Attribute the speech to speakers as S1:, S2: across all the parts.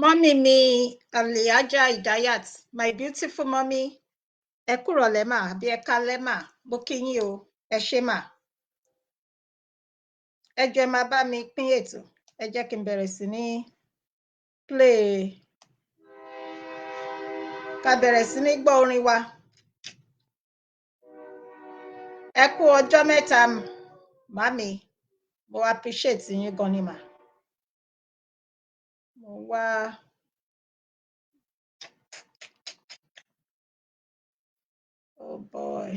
S1: Mommy mi Aliaja Idayat, my beautiful mommy. Ẹ kúrọ̀lẹ́ mà, àbí ẹ káalẹ́ mà, mo kí yín o, ẹ ṣé mà. Ẹ jọ̀ọ́ ẹ máa bá mi pín ètò, ẹ jẹ́ kí n bẹ̀rẹ̀ sí ní play, ká bẹ̀rẹ̀ sí ní gbọ́ orin wa. Ẹ kú ọjọ́ mẹ́ta, màmí, mo appreciate yín gan ni mà. Mo wá. Oh boy.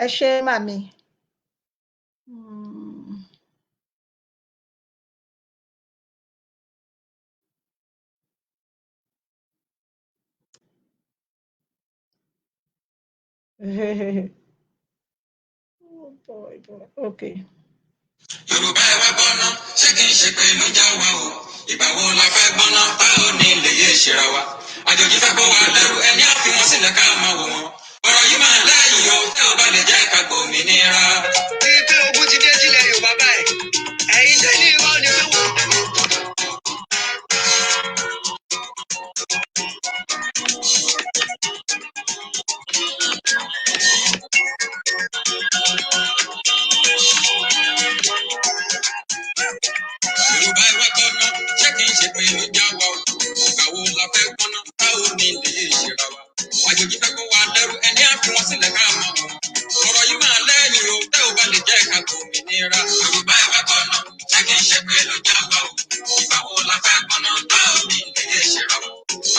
S1: Ẹ ṣé màmí. Oh boy, boy. Okay.
S2: Yorùbá ẹ wá gbọ́ná, ṣé kìí ṣe pé ló já wa o? Ìgbà wo la fẹ́ gbọ́ná, tá ò ní lè yé ṣera wa? Àjòjì fẹ́ kó wa lẹ́rù, ẹni á fi wọn sílẹ̀ ká máa wò wọn. Ọ̀rọ̀ yìí máa lẹ́yìn o, tẹ́ ò bá lè jẹ́ ká gbòmìnira. Bí pé ogun ti dé sílẹ̀ Yorùbá báyìí, ẹ̀yin tẹ́lẹ̀ irọ́ ni pé wọ́n. Yorùbá ẹ wá gbọ́ná, ṣé kìí ṣe pé ló já wa o? Ìgbà wo la fẹ́ gbọ́ná, tá ò ní lè yé ṣera wa? Àjòjì fẹ́ kó wa lẹ́rù, ẹni á fi wọn sílẹ̀ ká máa wò wọn. Ọ̀rọ̀ yìí máa lẹ́yìn o, tẹ́ ò bá lè jẹ́ ká gbòmìnira. Yorùbá ẹ wá gbọ́ná, ṣé kìí ṣe pé ló já wa o? Ìgbà wo la fẹ́ gbọ́ná, tá ò ní lè yé ṣera wa?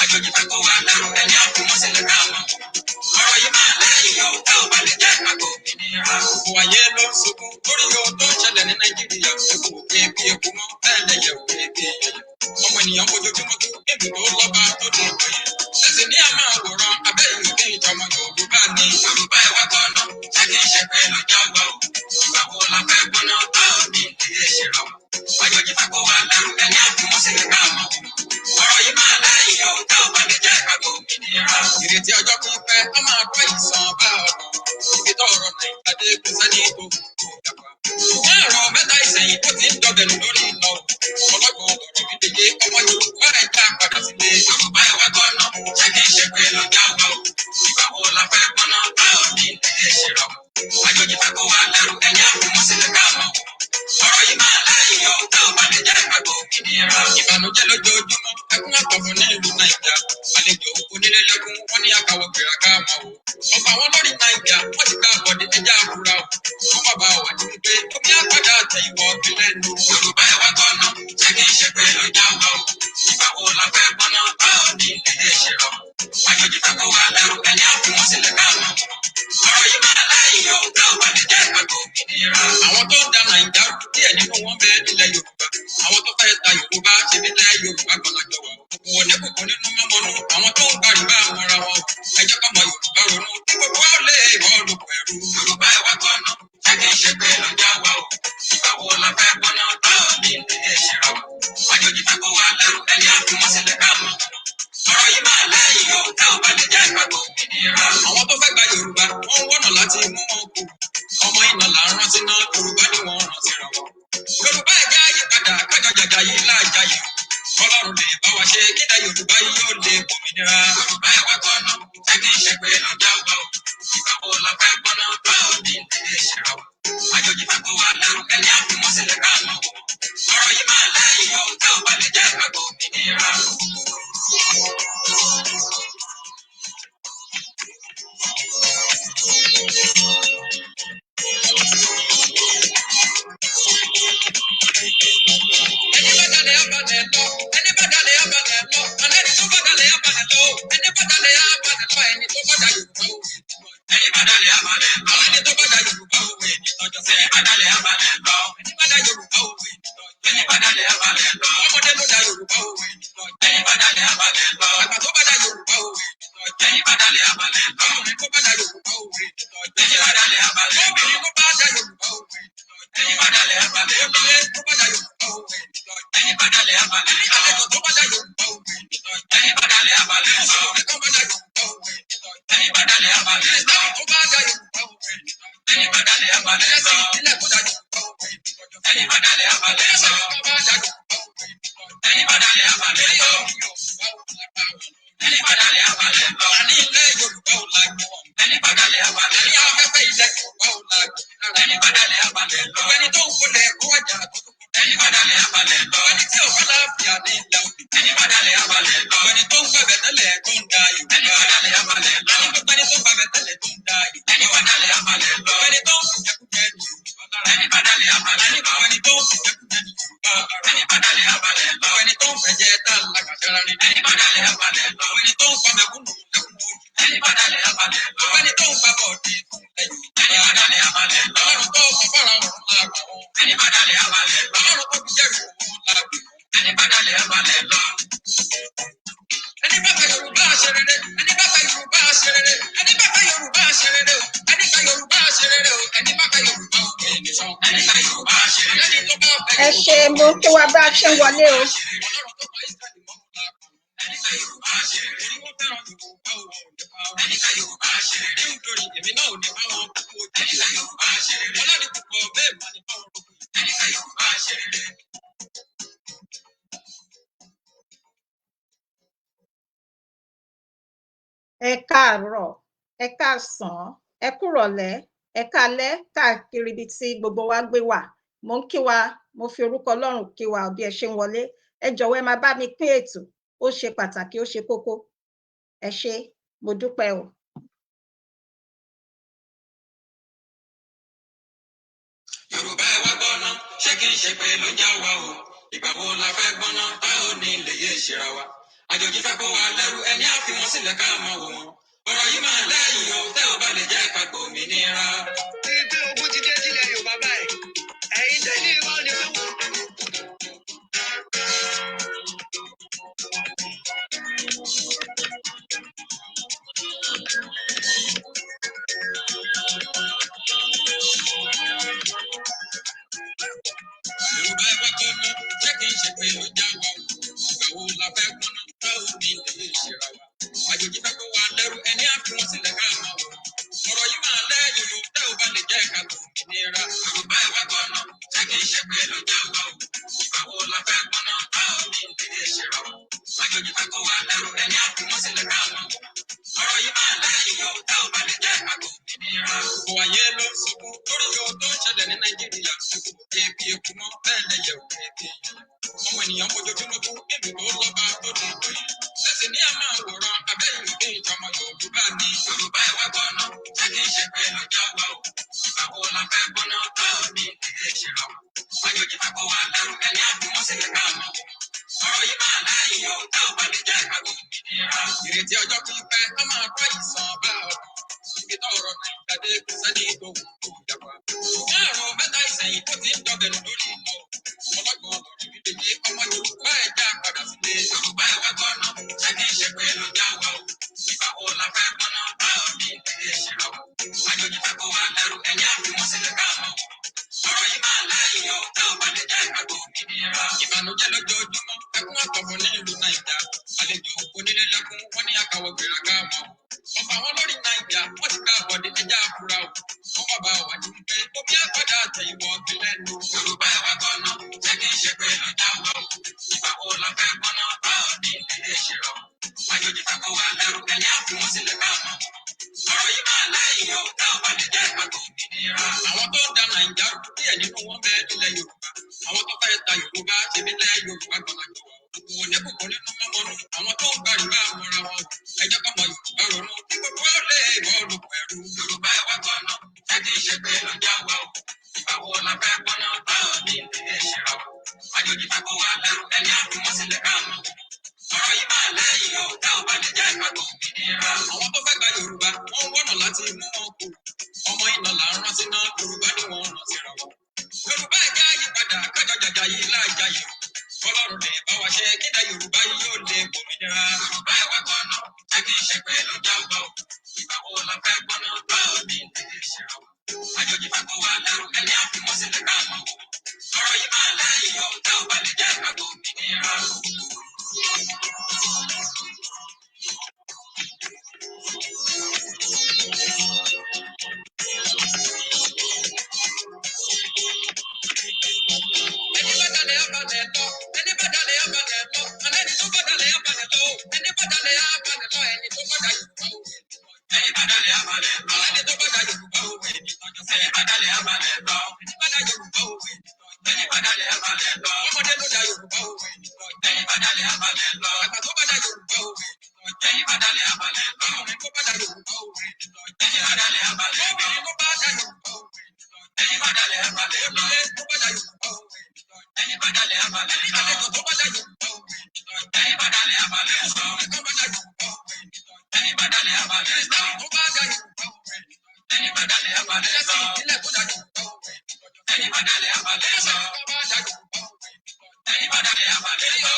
S2: Àjòjì fẹ́ kó wa lẹ́rù, ẹni á fi wọn sílẹ̀ ká máa wò wọn. Ọ̀rọ̀ yìí máa lẹ́yìn o, tẹ́ ò bá lè jẹ́ ká gbòmìnira. Gbogbo ayé ló ń sunkún lórí ohun tó ń ṣẹlẹ̀ ní Nàìjíríà. Eku ò pé bí eku mọ́, bẹ́ẹ̀ lẹ̀yẹ̀ ò pé bí ẹyẹ. Ọmọ ènìyàn fojoojúmọ́ tó níbùdó lọ́ba tó dùn pé. Ẹ̀sìn ní a máa wòran abẹ́ ìlú kí ìjọmọ Yorùbá ni. Yorùbá ẹ wá gbọ́ná, ṣé kìí ṣe pé ló já wa o? Ìgbà wo la fẹ́ gbọ́ná, tá ò ní lè yé ṣera wa? Àjòjì fẹ́ kó wa lẹ́rù, ẹni á fi wọn sílẹ̀ ká máa wò wọn. Ọ̀rọ̀ yìí máa lẹ́yìn o, tẹ́ ò bá lè jẹ́ ká gbòmìnira. Ìrètí ọjọ́ pípẹ́, a máa kọ́ ìsàn bá ọ̀nà. Ibi tọ́rọ̀ Nàìjíríà dé kò sẹ́ni tó dàgbà. Ṣùgbọ́n ọ̀rọ̀ mẹ́ta ìsẹ̀yìn tó ti ń dọ̀bẹ̀nù lórí iná o. Ọlọ́gbọ̀n ọ̀rọ̀ mi dèje, ọmọ Yorùbá ẹ̀ já padà sílé. Yorùbá ẹ̀ wá gbọ́ná, ṣé kìí ṣe pé ló já wa o? Ìgbà wo la fẹ́ gbọ́ná, tá ò ní lè yé ṣera wa? Àjòjì fẹ́ kó wa lẹ́rù, ẹni á fi wọn sílẹ̀ ká máa wò wọn. Ọ̀rọ̀ yìí máa lẹ́yìn o, tẹ́ ò bá lè jẹ́ ká gbòmìnira. Ìbànújẹ́ lójoojúmọ́, ẹkún àtọ̀fọ̀ ní ìlú Nàìjíríà. Àlejò onílé lẹ́kún, wọ́n ní àkàwọ̀ gbéra ká máa wò. Ọ̀pọ̀ àwọn lórí Nàìjíríà, wọ́n ti ká àbọ̀dé ẹja àkúrà o. Wọ́n má bàa wà ní wípé omi àpàdé àtẹ ìwọ̀ ọ̀gbìn lẹ́nu. Yorùbá ẹ wá gbọ́ná, ṣé kìí ṣe pé ló já wa o? Ìgbà wo la fẹ́ gbọ́ná, tá ò ní lè yé ṣera wa? Àjòjì fẹ́ kó wa lẹ́rù, ẹni á fi wọn sílẹ̀ ká máa wò wọn. Ọ̀rọ̀ yìí máa lẹ́yìn o, tẹ́ ò bá lè jẹ́ ká gbòmìnira. Àwọn tó ń da Nàìjíríà rú, díẹ̀ nínú wọn bẹ nílẹ̀ Yorùbá. Àwọn tó fẹ́ ta Yorùbá ṣe nílẹ̀ Yorùbá kan lájọ wà. Òkùnkùn òní kòkó nínú mọ́mọ́nú, àwọn tó ń gbàrúbá ara wọn. Ẹ jẹ́ ká mọ Yorùbá ronú, tí gbogbo wa lè bọ́ lóko ẹrú. Yorùbá ẹ wá gbọ́ná, ṣé kìí ṣe pé ló já wa o? Ìgbà wo la fẹ́ gbọ́ná, tá ò ní lè yé ṣera wa? Àjòjì fẹ́ kó wa lẹ́rù, ẹni á fi wọn sílẹ̀ ká máa wò wọn. Ọ̀rọ̀ yìí máa lẹ́yìn o, tẹ́ ò bá lè jẹ́ ká gbòmìnira. Àwọn tó fẹ́ gba Yorùbá, wọ́n ń wọ́nà láti mú wọn kú. Ọmọ iná là ń rántí ná, Yorùbá ni wọ́n rántí ra wọn. Yorùbá ẹ̀já yípadà, kájọ jàjà yìí láàjà yìí. Ọlọ́run lè bá wa ṣe, kíta Yorùbá yìí yóò lè gbòmìnira. Yorùbá ẹ wá gbọ́ná, ṣé kìí ṣe pé ló já wa o? Ìgbà wo la fẹ́ gbọ́ná, tá ò ní lè yé ṣera wa? Àjòjì fẹ́ kó wa lẹ́rù, ẹni á fi wọn sílẹ̀ ká máa wò wọn. Ọ̀rọ̀ yìí máa lẹ́yìn o, tẹ́ ò bá lè jẹ́ ká gbòmìnira. Ẹni bá dalẹ̀ abalẹ̀ lọ, ẹni bá dalẹ̀ abalẹ̀ lọ, àlẹ́ni tó bá dalẹ̀ abalẹ̀ lọ, ẹni bá dalẹ̀ abalẹ̀ lọ, ẹni tó bá da Yorùbá òwe. Ẹni bá dalẹ̀ abalẹ̀ lọ, àlẹ́ni tó bá da Yorùbá òwe nítọ́jọ́ sí. Ẹni bá dalẹ̀ abalẹ̀ lọ, ẹni bá da Yorùbá òwe nítọ́jọ́. Ẹni bá dalẹ̀ abalẹ̀ lọ, ọmọdé ló da Yorùbá òwe nítọ́jọ́. Ẹni bá dalẹ̀ abalẹ̀ lọ, àgbà tó bá da Yorùbá òwe nítọ́jọ́. Ẹni bá dalẹ̀ abalẹ̀ lọ, ọkùnrin tó bá da Yorùbá òwe nítọ́jọ́. Ẹni bá dalẹ̀ abalẹ̀ lọ, obìnrin tó bá da Yorùbá òwe nítọ́jọ́. Ẹni bá dalẹ̀ abalẹ̀ lọ, obìnrin tó bá da Yorùbá òwe nítọ́jọ́. Ẹni bá dalẹ̀ abalẹ̀ lọ, àlejò tó bá da Yorùbá òwe nítọ́jọ́. Ẹni bá dalẹ̀ abalẹ̀ lọ, ọkùnrin tó bá da Yorùbá òwe nítọ́jọ́. Ẹni bá dalẹ̀ abalẹ̀ lọ, tó bá da Yorùbá òwe nítọ́jọ́. Ẹni bá dalẹ̀ abalẹ̀ lọ, ilẹ̀ tó da Yorùbá òwe nítọ́jọ́. badale abalẹ̀ lọ. Ẹni badale abalẹ̀ lọ. Ẹni badale abalẹ̀ lọ. Àní ilẹ̀ Yorùbá ò lágbó. Ẹni badale abalẹ̀ lọ. Àní afẹ́fẹ́ ilẹ̀ Yorùbá ò lágbó. Ẹni badale abalẹ̀ lọ. Ẹni tó ń kólẹ̀ kó wájà tó tó. Ẹni badale abalẹ̀ lọ. Ẹni tí ò bá láàfíà ní ìlà òbí. Ẹni badale abalẹ̀ lọ. Ẹni tó ń gbàgbẹ́ tẹ́lẹ̀ tó ń da yòó. Ẹni badale abalẹ̀ lọ. Ẹni gbogbo ẹni tó ń gbàgbẹ́ tẹ́lẹ̀ tó ń da yòó. Ẹni badale abalẹ̀ lọ. Ẹni tó ń fìjẹkújẹ ní ẹni badale abalẹ̀ lọ. Ẹni tó ń fìjẹkújẹ ní ẹni badale abalẹ̀ lọ. Ẹni tó ń fẹ̀jẹ̀ tá lágbàjára ní ẹni badale abalẹ̀ lọ. Ẹni tó ń pamẹ́kúnnù lẹ́kùnú ẹni badale abalẹ̀ lọ. Ẹni tó ń gbàbọ̀ dé ẹni badale abalẹ̀ lọ. Ọlọ́run tó kọ fọ́ra ọ̀run lágbà wọn ẹni badale abalẹ̀ lọ. Ọlọ́run tó fi jẹ́rìí òun lágbè ẹni badale abalẹ̀ lọ. Ẹni bá fẹ́ Yorùbá ṣe rere, ẹni bá fẹ́ Yorùbá ṣe rere, ẹni bá fẹ́ Yorùbá ṣe rere o, ẹni fẹ́ Yorùbá ṣe rere o, ẹni bá fẹ́ Yorùbá ò ní nìṣọ́, ẹni fẹ́ Yorùbá ṣe rere, ẹni tó bá fẹ́
S1: ẹ ṣe mo kí wa bá a ṣe ń wọlé o.
S2: Ọlọ́run tó bá Ísírẹ́lì mọ́ ẹni fẹ́ Yorùbá ṣe rere, ẹni wọ́n fẹ́ràn Yorùbá ò wọ́n nípa ẹni fẹ́ Yorùbá ṣe rere, nítorí èmi náà ò ní bá wọn kú ẹni fẹ́ Yorùbá ṣe rere, ọlọ́run púpọ̀ bẹ́ẹ̀ bá ní bá wọn kú ẹni fẹ́ Yorùbá ṣe rere.
S1: Ẹ káàárọ̀, ẹ káàsán, ẹ kúrọ̀lẹ́, ẹ káalẹ́ káàkiri ibi tí gbogbo wa gbé wà. Mo ń kí wa, mo fi orúkọ Ọlọ́run kí wa bí ẹ ṣe ń wọlé. Ẹ jọ̀wọ́ ẹ máa bá mi pín ètò, ó ṣe pàtàkì, ó ṣe kókó. Ẹ ṣé, mo dúpẹ́ o.
S2: Yorùbá ẹ wá gbọ́ná, ṣé kì í ṣe pé ló já wa o? Ìgbà wo la fẹ́ gbọ́ná tá ò ní lè yé ìṣera wa? Àjòjì fẹ́ kó wa lẹ́rú ẹni á fi wọn sílẹ̀ ká máa wò wọn. Ọ̀rọ̀ yìí máa lẹ́yìn o, tẹ́ ò bá lè jẹ́ ká gbòmìnira. Ṣé pé ogun ti dé sílẹ̀ Yorùbá báyìí? Ẹ̀yin tẹ́lẹ̀ ìwọ ni pé wọ́n. Yorùbá ẹ wá gbọ́ná, ṣé kì í ṣe pé ló já wa o? Ìgbà wo la fẹ́ gbọ́ná tá ò ní lè yé ìṣera wa? Àjòjì fẹ́ kó wa lẹ́rú ẹni á fi wọn sílẹ̀ ká máa wò wọn. Ọ̀rọ̀ yìí máa lẹ́yìn o, tẹ́ ò bá lè jẹ́ ká gbòmìnira. Yorùbá ẹ wá gbọ́ná, ṣé kì í ṣe pé ló já wa o? Ìgbà wo la fẹ́ gbọ́ná tá ò ní lè yé ìṣera wa? Àjòjì fẹ́ kó wa lẹ́rú ẹni á fi wọn sílẹ̀ ká máa wò wọn. Ọ̀rọ̀ yìí máa lẹ́yìn o, tẹ́ ò bá lè jẹ́ ká gbòmìnira. Gbogbo ayé ló ń sunkún lórí ohun tó ń ṣẹlẹ̀ ní Nàìjíríà. Ebi eku mọ́ bẹ́ẹ̀ lẹ́yẹ òkè èdè. Ọmọ ènìyàn mojoojúmọ́ kú nílùú tó lọ́ba tó dùn tó yìí. Ẹ̀sìn ní àmọ́ àwòrán abẹ́yìn òde ìjọmọ Yorùbá ni. Yorùbá ẹ wá gbọ́ná, ṣé kì í ṣe pé ló já wa o? Ìgbà wo la fẹ́ gbọ́ná tá ò ní ìdílé ìṣera wa? Àjòjì fẹ́ kó wa lẹ́rú ẹni á fi wọ́n sílẹ̀ ká mọ̀ wọ́n. Ọ̀rọ̀ yìí máa lẹ́yìn o, tá ò bá lè jẹ́ ká gbòmìnira. Ìrètí ọjọ́ pípẹ́ á máa kọ́ ìsàn bá ọ̀rọ̀. Ibi tọ́rọ̀ Nàìjíríà dé kò sẹ́ni tó wù tó yàgbá. Ṣùgbọ́n àrùn mẹ́ta ìsẹ̀yìn tó ti ń dọ̀gẹ̀nù lórí ìlọ. Ọlọ́gbọ̀n ọ̀rọ̀ ìdíje ọmọ Yorùbá ẹ̀ já padà sílé. Yorùbá ẹ̀ wá gbọ́ná, ṣé kì í ṣe pé ló já wa o? Ìgbà wo la fẹ́ gbọ́ná tá ò ní ìdílé ìṣera wa? Àjòjì fẹ́ kó wa lẹ́rú ẹni á fi wọ́n sílẹ̀ ká mọ̀ wọ́n. Ọ̀rọ̀ yìí máa lẹ́yìn o, tá ò bá lè jẹ́ ká gbòmìnira. Ìbànújẹ́ lójoojúmọ́, ẹkún àtọ̀fọ̀ ní ìlú Nàìjíríà. Àlejò onílé lẹ́kún, wọ́n ní àkàwọ̀ gbéraga mọ́. Ọba àwọn lórí Nàìjíríà, wọ́n ti ká àbọ̀dé ẹja àfúrà o. Wọ́n bàbá wà ní pé omi àgbàdo àtẹ̀yìnbọ̀ ọ̀gbìn lẹ́nu. Yorùbá ẹ̀ wá gbọ́ná, ṣé kì í ṣe pé ló já wa o? Ìgbà wo la fẹ́ gbọ́ná tá ò ní ìdílé ìṣera wa? Àjòjì fẹ́ kó wa lẹ́rú ẹni á fi wọ́n sílẹ̀ ká mọ̀ wọ́n. Ọ̀rọ̀ yìí máa lẹ́yìn o, tá ò bá lè jẹ́ ká gbòmìnira. Àwọn tó da Nàìjíríà rú díẹ̀ nínú wọn bẹ́ẹ̀ nílẹ̀ Yorùbá. Àwọn tó fẹ́ ta Yorùbá ṣe nílẹ̀ Yorùbá gbọ́dọ̀ jọ wà. Òun ní kòkó nínú mọ́mọ́nú. Àwọn tó ń gbàrúgbà mọ́ra wọn. Ẹ jẹ́ ká mọ Yorùbá ronú. Kí gbogbo ó lè bọ́ọ̀lù pẹ̀lú. Yorùbá ẹ̀ wá gbọ́ná, ṣé kì í ṣe pé ló já wa o? Ìgbà wo la fẹ́ gbọ́ná tá ò ní ìdílé ìṣera wa? Àjòjì fẹ́ kó wa lẹ́rú ẹni á fi wọ́n sílẹ̀ ká mọ̀ wọ́n. Ọ̀rọ̀ yìí máa lẹ́yìn o, tá ò bá lè jẹ́ ká gbòmìnira. Àwọn tó fẹ́ gba Yorùbá, wọ́n wọ́nà láti mú wọn kú. Ọmọ iná là ń rán síná, Yorùbá ni wọ́n rán síra wọn. Yorùbá ẹ̀ jẹ́ àyípadà, kájọ jàjà yìí láàjà yìí. Ọlọ́run lè bá wa ṣe kídà Yorùbá yìí yóò lè gbòmìnira. Yorùbá ẹ̀ wá gbọ́ná, ṣé kì í ṣe pé ló já wa o? Ìgbà wo la fẹ́ gbọ́ná tá ò ní ìdílé ìṣera wa? Àjòjì fẹ́ kó wa lẹ́rú ẹni á fi wọ́n sílẹ̀ ká mọ̀ wọ́n. Ọ̀rọ̀ yìí máa lẹ́yìn o, tá ò bá lè jẹ́ ká gbòmìnira. badalẹ̀ abalẹ̀ lọ. Àgbà tó bá dá Yorùbá òwe ẹni badalẹ̀ abalẹ̀ lọ. Ọkùnrin tó bá dá Yorùbá òwe ẹni badalẹ̀ abalẹ̀ lọ. Obìnrin tó bá dá Yorùbá òwe ẹni badalẹ̀ abalẹ̀ lọ. Onílé tó bá dá Yorùbá òwe ẹni badalẹ̀ abalẹ̀ lọ. Àlejò tó bá dá Yorùbá òwe ẹni badalẹ̀ abalẹ̀ lọ. Ẹ̀kọ́ bá dá Yorùbá òwe ẹni badalẹ̀ abalẹ̀ lọ. Tó bá dá Yorùbá òwe ẹni badalẹ̀ abalẹ̀ lọ. Ilé tó dá Yorùbá òwe ẹni badalẹ̀ abalẹ̀ lọ. Tó bá dá Yorùbá òwe ẹni badalẹ̀ abalẹ̀ lọ.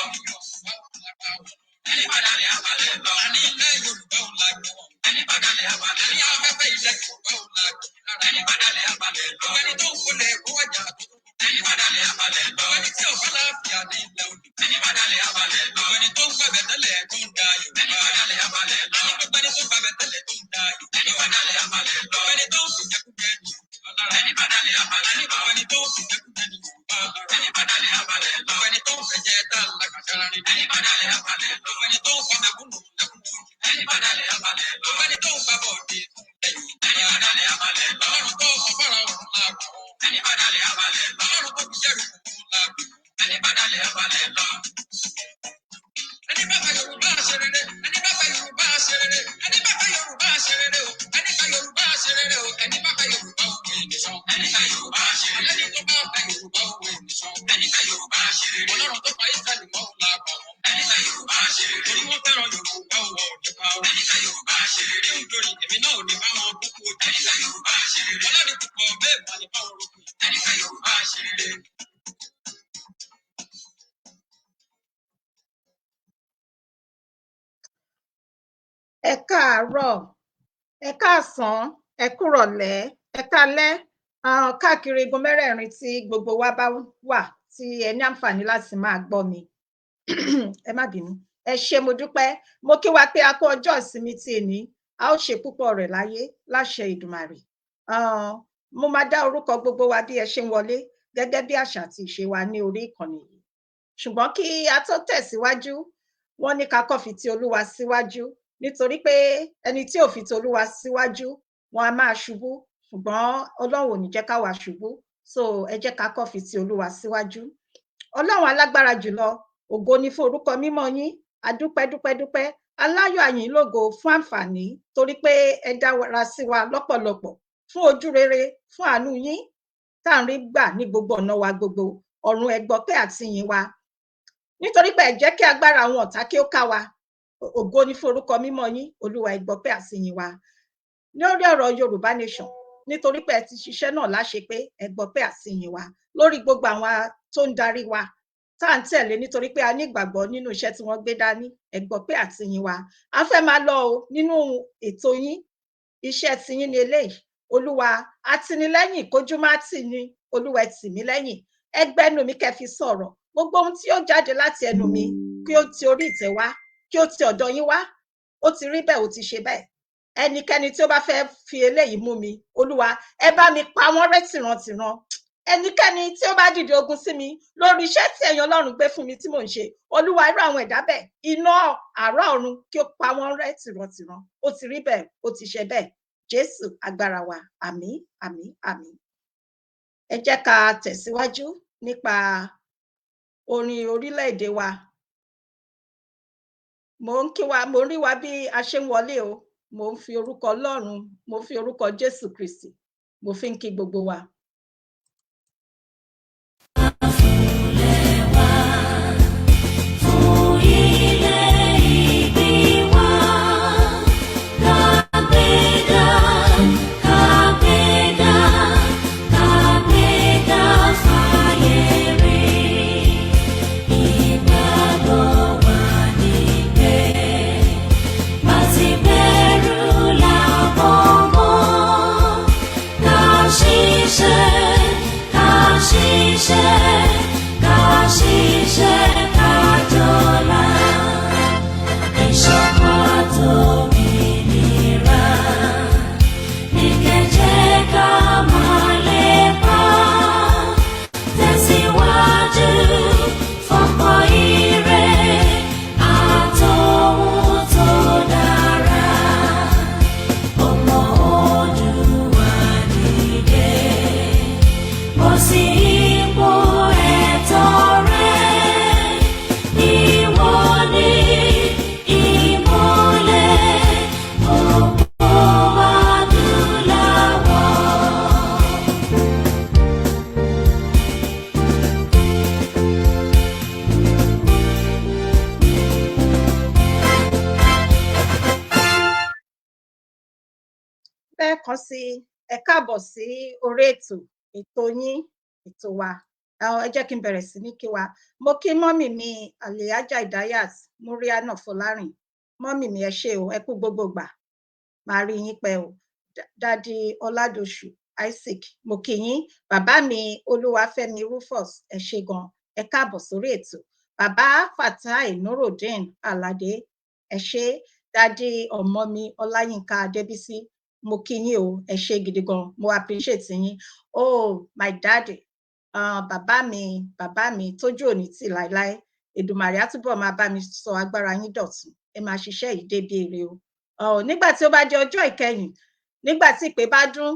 S2: Ẹni badalẹ̀ abalẹ̀ lọ. Ní ilé Yorùbá ò la gbọ́. Ẹni badalẹ̀ abalẹ̀ lọ. Ní afẹ́fẹ́ ilẹ̀ Yorùbá ò la gbọ́. Ẹni badalẹ̀ abalẹ̀ lọ. Ẹni tó ń kólé kó wájà tó. Ẹni badalẹ̀ abalẹ̀ lọ. Ẹni tí ò bá láàfíà ní ilẹ̀ òdì. Ẹni badalẹ̀ abalẹ̀ lọ. Ẹni tó ń gbàgbẹ́ tẹ́lẹ̀ tó ń da Yorùbá. Ẹni badalẹ̀ abalẹ̀ lọ. Ẹni tó gbàgbẹ́ tẹ́lẹ̀ tó ń da Yorùbá. Ẹni badalẹ̀ abalẹ̀ lọ. Ẹni tó ń fìjẹkújẹ ní Yorùbá. Ẹni badalẹ̀ abalẹ̀ lọ. Ẹni tó ń fìjẹkújẹ ní Yorùbá. Ẹni badalẹ̀ abalẹ̀ lọ. Ẹni tó ń fẹ̀jẹ̀ tá lákàtàrà ní. Ẹni badalẹ̀ abalẹ̀ lọ. Ẹni tó ń fa mẹ̀kúnnù lẹ́kúnnù. Ẹni badalẹ̀ abalẹ̀ lọ. Ẹni tó ń fa bọ̀dé ẹni badalẹ̀ abalẹ̀ lọ. Ọlọ́run tó sọ fọ́ra òun láàbọ̀. Ẹni badalẹ̀ abalẹ̀ lọ. Ọlọ́run tó fi jẹ́rìí òun láàbọ̀. Ẹni badalẹ̀ abalẹ̀ lọ. Ẹni bá fẹ́ Yorùbá ṣe rere. Ẹni bá fẹ́ Yorùbá ṣe rere. Ẹni bá fẹ́ Yorùbá ṣe rere o. Ẹni fẹ́ Yorùbá ṣe rere o. Ẹni bá fẹ́ Yorùbá òwe nìṣan. Ẹni fẹ́ Yorùbá ṣe rere. Ẹni tó bá fẹ́ Yorùbá òwe nìṣan. Ẹni fẹ́ Yorùbá ṣe rere. Ọlọ́run tó pa Ísírẹ́lì mọ́ òun láàbọ̀. Ẹni fẹ́ Yorùbá ṣe rere. Torí wọ́n fẹ́ràn Yorùbá òwò nípa o. Ẹni fẹ́ Yorùbá ṣe rere. Nítorí èmi náà ò ní bá wọn kúkú. Ẹni fẹ́ Yorùbá ṣe rere. Ọlọ́run púpọ̀ bẹ́ẹ̀ wà ní báwọn rògbò. Ẹni fẹ́ Yorùbá ṣe rere.
S1: Ẹ káàárọ̀, ẹ káàsán, ẹ kúrọ̀lẹ́, ẹ kálẹ́, káàkiri igun mẹ́rẹ̀ẹ̀rin tí gbogbo wa bá wà tí ẹ ní àǹfààní láti máa gbọ́ mi. Ẹ má bínú. Ẹ ṣé mo dúpẹ́. Mo kí wa pé a kú ọjọ́ ìsinmi tí èní. A ó ṣe púpọ̀ rẹ̀ láyé láṣẹ Ìdùmarè. Mo máa dá orúkọ gbogbo wa bí ẹ ṣe ń wọlé gẹ́gẹ́ bí àṣà àti ìṣe wa ní orí ìkànnì yìí. Ṣùgbọ́n kí a tó tẹ̀síwájú, wọ́n ní ká kọ́ fi ti Olúwa síwájú. Nítorí pé ẹni tí ò fi ti Olúwa síwájú wọn a máa ṣubú, ṣùgbọ́n Ọlọ́run ò ní jẹ́ ká wá ṣubú. So ẹ jẹ́ ká kọ́ fi ti Olúwa síwájú. Ọlọ́run alágbára jùlọ, ògo ni fún orúkọ mímọ́ yín. Adúpẹ́ aláyọ̀ àyìn lógo fún àǹfààní torí pé ẹ dára sí wa lọ́pọ̀lọpọ̀, fún ojú rere, fún àánú yín tá à ń rí gbà ní gbogbo ọ̀nà wa gbogbo. Ọ̀run ẹ gbọpẹ́ àti ìyìn wa. Nítorí pé ẹ jẹ́ kí agbára àwọn ọ̀tá kí ó ká wa. Ògo ni fún orúkọ mímọ́ yín. Olúwa ẹ gbọpẹ́ àti ìyìn wa. Lórí ọ̀rọ̀ Yorùbá Nation, nítorí pé ẹ ti ṣiṣẹ́ náà láṣẹ pé ẹ gbọpẹ́ àti ìyìn wa. Lórí gbogbo àwọn tó ń darí wa tá à ń tẹ̀lé, nítorí pé a ní ìgbàgbọ́ nínú iṣẹ́ tí wọ́n gbé dání. Ẹ gbọpẹ́ àti ìyìn wa. A fẹ́ máa lọ o nínú ètò yín. Iṣẹ́ ti yín ni eléyìí. Olúwa àtìlẹ́yìn kójú má tì ní. Olúwa ẹ tì mí lẹ́yìn. Ẹ gbẹ́nu mi kẹ́ fi sọ̀rọ̀. Gbogbo ohun tí ó jáde láti ẹnu mi kí ó ti orí ìtẹ́ wá, kí ó ti ọ̀dọ̀ yín wá. Ó ti rí bẹ́ẹ̀, ó ti ṣe bẹ́ẹ̀. Ẹnikẹ́ni tí ó bá fẹ́ fi eléyìí mú mi, Olúwa ẹ bá mi pa wọ́n rẹ́ tìrantìran. Ẹnikẹ́ni tí ó bá dìde ogun sí mi lórí iṣẹ́ tí ẹ̀yin Ọlọ́run gbé fún mi tí mò ń ṣe, Olúwa irú àwọn ẹ̀dá bẹ́ẹ̀, iná àrá ọ̀run kí ó pa wọ́n rẹ́ tìrantìran. Ó ti rí bẹ́ẹ̀, ó ti ṣe bẹ́ẹ̀. Jésù agbára wa. Àmín, àmín, àmín. Ẹ jẹ́ ká tẹ̀síwájú nípa orin orílẹ̀-èdè wa. Mo ń kí wa, mo rí wa bí a ṣe ń wọlé o. Mo ń fi orúkọ Ọlọ́run, mo fi orúkọ Jésù Kristi, mo fi ń kí gbogbo wa.
S3: She
S1: lẹ́ẹ̀kan sí ẹ káàbọ̀ sí orí ètò yín ètò wa. Ẹ jẹ́ kí n bẹ̀rẹ̀ sí ní kí wa. Mo kí mọ́mì mi Alhaja Idayat Muriana Fọlárìn. Mọ́mì mi ẹ ṣé o, ẹ kú gbogbo ìgbà. Màá rí yín pẹ́ o. Dádì Ọládòṣù Isaac, mo kí yín. Bàbá mi Olúwafẹ́mi Rufus, ẹ ṣé gan. Ẹ káàbọ̀ sórí ètò. Bàbá Fatai Nurudeen Aládé, ẹ ṣé. Dádì ọmọ mi Ọláyínká Adébísí, mo kí yín o, ẹ ṣé gidi gan. Mo appreciate yín. Oh, my daddy. Bàbá mi tójú òní tì láéláé. Èdùmàrè á túbọ̀ máa bá mi sọ agbára yín dọ̀tun. Ẹ máa ṣiṣẹ́ yìí débi èrè o. Nígbà tí ó bá di ọjọ́ ìkẹyìn, nígbà tí ìpè bá dún,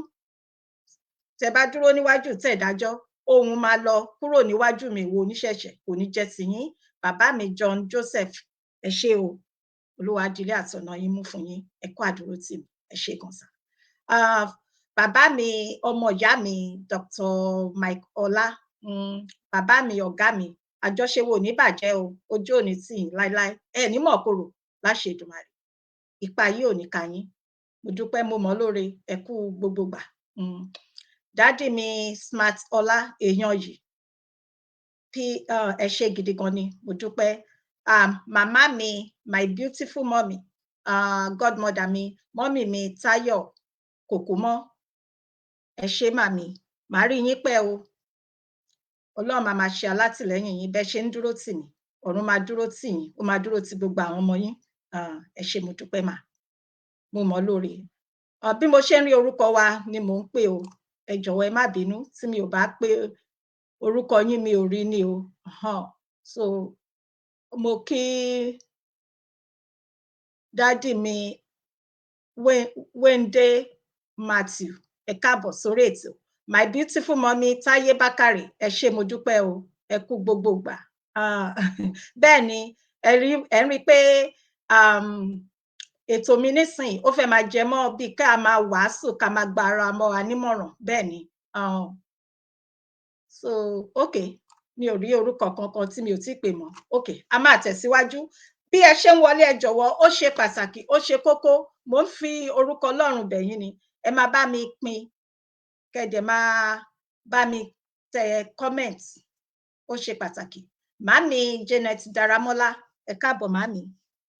S1: tẹ bá dúró níwájú tẹ dájọ́, ohun máa lọ kúrò níwájú mi wo oníṣẹ̀ṣẹ̀, kò ní jẹ́ tiyín. Bàbá mi John Joseph, ẹ ṣé o. Olúwa dilé àtọ̀nà yín mú fún yín. Ẹ kú àdúró tì mí. Ẹ ṣé gan sà. Bàbá mi ọmọ ìyá mi Dr. Mike Ọlá, bàbá mi ọ̀gá mi, àjọṣe wo ní bàjẹ́ o, ojú òní tì yín láéláé. Ẹ ní mọ̀ korò láṣẹ Èdùmàrè. Ipa yìí ò ní ka yín. Mo dúpẹ́, mo mọ̀ lóore, ẹ kú gbogbo gbà. Dádì mi Smart Ọlá èèyàn yìí, ẹ ṣé gidi gan ni, mo dúpẹ́. Màmá mi, my beautiful mommy, godmother mi, mommy mi Táyọ̀ Kòkúmọ́, ẹ ṣé màmí, màá rí yín pẹ́ o. Ọlọ́run máa ṣe alátìlẹ́yìn yín bẹ́ẹ̀ ṣe ń dúró tì mí. Ọ̀run máa dúró tì yín, ó máa dúró tì gbogbo àwọn ọmọ yín. Ẹ ṣé, mo dúpẹ́ mà, mo mọ̀ lóore. Bí mo ṣe ń rí orúkọ wa ni mò ń pè o. Ẹ jọ̀wọ́ ẹ má bínú tí mi ò bá pé orúkọ yín, mi ò rí ni o. So mo kí dádì mi Wende Matthew, ẹ káàbọ̀ sórí ètò. My beautiful mommy Táyé Bákàrè, ẹ ṣé, mo dúpẹ́ o, ẹ kú gbogbo ìgbà. Bẹ́ẹ̀ ni ẹ rí pé ètò mi nísìnyí ó fẹ́ máa jẹ mọ́ bíi ká máa wàásù, ká máa gba ara mọ́ wa nímọ̀ràn. Bẹ́ẹ̀ ni. So okay, mi ò rí orúkọ kankan tí mi ò tí pè mọ́. Okay, a máa tẹ̀síwájú. Bí ẹ ṣe ń wọlé, ẹ jọ̀wọ́, ó ṣe pàtàkì, ó ṣe kókó. Mo ń fi orúkọ Ọlọ́run bẹ̀ yín ni. Ẹ máa bá mi pín, kẹ́dẹ̀ máa bá mi tẹ comment. Ó ṣe pàtàkì. Màámi Janet Daramọ́lá, ẹ káàbọ̀ màámi.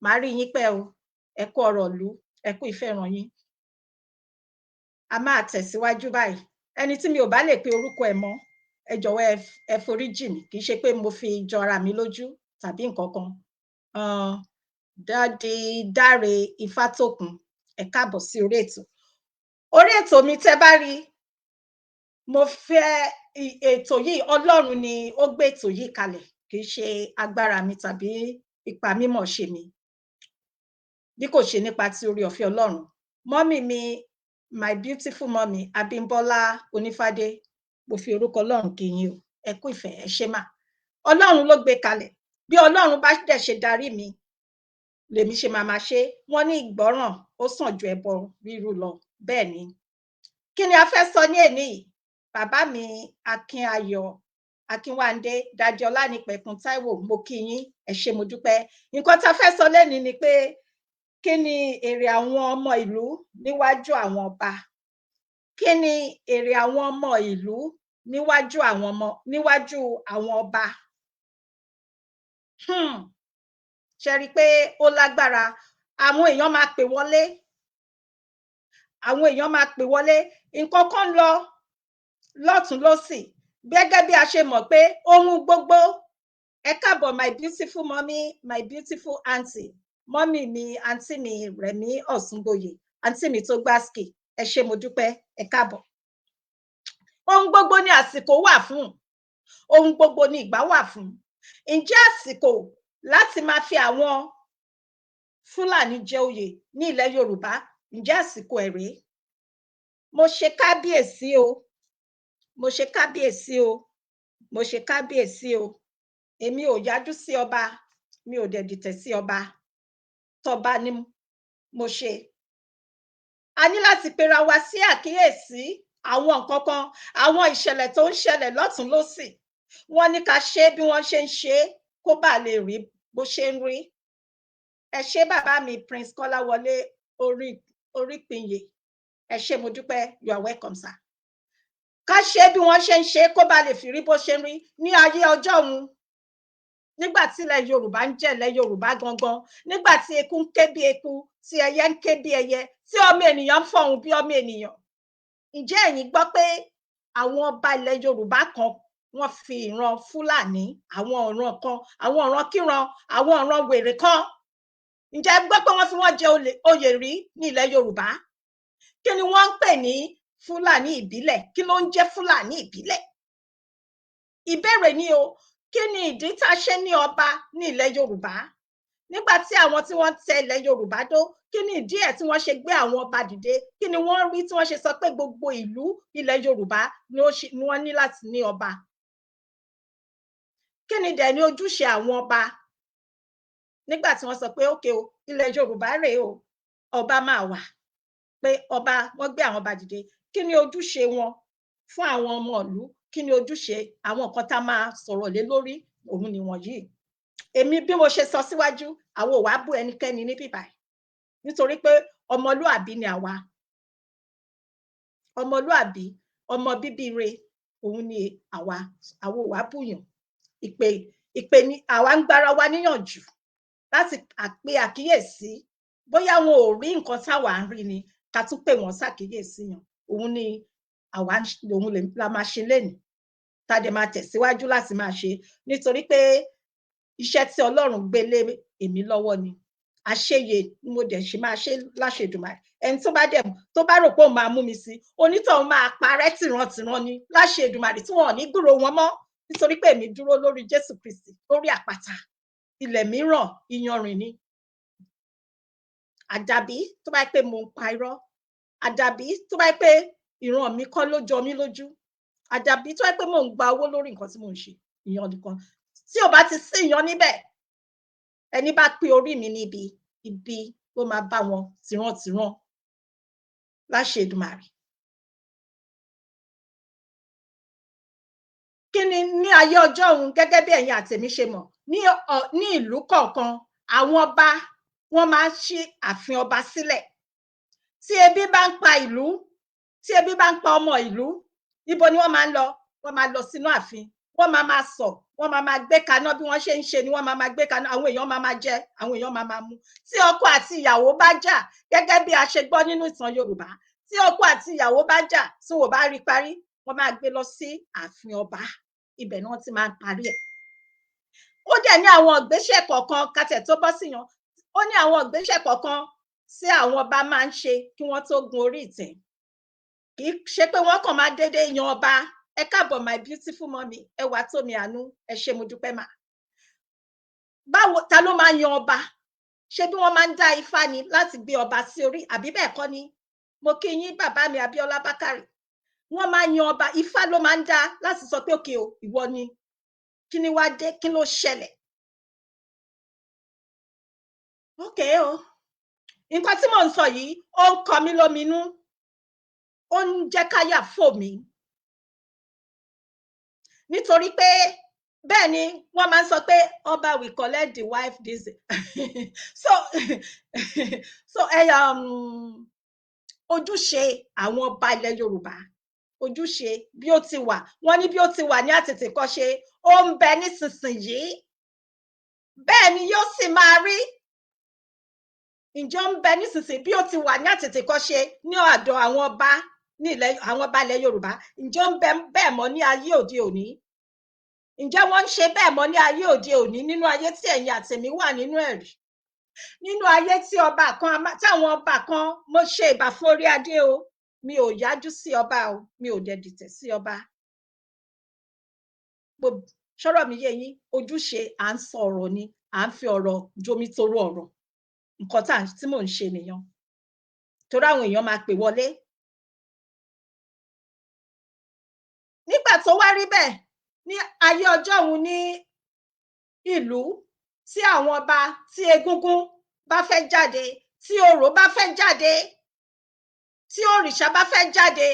S1: Màá rí yín pẹ́ o. Ẹ kú ọ̀rọ̀ ìlú, ẹ kú ìfẹ́ ràn yín. A máa tẹ̀síwájú báyìí. Ẹni tí mi ò bá lè pe orúkọ ẹ̀ mọ́, ẹ jọ̀wọ́ ẹ forí jì mí. Kì í ṣe pé mo fi jọra mi lójú tàbí nǹkan kan. Dádì Dáre Ifátòkun, ẹ káàbọ̀ sí orí ètò. Orí ètò mi tẹ́ bá rí, mo fẹ́ ètò yìí, Ọlọ́run ni ó gbé ètò yìí kalẹ̀, kì í ṣe agbára mi tàbí ipa mímọ̀ ṣe mi, bí kò ṣe nípa ti oore ọ̀fẹ́ Ọlọ́run. Mọ́mì mi, my beautiful mommy Abímbọ́lá Onífádé, mo fi orúkọ Ọlọ́run kí yín o. Ẹ kú ìfẹ́, ẹ ṣé mà. Ọlọ́run ló gbé kalẹ̀. Bí Ọlọ́run bá dẹ̀ ṣe darí mi, lèmi ṣe máa ṣe. Wọ́n ní ìgbọ́ràn ó sàn ju ẹbọ rírú lọ. Bẹ́ẹ̀ ni. Kí ni a fẹ́ sọ ní èní yìí? Bàbá mi Akínayọ̀ Akínwándé, Dádì Ọlánìpẹ̀kun Táíwò, mo kí yín, ẹ ṣé, mo dúpẹ́. Nǹkan tá a fẹ́ sọ lénìí ni pé kí ni èrè àwọn ọmọ ìlú níwájú àwọn ọba? Kí ni èrè àwọn ọmọ ìlú níwájú àwọn ọba? Ṣe rí i pé ó lágbára. Àwọn èèyàn máa pè wọlé. Àwọn èèyàn máa pè wọlé. Nǹkan kan lọ lọ́tùn lósì. Gẹ́gẹ́ bí a ṣe mọ̀ pé ohun gbogbo. Ẹ káàbọ̀ my beautiful mommy, my beautiful aunty. Mommy mi, aunty mi Rẹ̀mí Ọ̀ṣúngboyè, aunty mi tó gbásìkì. Ẹ ṣé, mo dúpẹ́, ẹ káàbọ̀. Ohun gbogbo ni àsìkò wà fún. Ohun gbogbo ni ìgbà wà fún. Ǹjẹ́ àsìkò láti máa fi àwọn Fúlàní jẹ oyè ní ilẹ̀ Yorùbá, ǹjẹ́ àsìkò ẹ̀ rèé? Mo ṣe kábíyèsí o. Mo ṣe kábíyèsí o. Mo ṣe kábíyèsí o. Èmi ò yájú sí ọba, mi ò dẹ̀ dìtẹ̀ sí ọba. Tọba ni mo ṣe. A ní láti pera wa sí àkíyèsí àwọn nǹkan kan, àwọn ìṣẹ̀lẹ̀ tó ń ṣẹlẹ̀ lọ́tùn lósì. Wọ́n ní ká ṣe bí wọ́n ṣe ń ṣe kó bàa lè rí bó ṣe ń rí. Ẹ ṣé bàbá mi Prince Kọ́láwọlé Orípìnyè. ẹ ṣé mo dúpẹ́, you are welcome sir. Ká ṣe bí wọ́n ṣe ń ṣe kó ba lè fi rí bó ṣe ń rí ní ayé ọjọ́ òun, nígbà tí ilẹ̀ Yorùbá ń jẹ́ ilẹ̀ Yorùbá gangan, nígbà tí eku ń ké bí eku, tí ẹyẹ ń ké bí ẹyẹ, tí ọmọ ènìyàn ń fọhùn bí ọmọ ènìyàn. Ǹjẹ́ ẹ̀yin gbọ́ pé àwọn ọba ilẹ̀ Yorùbá kan wọ́n fi ìran Fúlàní, àwọn ọ̀ràn kan, àwọn ọ̀ràn kíran, àwọn ọ̀ràn wèrè kan, ǹjẹ́ ẹ gbọ́ pé wọ́n fi wọ́n jẹ oyè rí ní ilẹ̀ Yorùbá? Kí ni wọ́n ń pè ní Fúlàní ìbílẹ̀? Kí ló ń jẹ́ Fúlàní ìbílẹ̀? Ìbéèrè ni o, kí ni ìdí tá a ṣe ní ọba ní ilẹ̀ Yorùbá? Nígbà tí àwọn tí wọ́n tẹ ilẹ̀ Yorùbá dó, kí ni ìdí ẹ̀ tí wọ́n ṣe gbé àwọn ọba dìde? Kí ni wọ́n rí tí wọ́n ṣe sọ pé gbogbo ìlú ilẹ̀ Yorùbá ni wọ́n ní láti ní ọba? Kí ni dẹ̀ ni ojúṣe àwọn ọba? Nígbà tí wọ́n sọ pé ókè o, ilẹ̀ Yorùbá rèé o, ọba máa wà, pé ọba, wọ́n gbé àwọn ọba dìde. Kí ni ojúṣe wọn fún àwọn ọmọ ìlú? Kí ni ojúṣe àwọn nǹkan tá a máa sọ̀rọ̀ lé lórí? Òun ni wọ̀nyí. Èmi bí mo ṣe sọ síwájú, àwọn ò wá bú ẹnikẹ́ni níbí báyìí, nítorí pé ọmọlúàbí ni àwa. Ọmọlúàbí, ọmọ bíbí ire, òun ni àwa. Àwọn ò wá búyàn. Ìpè ni àwa ń gbára wa níyànjú láti pe àkíyèsí, bóyá wọn ò rí nǹkan táwa ń rí ni, ká tún pè wọ́n ṣàkíyèsí yàn. Òun ni àwa, òun la máa ṣe lénìí, tá a dẹ̀ máa tẹ̀síwájú láti máa ṣe, nítorí pé iṣẹ́ tí Ọlọ́run gbé lé èmi lọ́wọ́ ni. Àṣeyè ni mo dẹ̀ ṣe máa ṣe láṣẹ Èdùmàrè. Ẹni tó bá rò pé òun máa mú mi sí, onítọ̀hún máa parẹ́ tìrantìran ni láṣẹ Èdùmàrè, tí wọn ò ní gbúròó wọn mọ́, nítorí pé èmi dúró lórí Jésù Kristi, lórí àpáta. Ilẹ̀ mìíràn iyanrìn ni. Àdàbí tó bá pé mo ń pa irọ́, àdàbí tó bá pé ìran mi kọ́ ló jọ mí lójú, àdàbí tó bá pé mò ń gba owó lórí nǹkan tí mò ń ṣe, ìyan nìkan. Tí ò bá ti sí ìyan níbẹ̀, ẹni bá pín orí mi níbi, ibi ló máa bá wọn tìrantìran láṣẹ Èdùmàrè. Kí ni ní ayé ọjọ́ òun, gẹ́gẹ́ bí ẹ̀yin àtèmi ṣe mọ̀, ní ìlú kọ̀ọ̀kan, àwọn ọba wọ́n máa ń ṣí ààfin ọba sílẹ̀. Tí ebi bá ń pa ìlú, tí ebi bá ń pa ọmọ ìlú, ibo ni wọ́n máa ń lọ? Wọ́n máa lọ sínú ààfin, wọ́n máa sọ, wọ́n máa gbé kaná, bí wọ́n ṣe ń ṣe ni wọ́n máa gbé kaná, àwọn èèyàn máa jẹ, àwọn èèyàn máa mu. Tí ọkọ àti ìyàwó bá jà, gẹ́gẹ́ bí a ṣe gbọ́ nínú ìtàn Yorùbá, tí ọkọ àti ìyàwó bá jà, tí wọn ò bá rí parí, wọ́n máa gbé lọ sí ààfin ọba, ibẹ̀ ni wọ́n ti máa parí ẹ̀. Ó dẹ̀ ní àwọn ìgbésẹ̀ kọ̀ọ̀kan, kátẹ̀ tó bọ́ sí yan, ó ní àwọn ìgbésẹ̀ kọ̀ọ̀kan tí àwọn ọba máa ń ṣe kí wọ́n tó gun orí ìtẹ́. Kì í ṣe pé wọ́n kàn máa déédéé yan ọba. Ẹ káàbọ̀ my beautiful mommy, ẹwà tómi àánú, ẹ ṣé mo dúpẹ́ mà. Báwo, ta ló máa yan ọba? Ṣé bí wọ́n máa ń dá ifá ni láti gbé ọba sí orí, àbí bẹ́ẹ̀ kọ́ ni? Mo kí yín bàbá mi Abíọ́lá Bákàrè. Wọ́n máa yan ọba, ifá ló máa ń dá láti sọ pé òkè o, ìwọ ni. Kí ni wá dé? Kí ló ṣẹlẹ̀? Ókè o. Nǹkan tí mò ń sọ yìí, ó ń kọ mí lóminú, ó ń jẹ́ káyà fò mí. Nítorí pé bẹ́ẹ̀ ni wọ́n máa ń sọ pé ọba will collect the wife this so ojúṣe àwọn ọba ilẹ̀ Yorùbá, ojúṣe bí ó ti wà, wọ́n ní bí ó ti wà ní àtètèkọ́ṣe, ó ń bẹ nísinsìnyí, bẹ́ẹ̀ ni yóò sì máa rí. Ǹjẹ́ ó ń bẹ nísinsìnyí bí ó ti wà ní àtètèkọ́ṣe ní ọ̀dọ̀ àwọn ọba ní àwọn ọba ilẹ̀ Yorùbá? Ǹjẹ́ ó ń bẹ bẹ́ẹ̀ mọ́ ní ayé òde òní? Ǹjẹ́ wọ́n ń ṣe bẹ́ẹ̀ mọ́ ní ayé òde òní, nínú ayé tí ẹ̀yin àtèmi wà nínú ẹ̀ rí? Nínú ayé tí ọba kan, táwọn ọba kan, mo ṣe ìbà fún orí adé o, mi ò yájú sí ọba o, mi ò dẹ̀ dìtẹ̀ sí ọba. Ṣọ́rọ̀ mi yé yín? Ojúṣe à ń sọ ọ̀rọ̀ ni, à ń fi ọ̀rọ̀ jomitoro ọ̀rọ̀. Nǹkan tí mò ń ṣe nìyẹn. Torí àwọn èèyàn máa pè wọlé. Nígbà tó wá rí bẹ́ẹ̀, ní ayé ọjọ́ òun, ní ìlú tí àwọn ọba, tí egúngún bá fẹ́ jáde, tí orò bá fẹ́ jáde, tí òrìṣà bá fẹ́ jáde,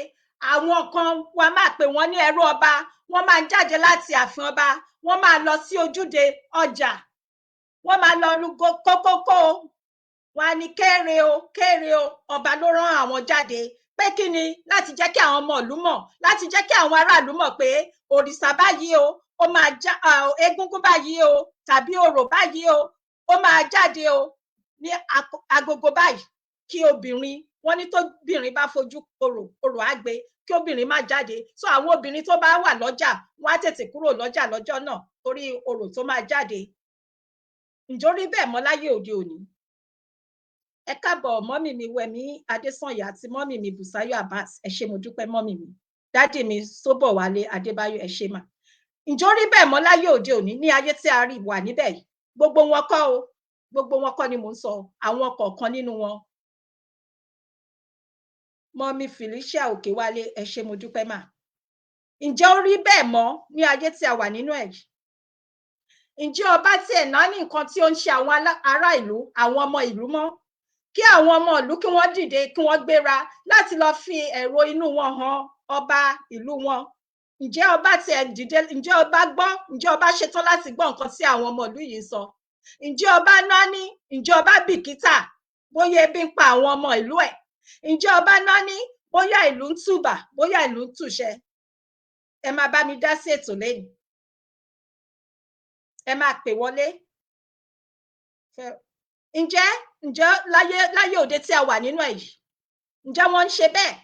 S1: àwọn kan wọ́n máa pè wọ́n ní ẹrú ọba, wọ́n máa jáde láti ààfin ọba, wọ́n máa lọ sí ojúde ọjà, wọ́n máa lọ lu kókókó, wọ́n á ní kéré o, kéré o, ọba ló rán àwọn jáde pé kí ni láti jẹ́ kí àwọn ọmọ ìlú mọ̀, láti jẹ́ kí àwọn aráàlú mọ̀ pé òrìṣà báyìí o ó máa já egúngún báyìí o tàbí orò báyìí o ó máa jáde o ní agogo báyìí, kí obìnrin, wọ́n ní tóbìnrin bá fojú orò á gbé, kí obìnrin má jáde. So àwọn obìnrin tó bá wà lọ́jà wọ́n á tètè kúrò lọ́jà lọ́jọ́ náà torí orò tó máa jáde. Ǹjọ́ rí bẹ́ẹ̀ mọ́ láyé òde òní? Ẹ káàbọ̀ mọ́mì mi Wẹ̀mí Adésànyà àti mọ́mì mi Bùsáyọ̀ Abbas, ẹ ṣé mo dúpẹ́ mọ́mì mi. Dádì mi Sóbọ̀wálé Adébáyọ̀, ẹ ṣé mà. Ǹjọ́ rí bẹ́ẹ̀ mọ́ láyé òde òní ní ayé tí a rí wà níbẹ̀ yìí? Gbogbo wọn kọ́ o, gbogbo wọn kọ́ ni mò ń sọ, àwọn kọ̀ọ̀kan nínú wọn. Mọ́mì Felicia Òkèwálé, ẹ ṣé mo dúpẹ́ mà. Ǹjẹ́ ó rí bẹ́ẹ̀ mọ́ ní ayé tí a wà nínú ẹ̀ yìí? Ǹjẹ́ ọba tí ẹ̀ náà ní nǹkan tí ó ń ṣe àwọn ará ìlú, àwọn ọmọ ìlú mọ́? Kí àwọn ọmọ ìlú kí wọ́n dìde, kí wọ́n gbéra láti lọ fi èrò inú wọn hàn ọba ìlú wọn. Ǹjẹ́ ọba tí ẹ̀ dìde, ǹjẹ́ ọba gbọ́, ǹjẹ́ ọba ṣetán láti gbọ́ nǹkan tí àwọn ọmọ ìlú yìí sọ? Ǹjẹ́ ọba náà ní, ǹjẹ́ ọba bìkítà bóyá ebi ń pa àwọn ọmọ ìlú ẹ̀? Ǹjẹ́ ọba náà ní bóyá ìlú ń tùbà, bóyá ìlú ń tùṣẹ́? Ẹ máa bá mi dá sí ètò lẹ́yìn. Ẹ máa pè wọlé. Ǹjẹ́ láyé òde tí a wà nínú ẹ̀ yìí, ǹjẹ́ wọ́n ń ṣe bẹ́ẹ̀?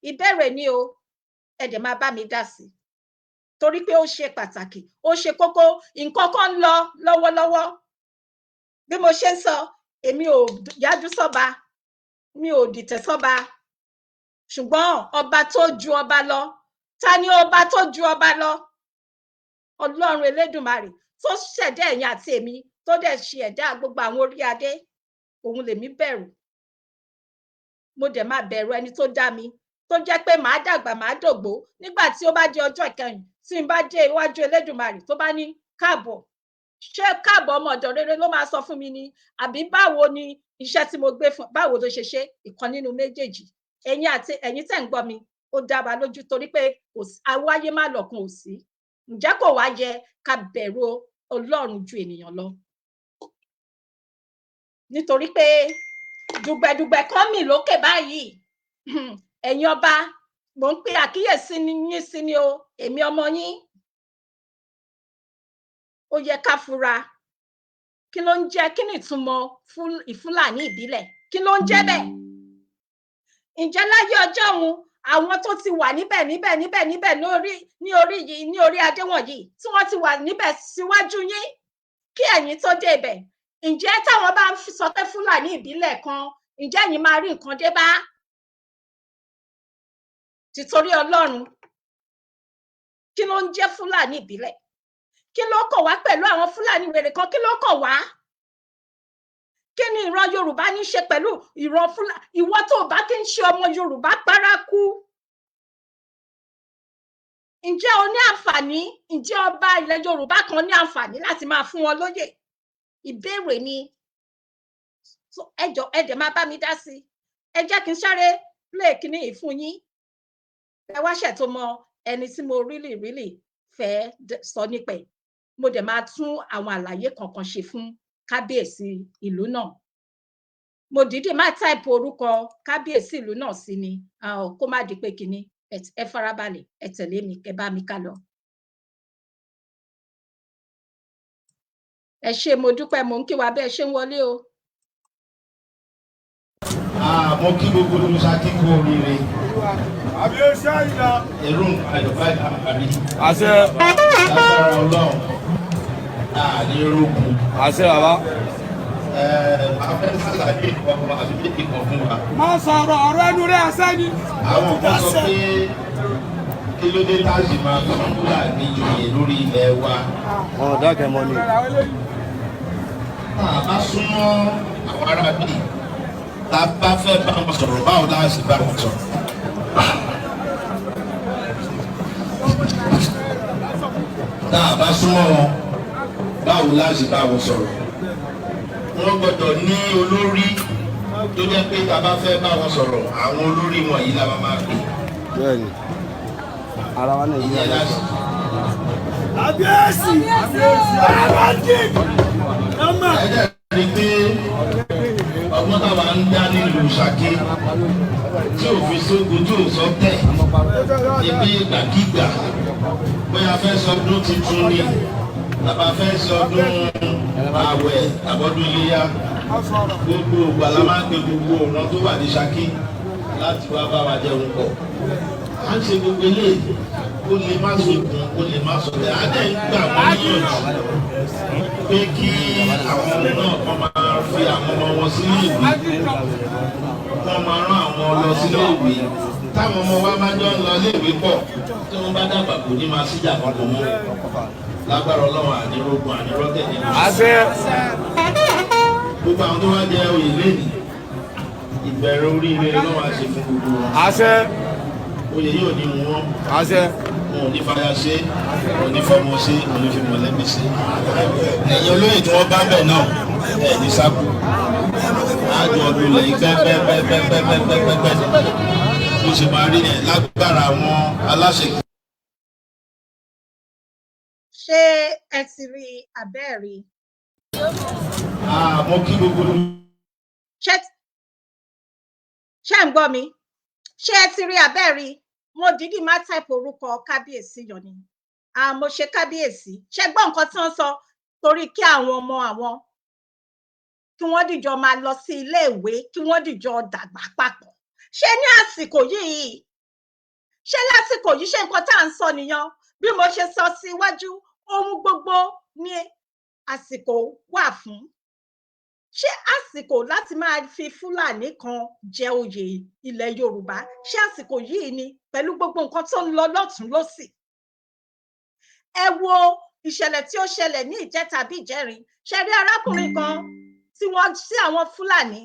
S1: Ìbéèrè ni o, ẹ dẹ̀ máa bá mi dá sí. Torí pé ó ṣe pàtàkì, ó ṣe kókó, nǹkan kan ń lọ lọ́wọ́lọ́wọ́. Bí mo ṣe ń sọ, èmi ò yájú sọ́ba, mi ò dìtẹ̀ sọ́ba. Ṣùgbọ́n ọba tó ju ọba lọ, ta ni ọba tó ju ọba lọ? Ọlọ́run Elédùmarè tó ṣẹ̀dá ẹ̀yin àti èmi, tó dẹ̀ ṣe ẹ̀dá gbogbo àwọn orí adé, òun lèmi bẹ̀rù. Mo dẹ̀ máa bẹ̀rù ẹni tó dá mi, tó jẹ́ pé màá dàgbà, màá dògbó. Nígbà tí ó bá di ọjọ́ ìkẹyìn, tí n bá dé iwájú Elédùmarè tó bá ní káàbọ̀, ṣé káàbọ̀ ọmọ ọ̀dọ̀ rere ló máa sọ fún mi ni? Àbí báwo ni iṣẹ́ tí mo gbé fún, báwo ló ṣe ṣe? Ìkan nínú méjèèjì. Ẹ̀yin tẹ́ ń gbọ́ mi, ó dá wa lójú torí pé awáyé má lọ̀kan ò sí. Ǹjẹ́ kò wá yẹ ká bẹ̀rù Ọlọ́run ju ènìyàn lọ? Nítorí pé dùgbẹ̀dùgbẹ̀ kan mì lókè báyìí. Ẹ̀yin ọba, mò ń pe àkíyèsí yín sí ni o, èmi ọmọ yín. Ó yẹ ká fura. Kí ló ń jẹ́, kí ni ìtumọ̀ ìfúlàní ìbílẹ̀? Kí ló ń jẹ́ bẹ́ẹ̀? Ǹjẹ́ láyé ọjọ́ òun, àwọn tó ti wà níbẹ̀ ní orí adé wọ̀nyí, tí wọ́n ti wà níbẹ̀ síwájú yín kí ẹ̀yin tó dé ibẹ̀, ǹjẹ́ táwọn bá ń sọ pé fúlàní ìbílẹ̀ kan, ǹjẹ́ ẹ̀yin máa rí nǹkan dé bá? Títorí Ọlọ́run, kí ló ń jẹ́ fúlàní ìbílẹ̀? Kí ló kàn wá pẹ̀lú àwọn fúlàní wèrè kan? Kí ló kàn wá? Kí ni ìran Yorùbá ní ṣe pẹ̀lú ìran fúlàní? Ìwọ tó bá kí ń ṣe ọmọ Yorùbá paraku. Ǹjẹ́ o ní àǹfààní? Ǹjẹ́ ọba ilẹ̀ Yorùbá kan ní àǹfààní láti máa fún wọn lóyè? Ìbéèrè ni. Ẹ jọ̀ọ́, ẹ dẹ̀ máa bá mi dá sí. Ẹ jẹ́ kí n sáré play kíní yìí fún yín. Ẹ wá ṣẹ̀ tó mọ ẹni tí mo really fẹ́ sọ nípa ẹ̀. Mo dẹ̀ máa tún àwọn àlàyé kankan ṣe fún kábíyèsí ìlú náà. Mo dìídì máa táìpù orúkọ kábíyèsí ìlú náà sí ni, kó má di pé kíní. Ẹ farabalẹ̀, ẹ tẹ̀lé mi, kẹ́ bá mi ká lọ. Ẹ ṣé mo dúpẹ́, mo ń kí wa bẹ́ẹ̀ ṣe ń wọlé o.
S3: Mo kí gbogbo olùṣàkí kú oríire.
S2: Àbíyèsí àyìnlá.
S3: Èrò àyọ̀bá àbí.
S2: Àṣẹ.
S3: Lágbára Ọlọ́run. Ní orógun.
S2: Àṣẹ bàbá.
S3: Afẹ́ sàlàyé ìkọ̀ọ̀kan àbí méjì kan fún wa.
S2: Má sọ̀rọ̀ ọ̀rọ̀ ẹnu rẹ̀ àṣẹ ni.
S3: Àwọn kan sọ pé kí ló dé táàsì máa sọ Fúlàní joyè lórí ilẹ̀ wa.
S2: Dákẹ́ mọ́ ni.
S3: Bá súnmọ́ àwọn arábì, tá a bá fẹ́ bá wọn sọ̀rọ̀, báwo la sì bá wọn sọ̀rọ̀? Tá a bá súnmọ́ wọn, báwo la sì bá wọn sọ̀rọ̀? Wọ́n gbọ́dọ̀ ní olórí tó jẹ́ pé tá a bá fẹ́ bá wọn sọ̀rọ̀, àwọn olórí wọ̀nyí la máa pè.
S2: Bẹ́ẹ̀ni, ara wa Nàìjíríà
S3: láti.
S2: Àbíyèsí! Àbíyèsí!
S3: Ẹ̀jẹ̀ rí pé ọgbọ́n táwa ń dá nílùú Ṣakí tí ò fi sógun tí ò sọ tẹ̀ ibi ìgbàkígbà bóyá fẹ́ sọdún tuntun ni tàbá fẹ́ sọdún àwẹ̀ àbọ̀dún iléyá gbogbo ìgbà la máa ń pe gbogbo ọ̀nà tó wà ní Ṣakí láti wá bá wa jẹun pọ̀ à ń ṣe gbogbo eléyìí ó lè má sókun ó lè má sọ̀rọ̀ adé ń gbà wọ́n níyànjú pé kí àwọn ọmọ náà kọ́ máa fi àwọn ọmọ wọn sílé ìwé wọ́n máa rán àwọn lọ sílé ìwé táwọn ọmọ wa máa jọ ń lọ ilé ìwé pọ̀ tí wọ́n bá dàgbà kò ní máa síjà kankan mọ́ lágbára Ọlọ́run ànírógun ànírọ́tẹ̀ nínú. Gbogbo àwọn tó wá jẹ oyè lẹ́nìí ìbẹ̀rẹ̀ oríire lọ́wọ́ àṣẹ fún gbogbo wọn. Oyè yóò ní wọn. Wọn ò ní fàyà ṣe, wọn ò ní fọmọ ṣe, wọn ò ní fi mọ̀lẹ́bí ṣe. Ẹ̀yin olóyè tí wọ́n bá ń bẹ̀ náà ẹ̀ ní sábò. Àjọ ọdún lẹ́yìn pẹ́pẹ́pẹ́pẹ́pẹ́pẹ́pẹ́ bó ṣe máa rí yẹn lágbára àwọn aláṣẹ.
S1: Ṣé ẹ ti rí abẹ́ẹ̀rí?
S3: Mo kí gbogbo.
S1: Ṣé ń gbọ́ mi? Ṣé ẹ ti rí abẹ́ẹ̀rí? Mo dìídì má type orúkọ kábíyèsí yọ ni. Mo ṣe kábíyèsí. Ṣé gbọ́ nǹkan tí wọ́n sọ torí kí àwọn ọmọ àwọn kí wọ́n dìjọ máa lọ sí ilé ìwé kí wọ́n dìjọ dàgbà papọ̀. Ṣé ní àsìkò yìí? Ṣé lásìkò yìí ṣé nǹkan tá à ń sọ nìyẹn? Bí mo ṣe sọ síwájú, ohun gbogbo ní àsìkò wà fún. Ṣé àsìkò láti máa fi Fúlàní kan jẹ oyè ilẹ̀ Yorùbá? Ṣé àsìkò yìí ni pẹ̀lú gbogbo nǹkan tó ń lọ lọ́tùn lósì? Ẹ wo ìṣẹ̀lẹ̀ tí ó ṣẹlẹ̀ ní ìjẹta bí ìjẹrin. Ṣé rí arákùnrin kan tí àwọn Fúlàní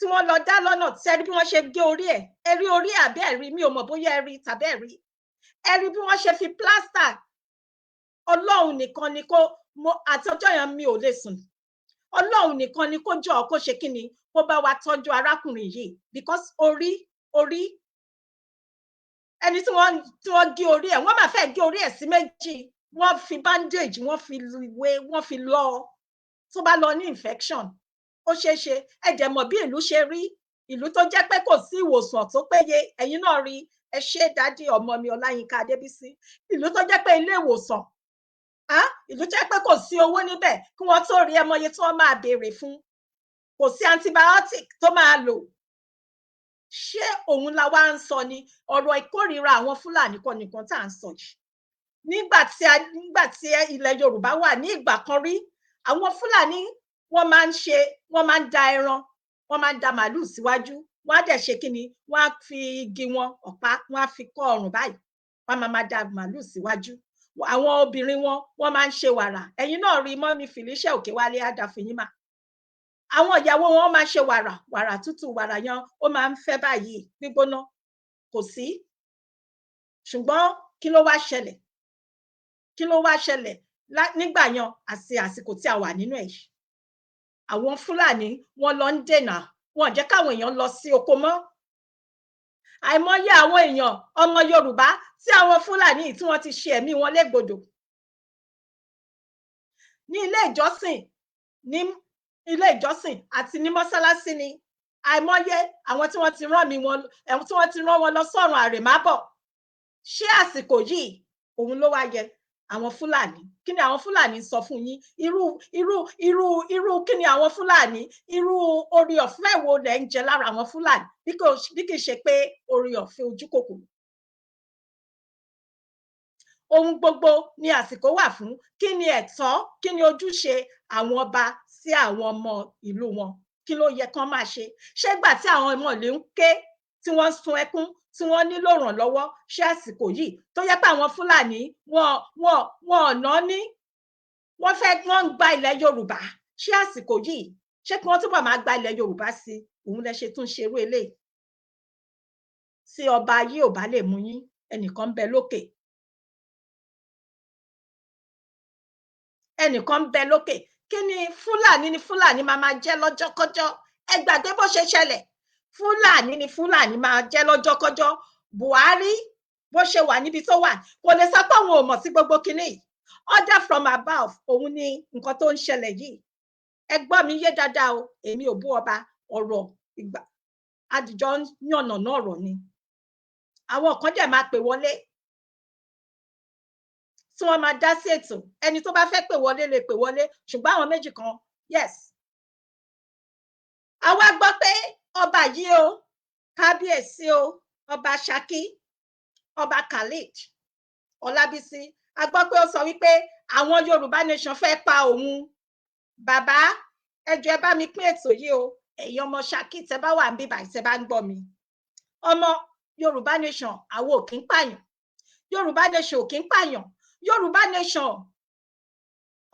S1: tí wọ́n lọ dá lọ́nà tí ẹ rí bí wọ́n ṣe gé orí ẹ̀? Ẹ rí orí àbí ẹ rí? Mi ò mọ̀ bóyá ẹ rí tàbí ẹ rí. Ẹ rí bí wọ́n ṣe fi plaster. Ọlọ́run nìkan ni àtọjọ́ yẹn mi ò lè sùn. Ọlọ́run nìkan ni kó jọ kó ṣe kíni kó bá wa tọ́jú arákùnrin yìí because orí ẹni tí wọ́n gé orí ẹ̀ wọ́n máa fẹ́ gé orí ẹ̀ sí méjì wọ́n fi bandage wọ́n fi wé wọ́n fi lọ tó bá lọ ní infection ó ṣeé ṣe ẹ dẹ̀ mọ̀ bí ìlú ṣe rí ìlú tó jẹ́ pé kò sí ìwòsàn tó péye ẹ̀yin náà rí ẹ ṣe dádì ọmọ mi Ọláyínká Adébísí ìlú tó jẹ́ pé ilé ìwòsàn ìlú jẹ́ pé kò sí owó níbẹ̀ kí wọ́n tó rí ẹmọye tí wọ́n máa béèrè fún kò sí antibiotic tó máa lò. Ṣé òun la wá ń sọ ni ọ̀rọ̀ ìkórìíra àwọn Fúlàní kan nìkan tá à ń sọ yìí? Nígbà tí ilẹ̀ Yorùbá wà ní ìgbà kan rí àwọn Fúlàní wọ́n máa ń da ẹran wọ́n máa ń da màálù síwájú wọ́n á dẹ̀ ṣe kíni wọ́n á fi igi wọn ọ̀pá wọ́n á fi kọ́ ọrùn báyìí wọ́n máa da màálù síwájú àwọn obìnrin wọ́n máa ń ṣe wàrà ẹ̀yin náà rí mọ́mí Felicia Òkèwálé àdàfíyìnmá àwọn ìyàwó wọn máa ṣe wàrà tútù wàrà yan ó máa ń fẹ́ báyìí gbígbóná kò sí ṣùgbọ́n kí ló wá ṣẹlẹ̀ nígbà yan àti àsìkò tí a wà nínú ẹ̀ yìí àwọn Fúlàní wọ́n lọ ń dènà wọn jẹ́ káwọn èèyàn lọ sí oko mọ́ àìmọye àwọn èèyàn ọmọ Yorùbá tí àwọn Fúlàní tí wọ́n ti ṣe ẹ̀mí wọn légbodò ní ilé ìjọsìn àti ní mọ́sálásí ni àìmọye àwọn tí wọ́n ti rán wọn lọ sọ́run àrèmábọ̀. Ṣé àsìkò yìí òun ló wá yẹ àwọn Fúlàní kí ni àwọn Fúlàní sọ fún yín irú kí ni àwọn Fúlàní irú orí ọ̀fẹ́ wo lẹ ń jẹ lára àwọn Fúlàní bí kì í ṣe pé orí ọ̀fẹ́ ojú kòkòrò. Ohun gbogbo ni àsìkò wà fún kí ni ẹ̀tọ́ kí ni ojúṣe àwọn ọba sí àwọn ọmọ ìlú wọn kí ló yẹ kán máa ṣe ṣé gbà tí àwọn ọmọ ìlú ń ké tí wọ́n sun ẹkún tí wọ́n nílò ìrànlọ́wọ́ ṣé àsìkò yìí tó yẹ pé àwọn Fúlàní wọn ọ̀nà ní wọ́n ń gba ilẹ̀ Yorùbá ṣé àsìkò yìí ṣé kí wọ́n túbọ̀ máa gba ilẹ̀ Yorùbá sí òun lẹ ṣe tún ṣerú eléyìí tí ọba yìí ò bá lè mú yín ẹnìkan ń bẹ lókè kí ni Fúlàní máa jẹ́ lọ́jọ́kọ́jọ́ ẹ gbàgbé bó ṣe ṣẹlẹ̀ Fúlàní máa jẹ́ lọ́jọ́kọ́jọ́ Buhari bó ṣe wà níbi tó wà kò lè sọ pé òun ò mọ̀ sí gbogbo kinní order from above òun ni nǹkan tó ń ṣẹlẹ̀ yìí ẹ gbọ́ mi yé dáadáa o èmi ò bú ọba ọ̀rọ̀ ìgbà àdìjọ yànnà náà rọ̀ ni àwọn kan dẹ̀ máa pè wọlé tí wọ́n máa dá sí ètò ẹni tó bá fẹ́ pè wọlé lè pè wọlé ṣùgbọ́n àwọn méjì kan yes àwa gbọ́ pé ọba yìí o kábíyèsí o ọba Ṣakí ọba Khalid Ọlábísí a gbọ́ pé ó sọ wípé àwọn Yorùbá nation fẹ́ pa òun bàbá ẹ jọ̀ọ́ ẹ bá mi pín ètò yìí o ẹ̀yin ọmọ Ṣakí tẹ bá wà níbí báyìí tẹ bá ń gbọ́ mi ọmọ Yorùbá nation àwọn ò kí ń pààyàn Yorùbá nation ò kí ń pààyàn Yorùbá nation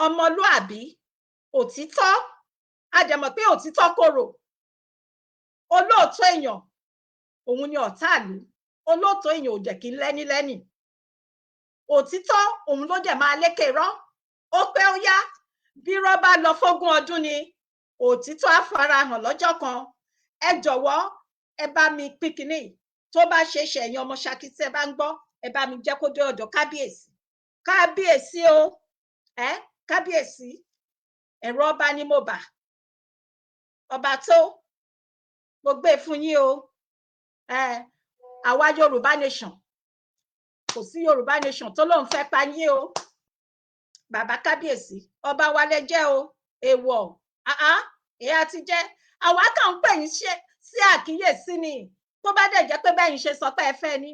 S1: ọmọlúàbí òtítọ́ a dẹ̀ mọ̀ pé òtítọ́ korò olóòótọ́ èèyàn òun ni ọ̀tá ìlú olóòótọ́ èèyàn ò dẹ̀ kí ń lẹ́ni lẹ́nì òtítọ́ òun ló dẹ̀ máa lékè rọ́ ó pẹ́ ó yá bí irọ́ bá lọ fógún ọdún ni òtítọ́ á farahàn lọ́jọ́ kan ẹ jọ̀wọ́ ẹ bá mi pín kínní tó bá ṣe é ṣe ẹ̀yin ọmọ Ṣakí tí ẹ bá ń gbọ́ ẹ bá mi jẹ́ kó dé ọ̀dọ̀ kábíyèsí kábíyèsí o kábíyèsí ẹ̀rọ ọba ni mo bà ọba tó mo gbé fún yín o àwa Yorùbá nation kò sí Yorùbá nation tó lóun fẹ́ pa yín o bàbá kábíyèsí ọba wa lẹ jẹ́ o èèwọ̀ èyí ti jẹ́ àwa kàn ń pè yín sí àkíyèsí ni tó bá dẹ̀ jẹ́ pé bẹ́yìn ṣe sọ pé ẹ fẹ́ ni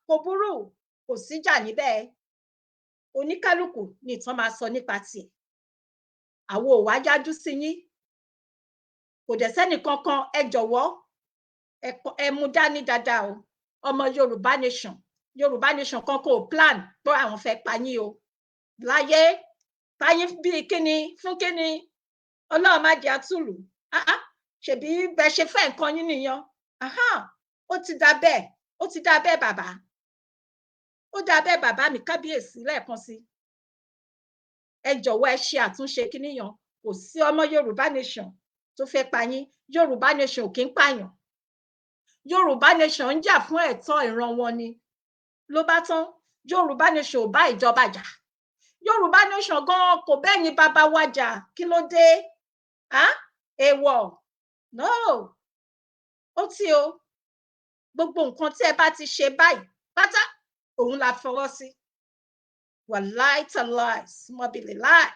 S1: kò burú kò síjà níbẹ̀ oníkálùkù ní ìtàn máa sọ nípa tiẹ̀ àwọn ò wá yájú sí yín kò dẹ̀ sẹ́nì kankan ẹ jọ̀wọ́ ẹ mú dání dáadáa o ọmọ Yorùbá nation kan kò plan pé àwọn fẹ́ pa yín o láyé páyín bíi kíni fún kíni Ọlọ́run má jẹ́ àtúlù ṣebí bẹ ṣe fẹ́ nǹkan yín nìyẹn ó ti dá bẹ́ẹ̀ bàbá ó dá bẹ́ẹ̀ bàbá mi kábíyèsí lẹ́ẹ̀kan sí ẹ jọ̀wọ́ ẹ ṣe àtúnṣe kíní yan kò sí ọmọ Yorùbá nation tó fẹ́ pa yín Yorùbá nation ò kí ń pààyàn Yorùbá nation ń jà fún ẹ̀tọ́ ìran wọn ni ló bá tán Yorùbá nation ò bá ìjọba jà Yorùbá nation gan kò bẹ́yìn bàbá wa jà kí ló dé èèwọ̀ no ó tí o gbogbo nǹkan tí ẹ bá ti ṣe báyìí pátá òun la fọwọ́ sí wàláì tàláì mọ́bìlì láì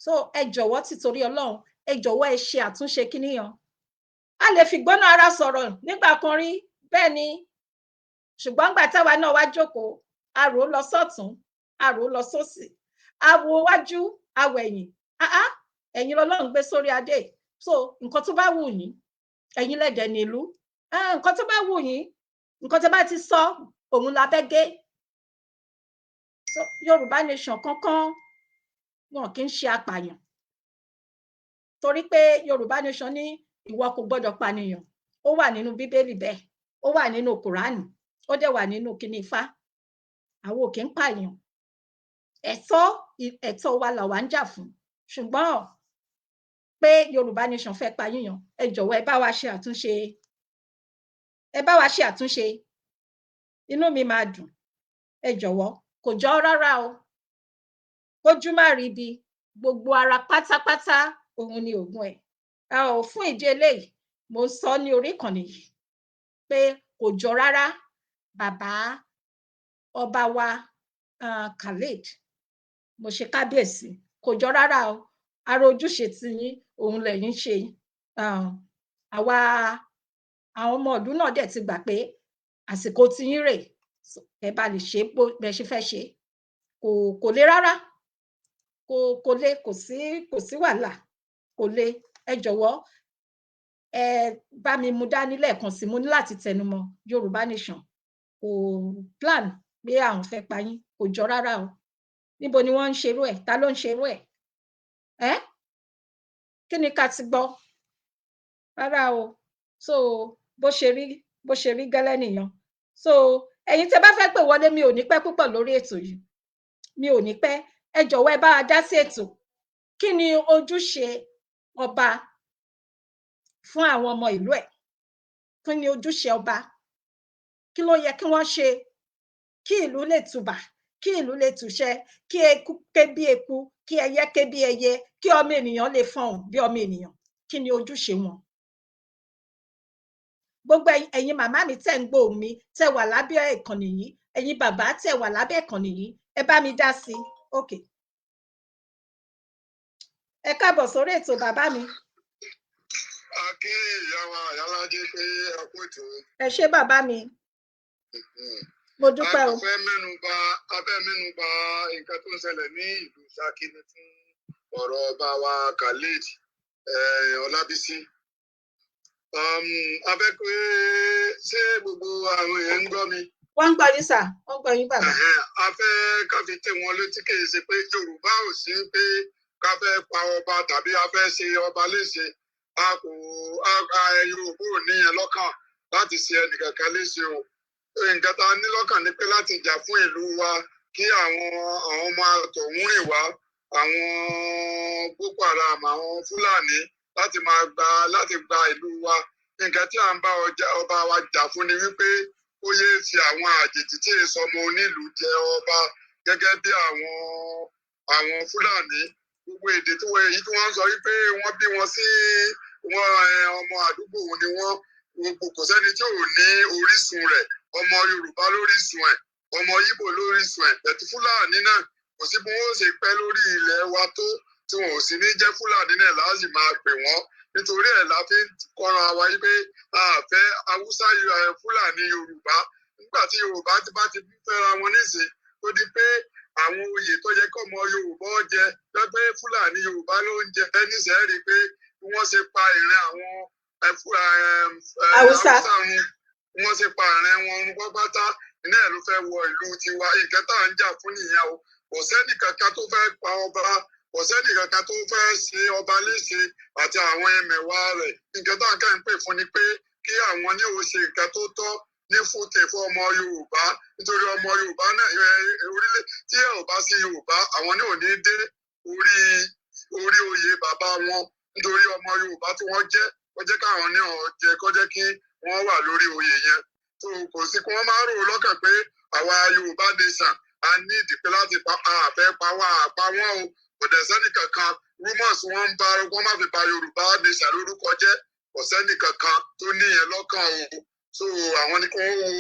S1: so ẹ jọ̀wọ́ títorí Ọlọ́run ẹ jọ̀wọ́ ẹ ṣe àtúnṣe kíní yan a lè fi gbọ́nà ara sọ̀rọ̀ nígbà kan rí bẹ́ẹ̀ ni ṣùgbọ́n gbà táwa náà wá jókòó a rò ó lọ sọ́tún a rò ó lọ sósì a wo wájú a wo ẹ̀yìn ẹ̀yin lọ́lọ́run gbé sórí adé so nǹkan tó bá wù yín ẹ̀yin lẹ́dẹ̀ nílùú nǹkan tó bá wù yín nǹkan tó bá ti sọ òun la fẹ́ gé so Yorùbá nation kankan wọn kì í ṣe apààyàn torí pé Yorùbá nation ní ìwọ kò gbọ́dọ̀ pànìyàn ó wà nínú Bíbélì bẹ́ẹ̀ ó wà nínú Kùránì ó dẹ̀ wà nínú kíní Ifá àwọn ò kì í pààyàn ẹ̀tọ́ wa làwa ń jà fún ṣùgbọ́n pé Yorùbá nation fẹ́ pa yíyan ẹ jọ̀wọ́ ẹ bá wa ṣe àtúnṣe inú mi máa dùn ẹ jọ̀wọ́ kò jọ rárá o kójú má rí bí gbogbo ara pátápátá òun ni ògùn ẹ̀ fún ìdí eléyìí mo sọ ní orí ìkànnì yìí pé kò jọ rárá bàbá ọba wa Khalid mo ṣe kábíyèsí kò jọ rárá o ara ojúṣe tí yín òun lẹ́yìn ṣe àwa àwọn ọmọ ìlú náà dẹ̀ ti gbà pé àsìkò tí yín rè ẹ bá lè ṣe bẹ ṣe fẹ́ ṣe kò le rárá kò le kò sí wàhálà kò le ẹ jọ̀wọ́ ẹ bá mi mú dání lẹ́ẹ̀kan sí mo ní láti tẹnumọ́ Yorùbá nation kò plan pé àwọn fẹ́ pa yín kò jọ rárá o níbo ni wọ́n ń ṣerú ẹ̀ ta ló ń ṣerú ẹ̀ kí ni ká ti gbọ́ rárá o so bó ṣe rí gẹ́lẹ́ nìyẹn so ẹ̀yin tẹ́ bá fẹ́ pè wọlé mi ò ní pẹ́ púpọ̀ lórí ètò yìí mi ò ní pẹ́ ẹ jọ̀wọ́ ẹ bá wa dá sí ètò kí ni ojúṣe ọba fún àwọn ọmọ ìlú ẹ̀ kí ni ojúṣe ọba kí ló yẹ kí wọ́n ṣe kí ìlú lè tùbà kí ìlú lè tùṣẹ kí eku ké bí eku kí ẹyẹ ké bí ẹyẹ kí ọmọ ènìyàn lè fọhùn bí ọmọ ènìyàn kí ni ojúṣe wọn. Gbogbo ẹ̀yin màmá mi tẹ́ ń gbọ́ mi, tẹ́ wà lábẹ́ ìkànnì yìí, ẹ̀yin bàbá tẹ́ wà lábẹ́ ìkànnì yìí, ẹ bá mi dá sí. Okay. Ẹ káàbọ̀ sórí ètò bàbá mi.
S4: Akí ìyá wa Àyálájé pé ẹ kú ètò.
S1: Ẹ ṣé bàbá mi. Mo dúpẹ́ o.
S4: A fẹ́ mẹ́nuba nǹkan tó ń ṣẹlẹ̀ ní ìlú Ṣakí ní fún ọ̀rọ̀ ọba wa Khalid Ọlábísí. A fẹ́ pé ṣé gbogbo àwọn èèyàn ń gbọ́ mi?
S1: Wọ́n ń gbọ́ yín sà, wọ́n ń gbọ́ yín bàbá.
S4: A fẹ́ ká fi tẹ̀ wọ́n létí kì í ṣe pé Yorùbá ò sí pé ká fẹ́ pa ọba tàbí a fẹ́ ṣe ọba léṣe. Yorùbá ò níyẹn lọ́kàn láti ṣe ẹnìkankan léṣe o. Nǹkan tá a ní lọ́kàn ni pé láti jà fún ìlú wa kí àwọn ọmọ àtọ̀hún rìn wá, àwọn Boko Haram, àwọn Fúlàní láti gba ìlú wa. Nǹkan tí à ń bá ọba wa jà fún ni wípé ó yéé fi àwọn àjèjì tí èso ọmọ onílùú jẹ ọba gẹ́gẹ́ bí àwọn Fúlàní. Gbogbo èdè tí wọ́n sọ wípé wọ́n bí wọn sí ọmọ àdúgbò ni wọ́n, gbogbo kò sẹ́ni tí ò ní orísun rẹ̀. Ọmọ Yorùbá lórísun ẹ̀, ọmọ Ìgbò lórísun ẹ̀, ẹ̀tí Fúlàní náà kò sí bí wọ́n ṣe pẹ́ lórí ilẹ̀ wa tó tí wọn ò sì ní jẹ́ Fúlàní náà láti máa pè wọ́n. Nítorí ẹ̀ la fi ń kọ́ra wa wípé a fẹ́ Haúsá Fúlàní Yorùbá. Nígbà tí Yorùbá bá ti fẹ́ra wọn nísìn tó di pé àwọn oyè tó yẹ kọ́ ọmọ Yorùbá jẹ lọ́pẹ́ Fúlàní Yorùbá ló ń jẹ níṣẹ́ rí pé bí wọ́n ṣe pa ìrìn àwọn Haúsá wọ́n ṣe pa ìrìn wọn pápátá iná ẹ̀ ló fẹ́ wọ ìlú tiwa. Nǹkan tá à ń jà fún nìyẹn o. Kò sẹ́nì kankan tó fẹ́ pa ọba, kò sẹ́nì kankan tó fẹ́ ṣe ọba léṣe àti àwọn ẹmẹ̀wà rẹ̀. Nǹkan tá à ń kẹ́ ń pè fún ni pé kí àwọn ní ó ṣe nǹkan tó tọ́ ní fúkè fún ọmọ Yorùbá. Nítorí ọmọ Yorùbá náà orílẹ̀ tí ẹ̀ ò bá sí Yorùbá àwọn ní ò ní dé orí oyè bàbá wọn. Nítorí ọmọ Yorùbá tí wọ́n jẹ́ káwọn ní ọ̀jẹ̀ kó jẹ́ kí wọ́n wà lórí oyè yẹn. tó kò sí kí wọ́n máa rò lọ́kàn pé àwa Yorùbá nation a ní ìdìpẹ́ láti àfẹ́ pa wá àpá wọn o kò dẹ̀ sẹ́nì kankan rumors wọ́n ń bá wọ́n má fi ba Yorùbá nation lórúkọ jẹ́ kò sẹ́nì kankan tó níyẹn lọ́kàn o so àwọn ni kí wọ́n wo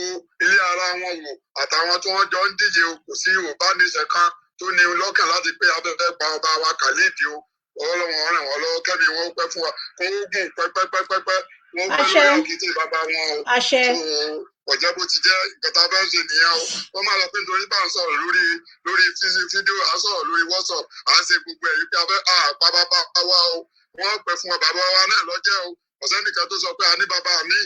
S4: ilé ara wọn wò àtàwọn tí wọ́n jọ ń díje o kò sí Yorùbá nation kan tó ní lọ́kàn láti pé abẹ́fẹ́ pa ọba wa Khalid o ọlọ́wọ́n ràn wọ́n lọ́wọ́ kẹ́mi wọ́n pẹ́ fún wa kó gùn pẹ́pẹ́pẹ́pẹ́ wọ́n pẹ́ lórí àkìtì bàbá wọn o ọ̀jẹ́ bó ti jẹ́ ìkẹta bẹ́ẹ̀ ṣe nìyẹn o wọ́n máa lọ pé nítorí bá ń sọ̀rọ̀ lórí fídíò à ń sọ̀rọ̀ lórí WhatsApp à ń ṣe gbogbo ẹ̀yí pé abẹ́ àpá bàbá wa o wọ́n pẹ́ fún wa bàbá wa náà lọ́jẹ́ o ọ̀sẹ̀ nìkan tó sọ pé a ní bàbá mi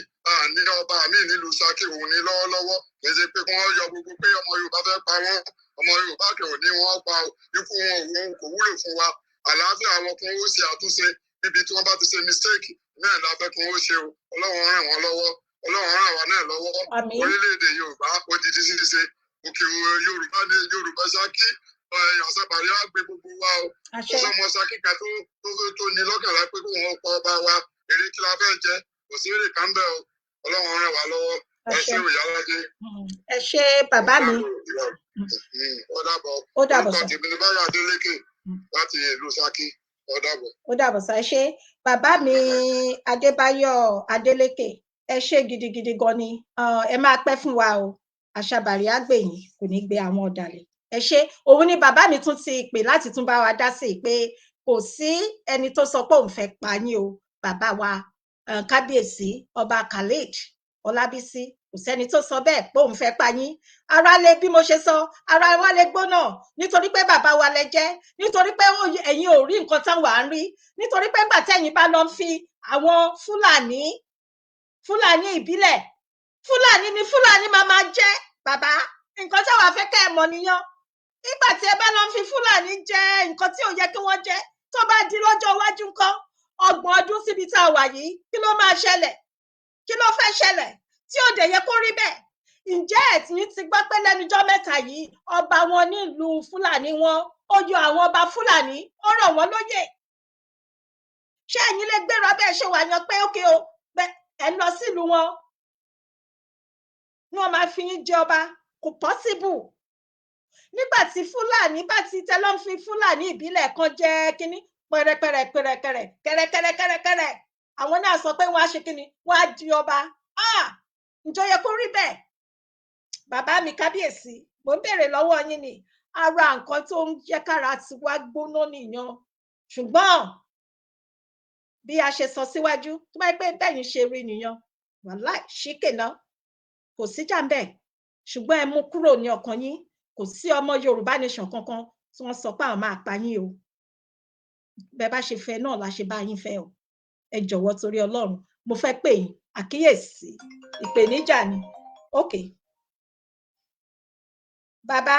S4: ní ọba mi nílùú Ṣakí òun ní lọ́wọ́lọ́wọ́ kì í ṣe pé kí wọ́n yọ gbogbo pé ọmọ Yorùbá fẹ́ pa wọ́n ọmọ Yorùbá kì ò ní wọ́n pa ikú wọn òun kò wúlò fún wa àlàáfíà wọn kún ó ṣe àtúnṣe níbi tí wọ́n bá ti ṣe mistake náà la fẹ́ kún ó ṣe o Ọlọ́run ràn wọ́n lọ́wọ́ Ọlọ́run ràn wá náà lọ́wọ́ orílẹ̀-èdè Yorùbá ó di di ṣíṣe òkè Yorùbá ní Yorùbá Ṣakí àṣàbàrí á gbé gbogbo wa o ọlọ́mọ Ṣakí kan tó ní lọ́kànlá pé kó wọn pa ọba wa èrè kí la fẹ́ jẹ kò sí èrè kan bẹ́ẹ̀ o Ọlọ́run ràn wá lọ́wọ́ ẹ ṣé Ìyálàjé.
S1: ẹ ṣé bàbá mi.
S4: ó dàbọ̀ sọ. tèmi ni Báyọ̀ Adélékè láti ìlú Ṣakí ó dàbọ̀.
S1: ó dàbọ̀ sọ ẹ ṣé bàbá mi Adébáyọ̀ Adélékè ẹ ṣé gidigidi gan ni ẹ máa pẹ́ fún wa o àṣàbàrí àgbẹ̀yìn kò ní gbé àwọn ọ̀dàlẹ̀ ẹ ṣé òun ni bàbá mi tún ti pè láti tún bá wa dá sí i pé kò sí ẹni tó sọ pé òun fẹ́ pa yín o bàbá wa kábíyèsí ọba Khalid Ọlábísí kò sẹ́ni tó sọ bẹ́ẹ̀ pé òun fẹ́ pa yín ara lè bí mo ṣe sọ ara wa lè gbóná nítorí pé bàbá wa lẹ jẹ́ nítorí pé ẹ̀yin ò rí nǹkan táwa ń rí nítorí pé gbà tẹ́yin bá lọ fi àwọn Fúlàní ìbílẹ̀ Fúlàní ni Fúlàní máa jẹ́ bàbá nǹkan táwa fẹ́ kẹ́ ẹ mọ̀ nìyẹn nígbà tí ẹ bá lọ fi Fúlàní jẹ nǹkan tí ò yẹ kí wọ́n jẹ tó bá di lọ́jọ́ iwájú ńkọ́ 30 ọdún síbi tá a wà yìí kí ló máa ṣẹlẹ̀ kí ló fẹ́ ṣẹlẹ̀ tí ò dẹ̀ yẹ kó rí bẹ́ẹ̀ ǹjẹ́ ẹ̀tìyín ti gbọ́ pé lẹ́nujọ́ mẹ́ta yìí ọba wọn nílùú Fúlàní wọn ó yọ àwọn ọba Fúlàní ó rọ̀ wọ́n lóyè ṣé ẹ̀yin lè gbéra bẹ́ẹ̀ ṣe wà yan pé ókè o ẹ lọ sílùú wọn máa fi yín jẹ ọba kò pọ́síbù nígbà tí Fúlàní bá ti tẹ́lọ́ fi Fúlàní ìbílẹ̀ kan jẹ kínní pẹ̀rẹ̀pẹ̀rẹ̀ àwọn náà sọ pé wọ́n á ṣe kí ni wọ́n á di ọba ǹjọ́ yẹ kó rí bẹ́ẹ̀ bàbá mi kábíyèsí mo ń béèrè lọ́wọ́ yín ni ara nǹkan tó ń jẹ́ kára ti wá gbóná nìyẹn ṣùgbọ́n bí a ṣe sọ síwájú tó bá pẹ́ bẹ́yìn ṣe rí nìyẹn wàláì ṣíkè náà kò sí jàǹbẹ́ ṣùgbọ́n ẹ mú kúrò ní ọkàn yín kò sí ọmọ Yorùbá nation kankan tí wọ́n sọ pé àwọn máa pa yín o bẹ́ẹ̀ bá ṣe fẹ́ náà la ṣe bá yín fẹ́ o ẹ jọ̀wọ́ torí Ọlọ́run mo fẹ́ pè yín àkíyèsí ìpèníjà ni okay bàbá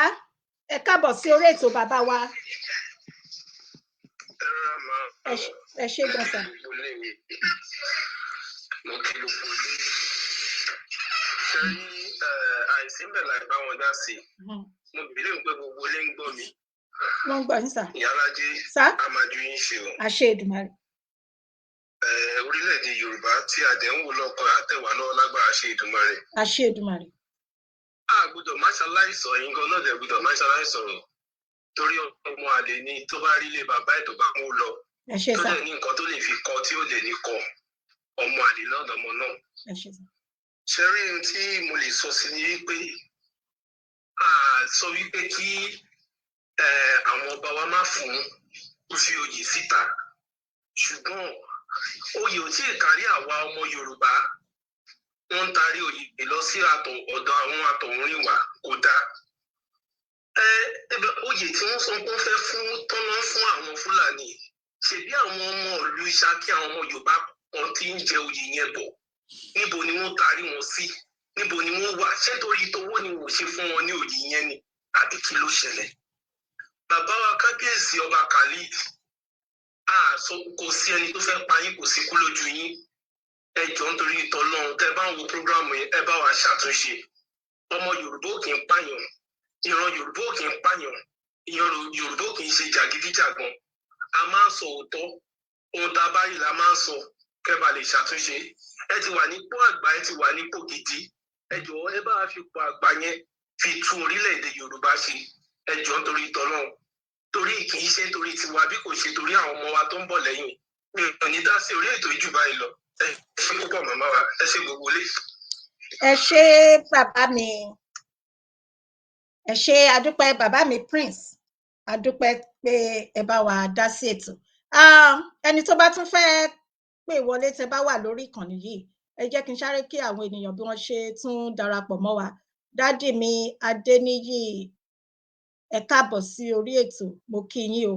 S1: ẹ káàbọ̀ sí orí ètò bàbá wa ẹ ṣé gan sà.
S3: mo kí ló kú lé sẹ́yìn àìsí bẹ̀ láì bá wọn dá sí mo bìrì pé gbogbo ilé ń gbọ́ mi.
S1: wọ́n ń gbọ́ yín sà.
S3: ìyálájé àmàjù yín ṣe o.
S1: àṣẹ Èdùmàrè.
S3: orílẹ̀-èdè Yorùbá tí àdéhùn lọ́kọ̀ àtẹ̀wá lọ́wọ́ lágbára àṣẹ Èdùmàrè.
S1: àṣẹ Èdùmàrè.
S3: a gbọ́dọ̀ má ṣaláìsọ̀ yín gan náà dẹ̀ gbọ́dọ̀ má ṣaláìsọ̀rọ̀ torí ọmọ àlè ni tó bá rí ilé bàbá ẹ̀ tó bá mú lọ tó dẹ̀ ní nǹkan tó lè fi kọ́ tí ó lè ní kọ́ ọmọ àlè náà lọmọ náà. ṣe rí ohun tí mo lè sọ sí ni wípé sọ wípé kí àwọn ọba wa má fún fi oyè síta ṣùgbọ́n oyè ò tí ì kárí àwa ọmọ Yorùbá wọ́n ń tarí oyè lọ sí ọ̀dọ̀ àwọn àtọ̀húnrìnwá kò dáa. oyè tí wọ́n sọ pé wọ́n fẹ́ fún tọ́nà fún àwọn Fúlàní ṣebí àwọn ọmọ ìlú Ṣakí àwọn ọmọ Yorùbá kan tí ń jẹ oyè yẹn bọ̀ níbo ni wọ́n tarí wọn sí níbo ni wọ́n wà ṣé torí tówó ni wò ṣe fún wọn ní oyè yẹn ni àbí kí ló ṣẹlẹ̀. bàbá wa kábíyèsí ọba Khalid sọ kò sí ẹni tó fẹ́ pa yín kò sí kú lójú yín ẹ jọ̀ọ́ nítorí ìtọ́lọ́run tẹ́ bá ń wo prógráàmù yẹn ẹ bá wa ṣàtúnṣe ọmọ Yorùbá ò kì í pààyàn ìran Yorùbá ò kì í pààyàn ìran Yorùbá ò kì í ṣe jàgídíjàgan a máa ń sọ òótọ́ ohun tá a bá rí la máa ń sọ kẹ́ bá lè ṣàtúnṣe ẹ ti wà nípò àgbà ẹ ti wà nípò gidi ẹ jọ̀ọ́ ẹ bá wa fi pò àgbà yẹn fi tún orílẹ̀-èdè Yorùbá ṣe ẹ jọ̀ọ́ nítorí ìtọ́lọ́run torí kì í ṣe torí tiwa bí kò ṣe torí àwọn ọmọ wa tó ń bọ̀ lẹ́yìn mi ò ní dá sí orí ètò ìjù báyìí lọ ẹ ṣe púpọ̀ màmá wa ẹ ṣe gbogbo lé.
S1: ẹ ṣé bàbá mi ẹ ṣé adúpẹ́ bàbá mi Prince adúpẹ́ pé ẹ bá wa dá sí ètò ẹni tó bá tún fẹ́ pè wọlé tẹ́ bá wà lórí ìkànnì yìí ẹ jẹ́ kí n sáré kí àwọn ènìyàn bí wọ́n ṣe tún darapọ̀ mọ́ wa dádì mi Adéníyì ẹ káàbọ̀ sí orí ètò mo kí yín o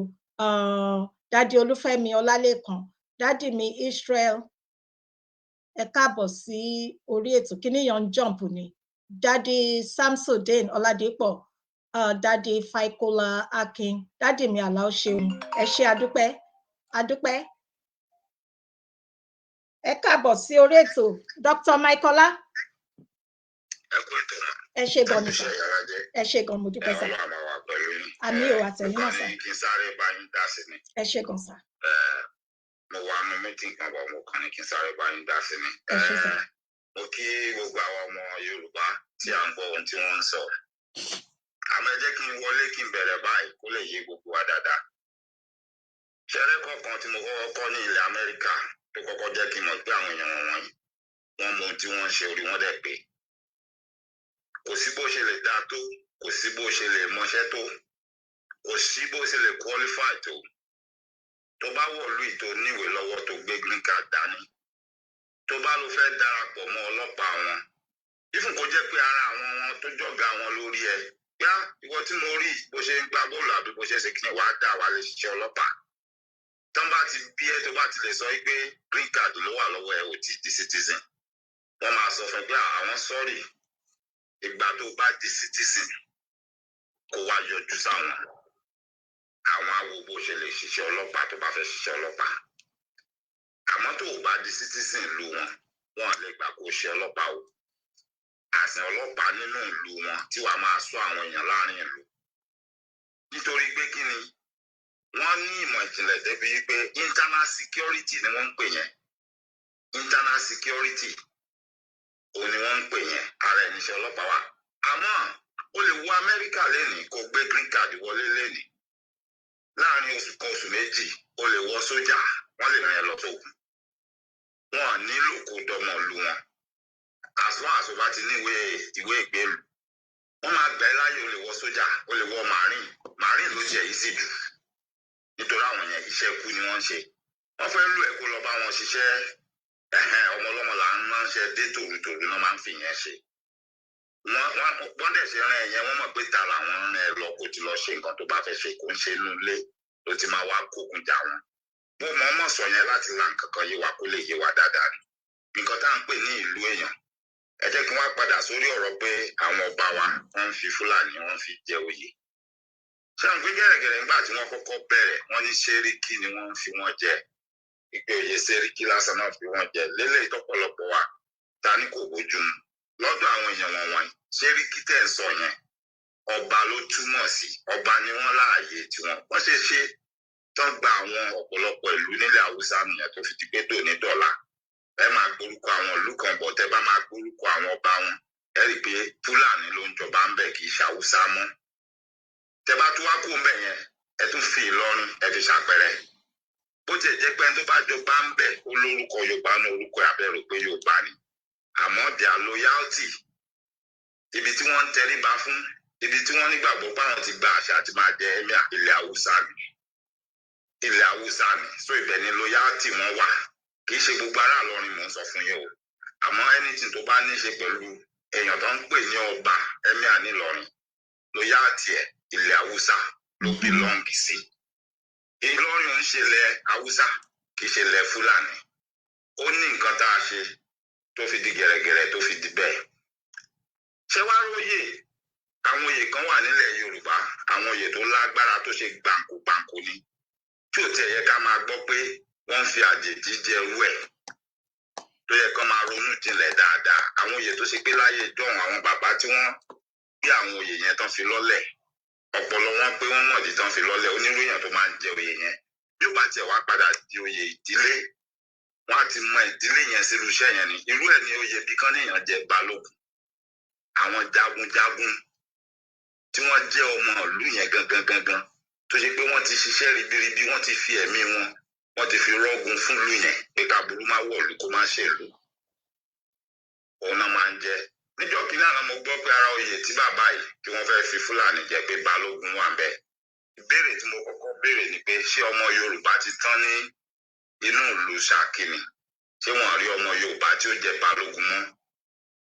S1: dádì Olúfẹ́mi Ọlálékan dádì mi Israel ẹ káàbọ̀ sí orí ètò kíní yan jump ni dádì Samsudeen Ọládépọ̀ dádì Faikola Akin dádì mi Àlàó Ṣeun ẹ ṣé adúpẹ́ ẹ káàbọ̀ sí orí ètò Dr. Maikola ẹ ṣé gan ni sà ẹ ṣé gan mo dúpẹ́ sà àmì ò àtẹ̀yìn náà sà ẹ ṣé gan sà.
S3: mo wà nù mítìn kan bọ̀ mo kàn ní kí n sáré bá yín dá sí ni. mo kí gbogbo àwọn ọmọ Yorùbá tí à ń gbọ́ ohun tí wọ́n ń sọ. àmọ́ ẹ jẹ́ kí n wọlé kí n bẹ̀rẹ̀ báyìí kó lè yé gbogbo wa dáadáa. ṣẹlẹ̀ kọ̀ọ̀kan tí mo kọ́kọ́ kọ́ ní ilẹ̀ Amẹ́ríkà tó kọ́kọ́ jẹ́ kí n mọ̀ pé àwọn èèyàn wọ̀nyí wọ́n mọ ohun tí wọ́n ń ṣe orí wọn dẹ̀ pé. kò sí bó ṣe lè dáa tó kò sí bó ṣe lè mọṣẹ́ tó kò sí bó ṣe lè qualify tó. tó bá wọ̀lú ìtò níwèé lọ́wọ́ tó gbé green card dání tó bá lọ fẹ́ darapọ̀ mọ́ ọlọ́pàá wọn ìfún kó jẹ́ pé ara àwọn wọn tó jọ̀gá wọn lórí ẹ yá ìwọ tí mo rí bó ṣe ń gbá bọ́ọ̀lù àbí bó ṣe ṣe kí ni wàá dà wá lè ṣiṣẹ́ ọlọ́pàá tán bá ti bí ẹ tó bá ti lè sọ pé green card ló wà lọ́wọ́ ẹ ò tí di citizen wọ́n máa sọ fún ẹ pé àwọn sọ́ọ̀rì ìgbà tó bá di citizen kó wá yọjú sáwọn àwọn awo bó ṣe lè ṣiṣẹ́ ọlọ́pàá tó bá fẹ́ ṣiṣẹ́ ọlọ́pàá àmọ́ tó o bá di citizen ìlú wọn lè gbà kó ṣe ọlọ́pàá o àṣẹ ọlọ́pàá nínú ìlú wọn tí wàá máa ṣọ́ àwọn èèyàn láàrin ìlú nítorí pé kí ni wọ́n ní ìmọ̀ ìjìnlẹ̀ débi pé internal security ni wọ́n ń pè yẹn internal security òun ni wọ́n ń pè yẹn ara ẹ̀ níṣẹ́ ọlọ́pàá wa àmọ́ o lè wo Amẹ́ríkà lẹ́nìí kó gbé green card wọlé lẹ́nìí láàrin oṣù kan oṣù méjì ó lè wọ sójà wọ́n lè rán ẹ lọ sógun wọn nílò kó dọmọ lu wọn as long as o bá ti ní ìwé ìgbélú wọ́n máa gbà ẹ́ láyè ó lè wọ sójà ó lè wọ marine ló jẹ́ yìí sì jù nítorí àwọn yẹn iṣẹ́ ikú ni wọ́n ń ṣe wọ́n fẹ́ lù ẹ́ kó lọ bá wọn ṣiṣẹ́ ọmọ ọlọ́mọ là ń ránṣẹ́ dé tòrutòru náà máa ń fi yẹn ṣe wọ́n dẹ̀ ṣe rán ẹ̀yẹn wọ́n mọ̀ pé ta làwọn rán ẹ lọ kó ti lọ ṣe nǹkan tó bá fẹ́ ṣe kó ń ṣe inú ilé ló ti máa wá kókun jà wọn bó mọ̀ ọmọ sọ yẹn láti la nǹkan kan yé wa kó lè yé wa dáadáa ni nǹkan tá à ń pè ní ìlú èèyàn ẹ jẹ́ kí wọ́n padà sórí ọ̀rọ̀ pé àwọn ọba wa wọ́n ń fi Fúlàní wọ́n fi jẹ oyè ṣé àwọn pé gẹ́rẹ́gẹ́rẹ́ nígbà tí wọ́n kọ́kọ́ bẹ̀rẹ̀ wọ́n ní ṣẹ́ríkì ni wọ́n fi wọ́n jẹ ìpè òye ṣẹ́ríkì lásán náà fi wọ́n jẹ lélẹ̀ ìtọ́pọ̀lọpọ̀ wa ta ní kò bójú mu lọ́dọ̀ àwọn èèyàn wọ̀nyí ṣẹ́ríkì tẹ̀ ń sọ yẹn ọba ló túmọ̀ sí ọba ni wọ́n láàyè tiwọn wọ́n ṣe tán gba àwọn ọ̀pọ̀lọpọ̀ ìlú nílẹ̀ Haúsá nìyẹn tó fi ti gbé dòní dọ́là ẹ máa gbórúkọ àwọn ìlú kan bọ̀ tẹ́ bá máa gbórúkọ àwọn ọba wọn ẹ rí i pé Fúlàní ló ń jọba ń bẹ̀ kì í ṣe Haúsá mọ́ tẹ́ bá tún wá kó mbẹ̀ yẹn ẹ tún fi Ìlọrin ẹ fi ṣàpẹẹrẹ bó tiẹ̀ jẹ́ pé ẹni tó bá jọba ń bẹ̀ ó lórúkọ Yorùbá ní orúkọ abẹ́rò pé Yorùbá ni àmọ́ their loyalty ibi tí wọ́n ń tẹríba fún ibi tí wọ́n nígbàgbọ́ báwọn ti gba àṣà àti máa jẹ ẹ̀mí ilẹ̀ Haúsá ni so ibẹ̀ ni loyalty wọn wà kì í ṣe gbogbo ará Ìlọrin mò ń sọ fún yín o àmọ́ anything tó bá ní í ṣe pẹ̀lú èèyàn tó ń pè ní ọba ẹ̀mí ànílọrin loyalty ẹ̀ ilẹ̀ Haúsá ló belong sí Ìlọrin ò ń ṣe ilẹ̀ Haúsá kì í ṣe ilẹ̀ Fúlàní ó ní nǹkan tá a ṣe tó fi di gẹ̀rẹ́gẹ̀rẹ́ tó fi di bẹ́ẹ̀ ṣé wàá róye àwọn oyè kan wà nílẹ̀ Yorùbá àwọn oyè tó lágbára tó ṣe gbàǹkógbàǹkó ni tí ò tiẹ̀ yẹ ká máa gbọ́ pé wọ́n fi àjèjì jẹ irú ẹ̀ tó yẹ kán máa ronú jinlẹ̀ dáadáa àwọn oyè tó ṣe pé láyé ìjọ́un àwọn bàbá tí wọ́n gbé àwọn oyè yẹn tán fi lọ́lẹ̀ ọpọlọ wọn pé wọ́n mọ̀dí tán fi lọ́lẹ̀ oníròyìn tó máa ń jẹ oyè yẹn bí ó bá tiẹ̀ wá padà di oyè ìdílé wọ́n á ti mọ ìdílé yẹn sílùú iṣẹ́ yẹn ni irú ẹ̀ ní oyè bí kán níyàn jẹ balógun àwọn jagunjagun tí wọ́n jẹ́ ọmọ ìlú yẹn gangan tó ṣe pé wọ́n ti ṣiṣẹ́ ribiribi wọ́n ti fi ẹ̀mí wọ́n ti fi rọ́gùn fún ìlú yẹn pé káburú má wọ̀lú kó má ṣèlú òun náà máa ń jẹ níjọ́ kìíní àná mo gbọ́ pé ara oyè tí bàbá yìí tí wọ́n fẹ́ fi Fúlàní jẹ pé balógun wà ń bẹ̀ ìbéèrè tí mo kọ́kọ́ béèrè ni pé ṣé ọmọ Yorùbá ti tán ní inú ìlú Ṣakí ni ṣé wọ́n rí ọmọ Yorùbá tí ó jẹ balógun mọ́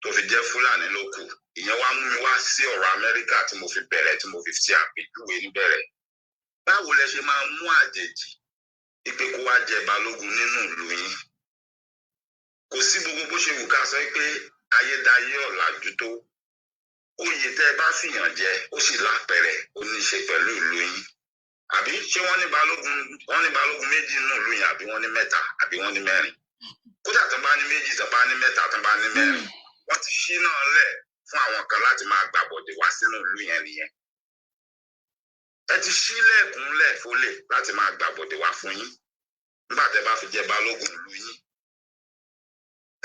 S3: tó fi jẹ́ Fúlàní ló kù ìyẹn wá mú mi wá sí ọ̀rọ̀ Amẹ́ríkà tí mo fi bẹ̀rẹ̀ tí mo fi ṣe àpèjúwe níbẹ̀rẹ̀ báwo lẹ ṣe máa mú àjèjì ìpè kó wá jẹ balógun nínú ìlú yín kò sí gbogbo bó ṣe wù ká sọ pé ayédáyé ọ̀làjú tó oyè tẹ́ ẹ bá fìyàn jẹ ó sì lápẹẹrẹ ó ní í ṣe pẹ̀lú ìlú yín àbí ṣé wọ́n ní balógun méjì nínú ìlú yín àbí wọ́n ní mẹ́ta àbí wọ́n ní mẹ́rin kódà tó bá ní méjì tó bá ní mẹ́ta tó bá ní mẹ́rin wọ́n ti ṣí náà lẹ̀ fún àwọn kan láti máa gbàbọ̀dé wá sínú ìlú yẹn nìyẹn ẹ ti ṣílẹ̀kùn lẹ̀ fólè láti máa gbàbọ̀dé wá fún yín nígbà tẹ́ bá fi jẹ balógun ìlú yín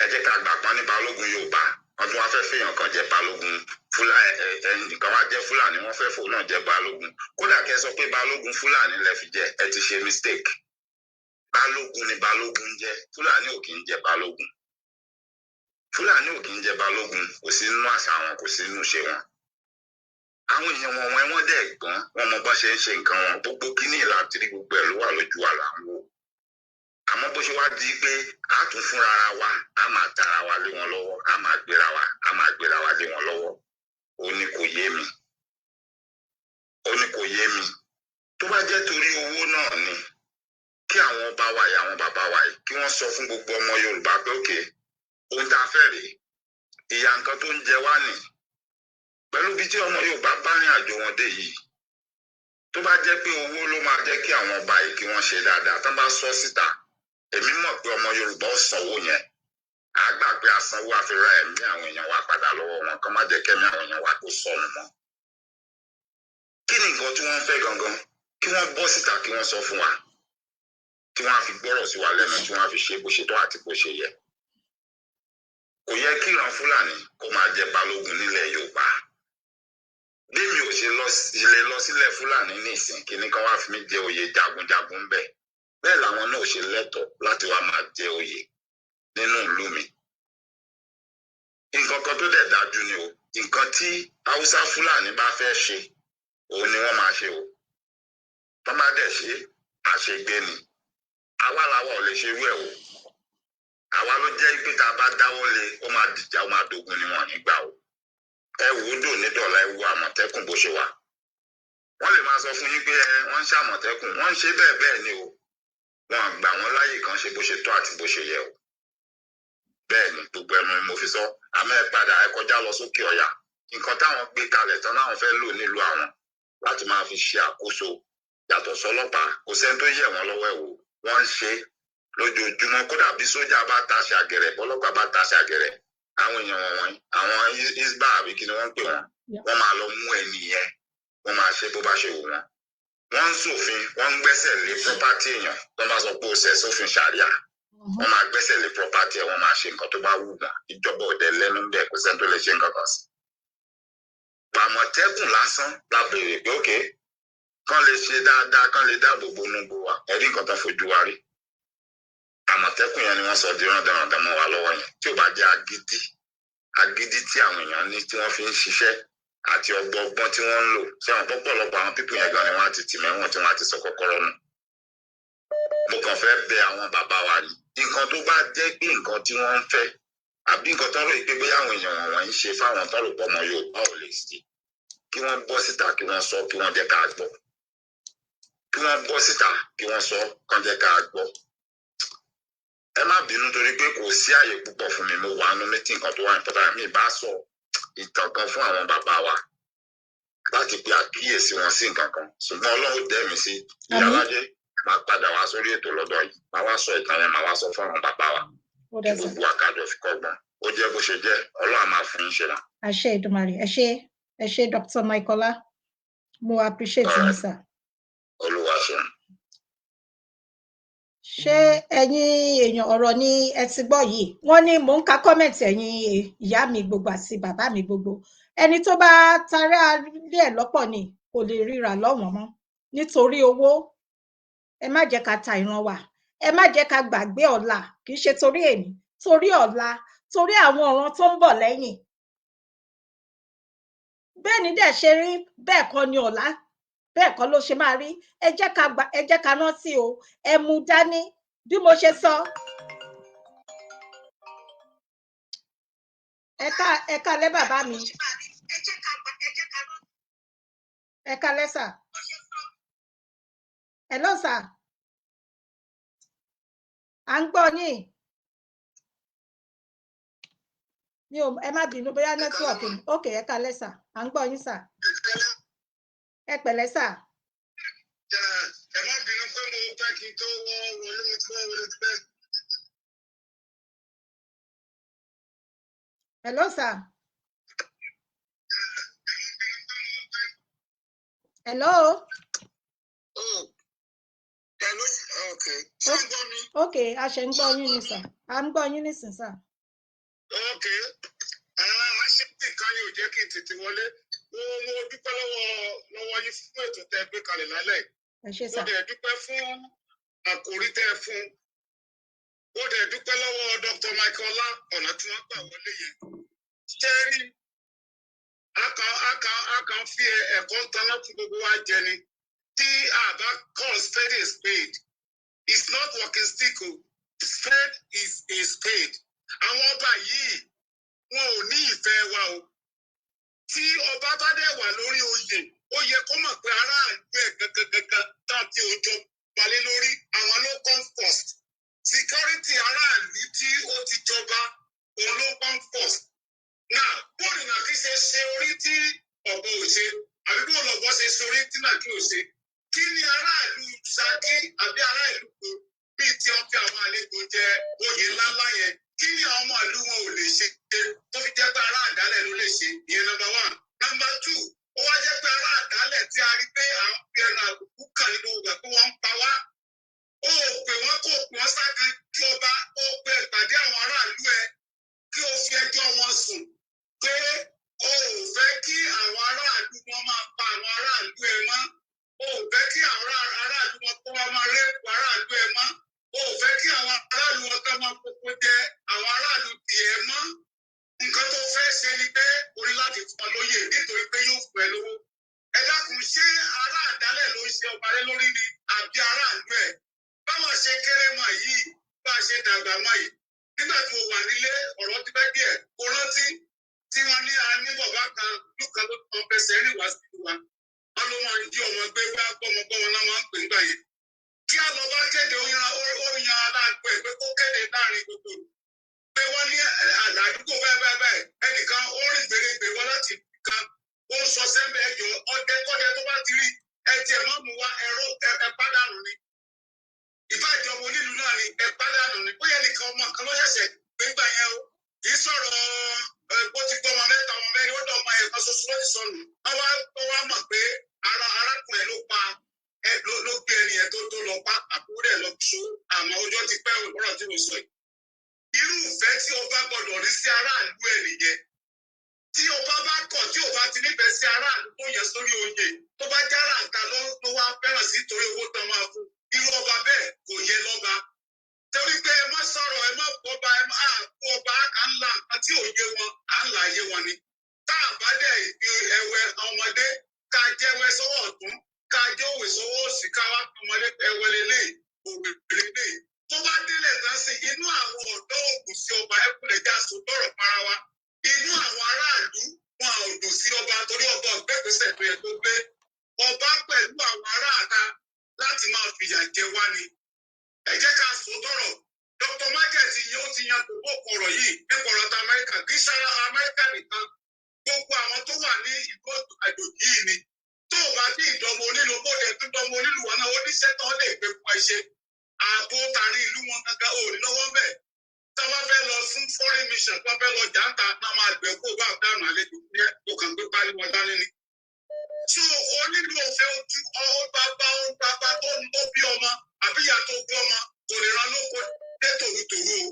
S3: ẹ jẹ́ ká gbà pọ́n ní balógun Yorùbá wọ́n tún wá fẹ́ fèèyàn kan jẹ balógun Fúlàní ẹnìkan wá jẹ́ Fúlàní wọ́n fẹ́ fò náà jẹ balógun kódà kẹ́ sọ pé balógun Fúlàní lẹ fi jẹ ẹ ti ṣe mistake balógun ni balógun jẹ Fúlàní ò kì í jẹ balógun Fúlàní ò kì í jẹ balógun kò sí nínú àṣà wọn kò sí nínú ṣe wọn àwọn èèyàn wọn dẹ̀ gbọ́n wọn mọ bá ṣe ń ṣe nǹkan wọn gbogbo kíní ìlàtìrí gbogbo ẹ̀ ló wà lójú àlà ń wò àmọ́ bó ṣe wá di pé a tún fúnra wa a máa tara wa lé wọn lọ́wọ́ a máa gbéra wa lé wọn lọ́wọ́ ó ní kò yé mi tó bá jẹ́ torí owó náà ni kí àwọn ọba wa yìí àwọn bàbá wa yìí kí wọ́n sọ fún gbogbo ọmọ Yorùbá pé òkè ohun tá a fẹ́ rèé ìyà nǹkan tó ń jẹ wá nì pẹ̀lú bí tí ọmọ Yorùbá bá rìn àjò wọn dé yìí tó bá jẹ́ pé owó ló máa jẹ́ kí àwọn ọba yìí kí wọ́n ṣe dáadáa tán bá sọ síta èmi mọ̀ pé ọmọ Yorùbá ó sanwó yẹn á gbà pé asanwó àfihàn ẹ̀mí àwọn èèyàn wa padà lọ́wọ́ wọn kán má jẹ́ kẹ́mí àwọn èèyàn wa kó sọnù mọ́ kí ni nǹkan tí wọ́n fẹ́ gangan kí wọ́n bọ́ síta kí wọ́n sọ fún wa tí wọ́n á fi gbọ́rọ̀ sí wa lẹ́nu tí wọ́n á fi ṣe bó ṣe tọ́ àti bó ṣe yẹ kò yẹ kí ìran Fúlàní kó máa jẹ balógun nílẹ̀ Yorùbá bí mi ò ṣe lọ sílẹ̀ Fúlàní nísìn kí ní kan wá fi mí jẹ oyè jagunjagun bẹ́ẹ̀ bẹ́ẹ̀ làwọn náà ṣe lẹ́tọ̀ọ́ láti wá máa jẹ oyè nínú ìlú mi. Nǹkan kan tó dẹ̀ dájú ni o nǹkan tí Haúsá Fúlàní bá fẹ́ ṣe òun ni wọ́n máa ṣe o tó má dẹ̀ ṣe àṣegbé ni àwa làwa ò lè ṣe irú ẹ̀ o àwa ló jẹ́ pé tá a bá dáwọ́ lé ó máa dìjà ó máa dogun ni wọ́n nígbà o ẹ wò ó dò nídọ̀ọ́lá ẹ wo Àmọ̀tẹ́kùn bó ṣe wà wọ́n lè máa sọ fún yín pé wọ́n ń ṣe Àmọ̀tẹ́kùn wọ́n ń ṣe bẹ́ẹ̀ bẹ́ẹ̀ ni o wọ́n gbà wọ́n láyè kan ṣe bó ṣe tọ́ àti bó ṣe yẹ o bẹ́ẹ̀ ni gbogbo ẹnu ni mo fi sọ àmọ́ ẹ padà ẹ kọjá lọ sókè ọ̀yà nǹkan táwọn gbé kalẹ̀ tán láwọn fẹ́ lò nílùú àwọn láti máa fi ṣe àkóso yàtọ̀ sọ́lọ́pàá kò sẹ́ni tó yẹ̀ wọ́n lọ́wọ́ ẹ̀ wò wọ́n ń ṣe lójoojúmọ́ kódà bí sójà bá taṣe àgẹ̀rẹ̀ bọ́lọ́pàá bá taṣe àgẹ̀rẹ̀ àwọn èèyàn wọ̀nyí àwọn isba àbí kí ni wọ́n ń pè wọ́n wọ́n máa lọ mú ẹni yẹn wọ́n máa ṣe bó bá ṣe wù wọ́n wọ́n ń ṣòfin wọ́n ń gbẹ́sẹ̀ lé property èèyàn tó bá sọ pé ó ṣẹ̀ sófin ṣàríà wọ́n máa gbẹ́sẹ̀ lé property ẹ̀ wọ́n máa ṣe nǹkan tó bá wù wọ́n ìjọba òde lẹ́nu bẹ́ẹ̀ kò sẹ́ni tó lè ṣe nǹkan kan sí. Àmọ̀tẹ́kùn lásán la béèrè pé ókè kán lè ṣe dáadáa kán lè dáàbò bo nùgbò wa ẹ̀rí nǹkan tó fojú wa rí Àmọ̀tẹ́kùn yẹn ni wọ́n sọ di rándanràndan mọ́ wa lọ́wọ́ yẹn tí ò bá jẹ́ agídí tí àwọn èèyàn ní tí wọ́n fi ń ṣiṣẹ́ àti ọgbọ́n tí wọ́n ń lò ṣé àwọn pọ́pọ́lọpọ̀ àwọn pípù yẹn gan ni wọ́n á ti tì mẹ́wọ̀n tí wọ́n á ti sọ kọ́kọ́rọ́ nù. Mo kàn fẹ́ bẹ àwọn bàbá wa ní nǹkan tó bá jẹ́ pé nǹkan tí wọ́n ń fẹ́ àbí nǹkan tó ń rò pé bóyá àwọn èèyàn wọ̀nyí ń ṣe fáwọn tó rò pọ̀ ọmọ Yorùbá ò lè ṣe kí wọ́n bọ́ síta kí wọ́n sọ kí wọ́n jẹ́ ká gbọ́ kí wọ́n bọ́ síta kí wọ́n sọ kán jẹ́ ká gbọ́. Ẹ má bínú torí pé kò sí àyè púpọ̀ fún mi mo wà nínú mítì nǹkan tó wà important mi bá sọ ìtàn kan fún àwọn bàbá wa láti pe àkíyèsí wọn sí nǹkan kan ṣùgbọ́n Ọlọ́run dẹ́mi sí ìyálàjẹ́ máa padà wá sórí ètò lọ́dọ̀ yìí máa wá sọ ìtàn yẹn máa wá sọ fún àwọn bàbá wa kí gbogbo àkàjọ fi kọ́gbọ́n ó jẹ́ bó ṣe jẹ́ Ọlọ́run máa fún yín ṣe náà.
S1: àṣẹ Èdùmàrè ẹ ṣé Dr. Michaela mo appreciate yín sir.
S3: Olúwa ṣeun.
S1: Ṣé ẹ̀yin èèyàn ọ̀rọ̀ ni ẹ ti gbọ́ yìí wọ́n ní mò ń ka kọ́mẹ̀ntì ẹ̀yin ìyá mi gbogbo àti bàbá mi gbogbo ẹni tó bá tará lé ẹ̀ lọ́pọ̀ ni kò lè ríra lọ́wọ́n mọ́ nítorí owó ẹ má jẹ́ ká ta ìran wa ẹ má jẹ́ ká gbàgbé ọ̀la kì í ṣe torí èní torí ọ̀la torí àwọn ọ̀ràn tó ń bọ̀ lẹ́yìn bẹ́ẹ̀ ni dẹ̀ ṣe rí bẹ́ẹ̀ kọ́ ni ọ̀la bẹ́ẹ̀ kọ́ ló ṣe máa rí ẹ jẹ́ ká rántí o ẹ mú dání bí mo ṣe sọ ẹ kálẹ́ bàbá mi ẹ kálẹ́ sà hello sà à ń gbọ́ yín ẹ má bínú bóyá nẹ́tíwọ̀kì ókè ẹ kálẹ́ sà à ń gbọ́ yín sà ẹ pẹ̀lẹ́ sà.
S4: ẹ má bínú pé mo fẹ́ kí n tó wọlé mo ti wọlé ti bẹ́ẹ̀.
S1: hello sà. hello.
S4: Hello, okay. Ṣé ń gbọ́ mi?
S1: Okay, a ṣe ń gbọ́ yín ní sà. À ń gbọ́ yín nísìn sà.
S4: Okay. Ṣé nǹkan yóò jẹ́ kí n tètè wọlé? Mo dúpẹ́ lọ́wọ́ yín fún ètò tẹ́ gbé kalẹ̀ lálẹ́.
S1: Ẹ ṣé sà.
S4: Mo dẹ̀ dúpẹ́ fún àkòrí tẹ́ fún. Mo dẹ̀ dúpẹ́ lọ́wọ́ Dr. Michaela ọ̀nà tí wọ́n gbà wọlé yẹn. Ṣé rí? A kàn fi ẹ̀kọ́ tanná fún gbogbo wa jẹ ni. Tí a bá call spade a spade, it's not walking stick o. Spade is a spade. Àwọn ọba yìí wọn ò ní ìfẹ́ wa o. Tí ọba bá dẹ̀ wà lórí oyè, ó yẹ kó mọ̀ pé aráàlú ẹ̀ gangan tán tí ó jọ balẹ̀ lórí àwọn ló come first. Security aráàlú tí ó ti jọba òun ló come first. Now, bóòlù náà kì í ṣe orí tí ọ̀bọ ò ṣe, àbí bóòlù ọ̀bọ ṣe orí tí náà kì í ṣe. Kí ni aráàlú Ṣakí àbí aráàlú kan bíi tí wọ́n fi àwọn àlejò jẹ oyè ńláńlá yẹn? Kí ni àwọn ọmọ ìlú wọn ò lè ṣe tó fi jẹ́ pé ará àdálẹ̀ ló lè ṣe? Ìyẹn number one. Number two, ó wá jẹ́ pé ará àdálẹ̀ tí a rí pé àwọn fi ẹnu àbùkù kàn nínú ìgbà pé wọ́n ń pa wá. Ó pè wọ́n kó pè wọ́n sáké kí ọba ó pe ìpàdé àwọn aráàlú ẹ kí ó fi ẹjọ́ wọn sùn pé ó ò fẹ́ kí àwọn aráàlú wọn bẹ́ẹ̀ báwọn ṣe kéré mọ́ yìí bá a ṣe dàgbà mọ́ yìí nígbà tí mo wà nílé ọ̀rọ̀ ti bẹ́ díẹ̀ kò rántí tí wọ́n ní a ní bàbá kan lùkàn ló kàn fẹsẹ̀ rìn wá sí wa wọ́n ló máa ń jí ọmọ gbé wá gbọ́mọgbọ́mọ náà máa ń pè nígbà yẹn kí a lọ bá kéde oyan aláàgbọ ẹ pé kó kéde láàrin gbogbo pé wọ́n ní àdúgbò bẹ́ẹ̀ ẹnìkan ó rìn gbèrègbè wọn láti kan ó ń sọ sẹ́ńbẹ̀ ẹjọ́ ọdẹ kọ́dẹ tó bá ti rí ẹtìẹ̀ má mú wa ẹ̀rọ ẹ̀pádànù ni ìbájọ́ ọmọ onílù náà ni ẹ̀pádànù ni bóyá nìkan ọmọ kan ló ṣẹ̀ṣẹ̀ gbégbà yẹn o kì í sọ̀rọ̀ bó ti gbọ́ ọmọ mẹ́ta ọmọ mẹ́rin ó dọ̀ ọmọ ẹ̀kan ṣoṣo ló ti sọnù wọ́n wá mọ̀ pé arákùnrin ló pa ló gbé ẹni yẹn tó lọ pa àbúrò ẹ̀ lọ so àmọ́ ọjọ́ ti pẹ́ ọ̀rọ̀ tí mo sọ yìí irú ìfẹ́ tí ọba gbọ́dọ̀ rí sí aráàlú ẹ̀ nìyẹn tí ọba bá kọ̀ tí ọba ti nífẹ̀ẹ́ sí aráàlú tó yẹ sórí oyè tó bá jára nǹkan ló wá fẹ́ràn sí torí owó tán máa fún irú ọba bẹ́ẹ̀ kò yẹ lọ́ba torí pé ẹ má sọ̀rọ̀ ẹ má bọ́ba ẹ má kú ọba à ń la nǹkan tí òye wọn à ń là yé wọn ni tá a bá dẹ̀ ẹwẹ́ ọmọdé ká jẹ́wẹ́ sọ́wọ́ ọ̀tún ká jẹ́ òwe sọ́wọ́ òsì ká wá ọmọdé ẹwẹ́ lélẹ̀ òwe lélẹ̀ tó bá délẹ̀ tán sí inú àwọn ọ̀dọ́ ògùn sí ọba ẹkùnlẹ̀ já so tọ̀rọ̀ para wa inú àwọn aráàlú wọn ò dùn sí ọba torí ọba ọ̀gbẹ́gbẹ́sẹ̀ tó yẹ tó gbé ọba pẹ̀lú àwọn aráàta láti máa fìyà jẹ wá ni ẹ jẹ́ ká sọ tọ̀rọ̀ Dr. Market yóò ti yan gbogbo ọ̀rọ̀ yìí nípa ọ̀rọ̀ ta Amẹ́ríkà kì í ṣara Amẹ́ríkà nìkan gbogbo àwọn tó wà ní ìlú àjòjì yìí ni tó o bá bí ìdánwò onílù bóde tó dánwò onílù wọn náà ó ní sẹ́tọ̀ lè gbé fún ẹ ṣe ààbò tàrí ìlú wọn gangan ò ní lọ́wọ́ bẹ́ẹ̀ tá a bá fẹ́ lọ fún foreign mission tó fẹ́ lọ jàǹtà náà máa gbẹ kó bá dáhùn àlejò ní tó kàn gbé parí wọn dání ni. so onílù òfin ojú bàbá tó ń tó bí ọmọ àbíyá tó bí ọmọ kò lè ran lóko dé tòrútòrú o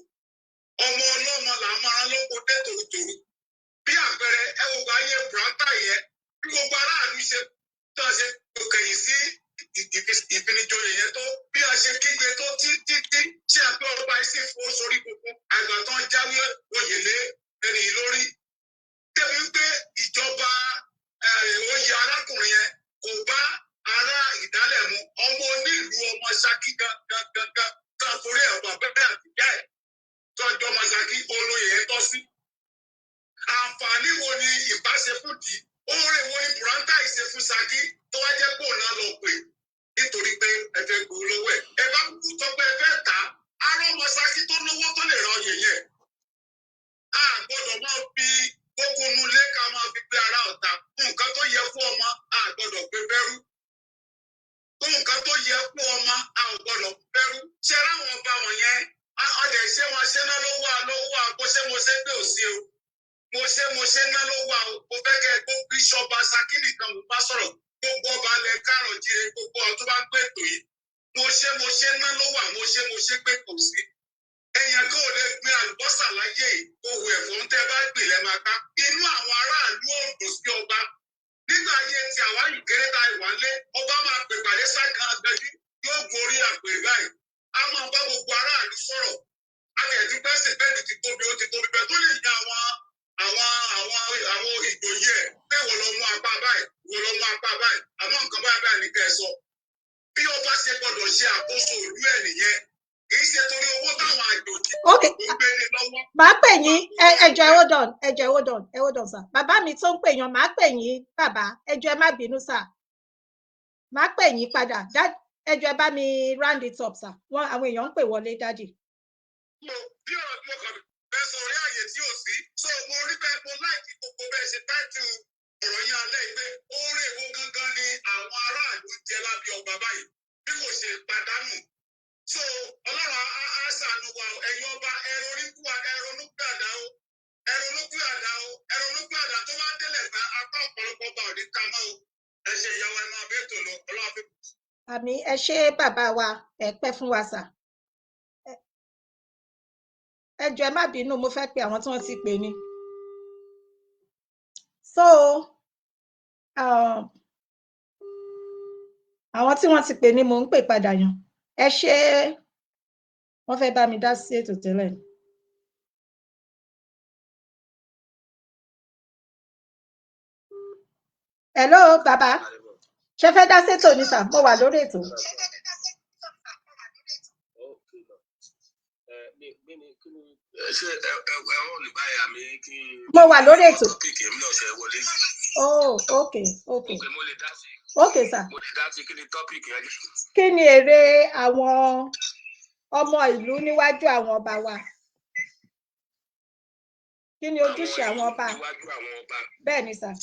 S4: ọmọ ọlọ́mọ là máa ran lóko dé tòrútòrú bí àpẹẹrẹ ẹ wò bá yẹ branta yẹn bí gbogbo aráàlú ṣe tó ṣe kẹyìn sí ìfinijoyè yẹn tó bí a ṣe kígbe tó títí ṣé àpẹ ọba ìsìn fún sórí gbogbo àgbà tó ń jáwé oyè lé ẹni lórí débi pé ìjọba oyè arákùnrin yẹn kò bá ará ìdálẹ̀ mu ọmọ onílùú ọmọ Ṣakí gangan kan forí ẹ̀rọ abẹ́rẹ́ àtìyá ẹ̀ tọ́jú ọmọ Ṣakí olóyè yẹn tọ́ sí. àǹfààní wo ni ìbáṣepọ̀ dì í oore wo ni buranta ìṣe fún Ṣakí tó wá jẹ́ pò náà lọ pè nítorí pé ẹ fẹ́ gbowó lọ́wọ́ ẹ̀ ẹ bá kú tọ́ pé ẹ fẹ́ tà á ará ọmọ Ṣakí tó lówó tó lè ra oyè yẹn a gbọ́dọ̀ máa fi gbogbo inú ilé ká máa fi pé ara ọ̀tá nǹkan tó yẹ fún ọmọ a gbọ́dọ̀ gbé bẹ́rù nǹkan tó yẹ fún ọmọ a ò gbọ́dọ̀ bẹ́rù ṣe ráwọn ọba wọ̀nyẹn ọdẹ ṣé wọn ṣe náà ló wà bó ṣe mo ṣe gbé òsì o mo ṣe ná ló wà o mo fẹ́ kẹ́ gbó bíṣọba Ṣakí nìkan mo bá sọ̀rọ̀ gbogbo ọba alẹ́ kárọ̀ jíire gbogbo ọ tó bá gbé ètò yìí mo ṣe ná ló wà mo ṣe gbé kò sí èèyàn kò lè gbin àlùbọ́sà láyé òwò ẹ̀fọ́ ń tẹ́ bá gbè lẹ́ máa ká inú àwọn aráàlú òdò sí ọba nígbà ayé tí àwa ìkéré ta ìwálé ọba máa pè pàdé ságàn agbẹjú yóò gorí àpèrè báyìí a máa bá gbogbo aráàlú sọ̀rọ̀ àtẹ̀jú pẹ́sì bẹ́ẹ̀ni ti tóbi bẹ́ẹ̀ tó lè yan àwọn ìjòyè ẹ̀ pé wọ́n lọ mú apá báyìí àmọ́ nǹkan báyìí ní kẹ́ ẹ sọ bí ọba ṣe gbọ́dọ̀ ṣe àkóso ìlú ẹ̀ nìyẹn kì í ṣe torí owó táwọn àjòjì tó gbé ní lọ́wọ́.
S1: màá pè yín ẹjọ ẹ hold on sir bàbá mi tó ń pè yàn màá pè yín bàbá ẹjọ ẹ má bínú sir màá pè yín padà ẹjọ ẹ bá mi round it up sir wọn àwọn èèyàn ń pè wọlé dádì.
S4: bí ọ̀rọ̀ tí mo kàn fẹ́ sọ orí àyè tí ò sí so mo rí bẹ́ẹ̀ mo láìkí gbogbo bẹ́ẹ̀ ṣe táìtù ọ̀rọ̀ yẹn alẹ́ ìgbé oore èwo gangan ni àwọn aráàlú jẹ lábẹ́ ọba báyìí bí kò ṣe pàdánù so ọlọ́run á ṣàánú wa ẹ̀yin ọba ẹ̀rọnúgbàdà tó bá délẹ̀ bá apá ọ̀pọ̀lọpọ̀ bá òní ká mọ́ o ẹ ṣe ìyàwó ẹ máa bẹ́ẹ̀ tó lọ ọlọ́run fi.
S1: àmì ẹ ṣé bàbá wa ẹ pẹ́ fún wa sà ẹ jọ̀ọ́ ẹ má bínú mo fẹ́ pe àwọn tí wọ́n ti pè ní so àwọn tí wọ́n ti pè ní mò ń pè padà yàn ẹ ṣé wọ́n fẹ́ bá mi dá sí ètò tẹ́lẹ̀. hello bàbá ṣe fẹ́ dá sétò ní sà mo wà lórí ètò. Mo wà lórí ètò. Oh, okay. Okay, sir. Kí ni èrè àwọn ọmọ ìlú níwájú àwọn ọba wa? Kí ni ojúṣe àwọn ọba? Bẹ́ẹ̀ ni, sir.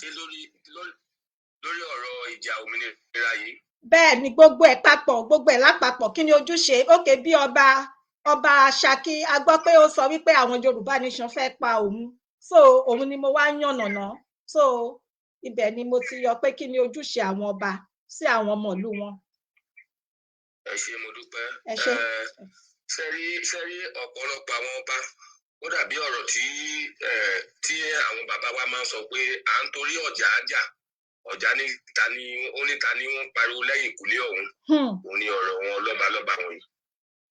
S3: Lórí ọ̀rọ̀ ìjà òmìnira yìí.
S1: Bẹ́ẹ̀ ni, gbogbo ẹ̀ lápapọ̀. Kí ni ojúṣe? Okay, bí ọba Ṣakí, a gbọ́ pé ó sọ wípé àwọn Yorùbá nation fẹ́ pa òun. So òun ni mo wá yànnàná. So ibẹ̀ ni mo ti yọ pé kí ni ojúṣe àwọn ọba sí àwọn ọmọ ìlú wọn.
S3: Ẹ ṣé, mo dúpẹ́.
S1: Ẹ ṣé.
S3: Ṣẹ́rí ọ̀pọ̀lọpọ̀ àwọn ọba ó dàbí ọ̀rọ̀ tí àwọn bàbá wa máa ń sọ pé à ń torí ọjà ájà. Ọjà ní ta ni wọ́n pariwo lẹ́yìn ìkùlé ọ̀hún. Òun ni ọ̀rọ̀ wọn lọ́balọ́ba wọn yìí.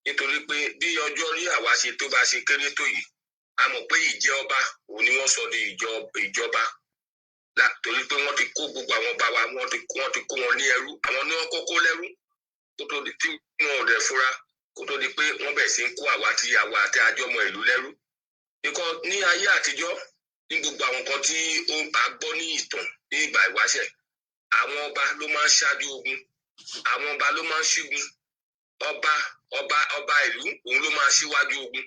S3: Nítorí pé bí ọjọ́ rí àwa ṣe tó bá ṣe kéré tó yìí, a mọ̀ pé ìjẹ́ ọba òun ni wọ́n sọ di ìjọba. Torí pé wọ́n ti kó gbogbo àwọn ọba wa, wọ́n ti kó wọn ní ẹrú. Àwọn ni wọ́n kọ́kọ́ lẹ́rú kó tó di tí wọn ò dẹ̀ fura kó tó di pé wọ́n bẹ̀ sí ń kó àwa àti àjọmọ ìlú lẹ́rú. Nìkan ní ayé àtijọ́ ní gbogbo àwọn kan tí ó ń bá gbọ́ ní ìtàn ní ìgbà ìwáṣẹ̀, àwọn ọba ló máa ń ṣáájú ogun, àwọn ọba ló máa ń ṣígun, ọba ìlú òun ló máa ṣíwájú ogun.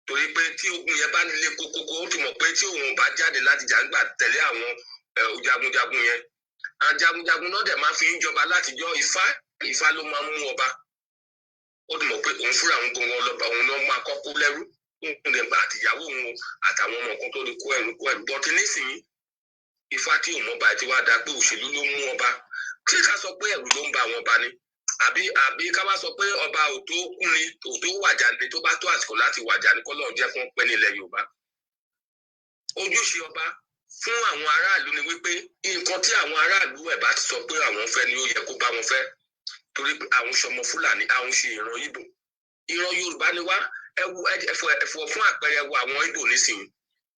S3: Torí pé tí ogun yẹn bá nílé kókókó, ó ti mọ̀ pé tí òun bá jáde láti jàǹgbà tẹ̀lé àwọn jagunjagun yẹn, àwọn jagunjagun náà dẹ̀ máa fi ń jọba látijọ́. Ifá ló máa ń mú ọba. Ó ti mọ̀ pé òun fúnra òun gangan lọ́ba, òun náà máa kọ́kọ́ lẹ́rú. Òun lè gba àtìyàwó òun àtàwọn ọmọ kan tó lè kó ẹrù. Bọ́tí nísìnyí Ifá tí òun ọba ti wá dá pé òṣèlú ló mú ọba. Kí ká sọ pé ẹ̀rù ló ń ba àwọn ọba ni? Àbí ká wá sọ pé ọba òtó kún ni, òtó wàjà ni, tó bá tó àsìkò láti wàjà ni kọ́lọ́run jẹ́ fún pẹ́ nílẹ̀ Yorùbá. Ojúṣe ọba fún àwọn aráàlú ni wípé nǹkan tí àwọn aráàlú ẹ̀ bá ti sọ pé àwọn fẹ́ ni ó yẹ kó bá wọn fẹ́. Torí pé àwọn ṣọmọ Fúlàní, àwọn ṣe ìran Ìgbò. Ìran Yorùbá ni wá. Ẹ̀fọ́ fún àpẹẹrẹ wo àwọn Ìgbò nísìnyí.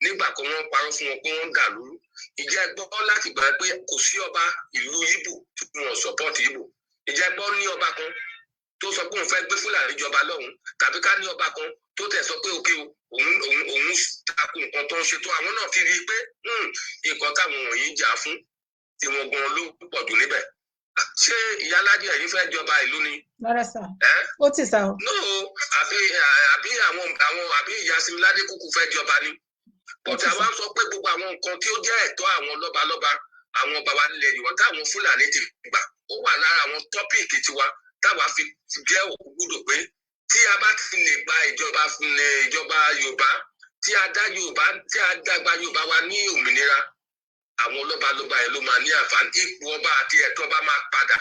S3: Nígbà kan wọ́n parọ́ fún wọn pé wọ́n ń dà lóru. Ìjẹ́ gbọ́ láti gbà pé kò sí ọba ìlú Ìgbò tí wọ́n sọ́pọ́ọ̀tì Ìgbò. Ìjẹ́ gbọ́ ní ọba kan tó sọ pé òun fẹ́ gbé Fúlàní jọba lọ́hùn, tàbí ká ní ọba kan tó tẹ̀ sọ pé òkè òun takò nǹkan tó ń ṣe tó. Àwọn náà ti rí i pé nǹkan táwọn wọ̀nyí jà fún tí wọ́n gan ló pọ̀ jù níbẹ̀. Ṣé ìyálàjẹ yìí fẹ́ jọba ìlú ni?
S1: Lọ́rẹ́ sà. Ó ti sà o.
S3: No, àbí ìyá Similádé kúkú fẹ́ jọba ni. Bọ̀dà wa sọ pé gbogbo àwọn nǹkan tí ó jẹ́ ẹ̀tọ́ àwọn lọ́balọ́ba, àwọn bàbá nílẹ̀ Yorùbá táwọn Fúlàní ti gbà, ó wà lára àwọn tọ́pìkì tiwa táwa fi jẹ́ òkúgbùdò pé tí a bá ti lè gba ìjọba Yorùbá, tí a dàgbà Yorùbá wa ní òmìnira, àwọn lọ́balọ́ba yẹn ló máa ní àǹfààní. Ipò ọba àti ẹ̀tọ́ ọba máa padà.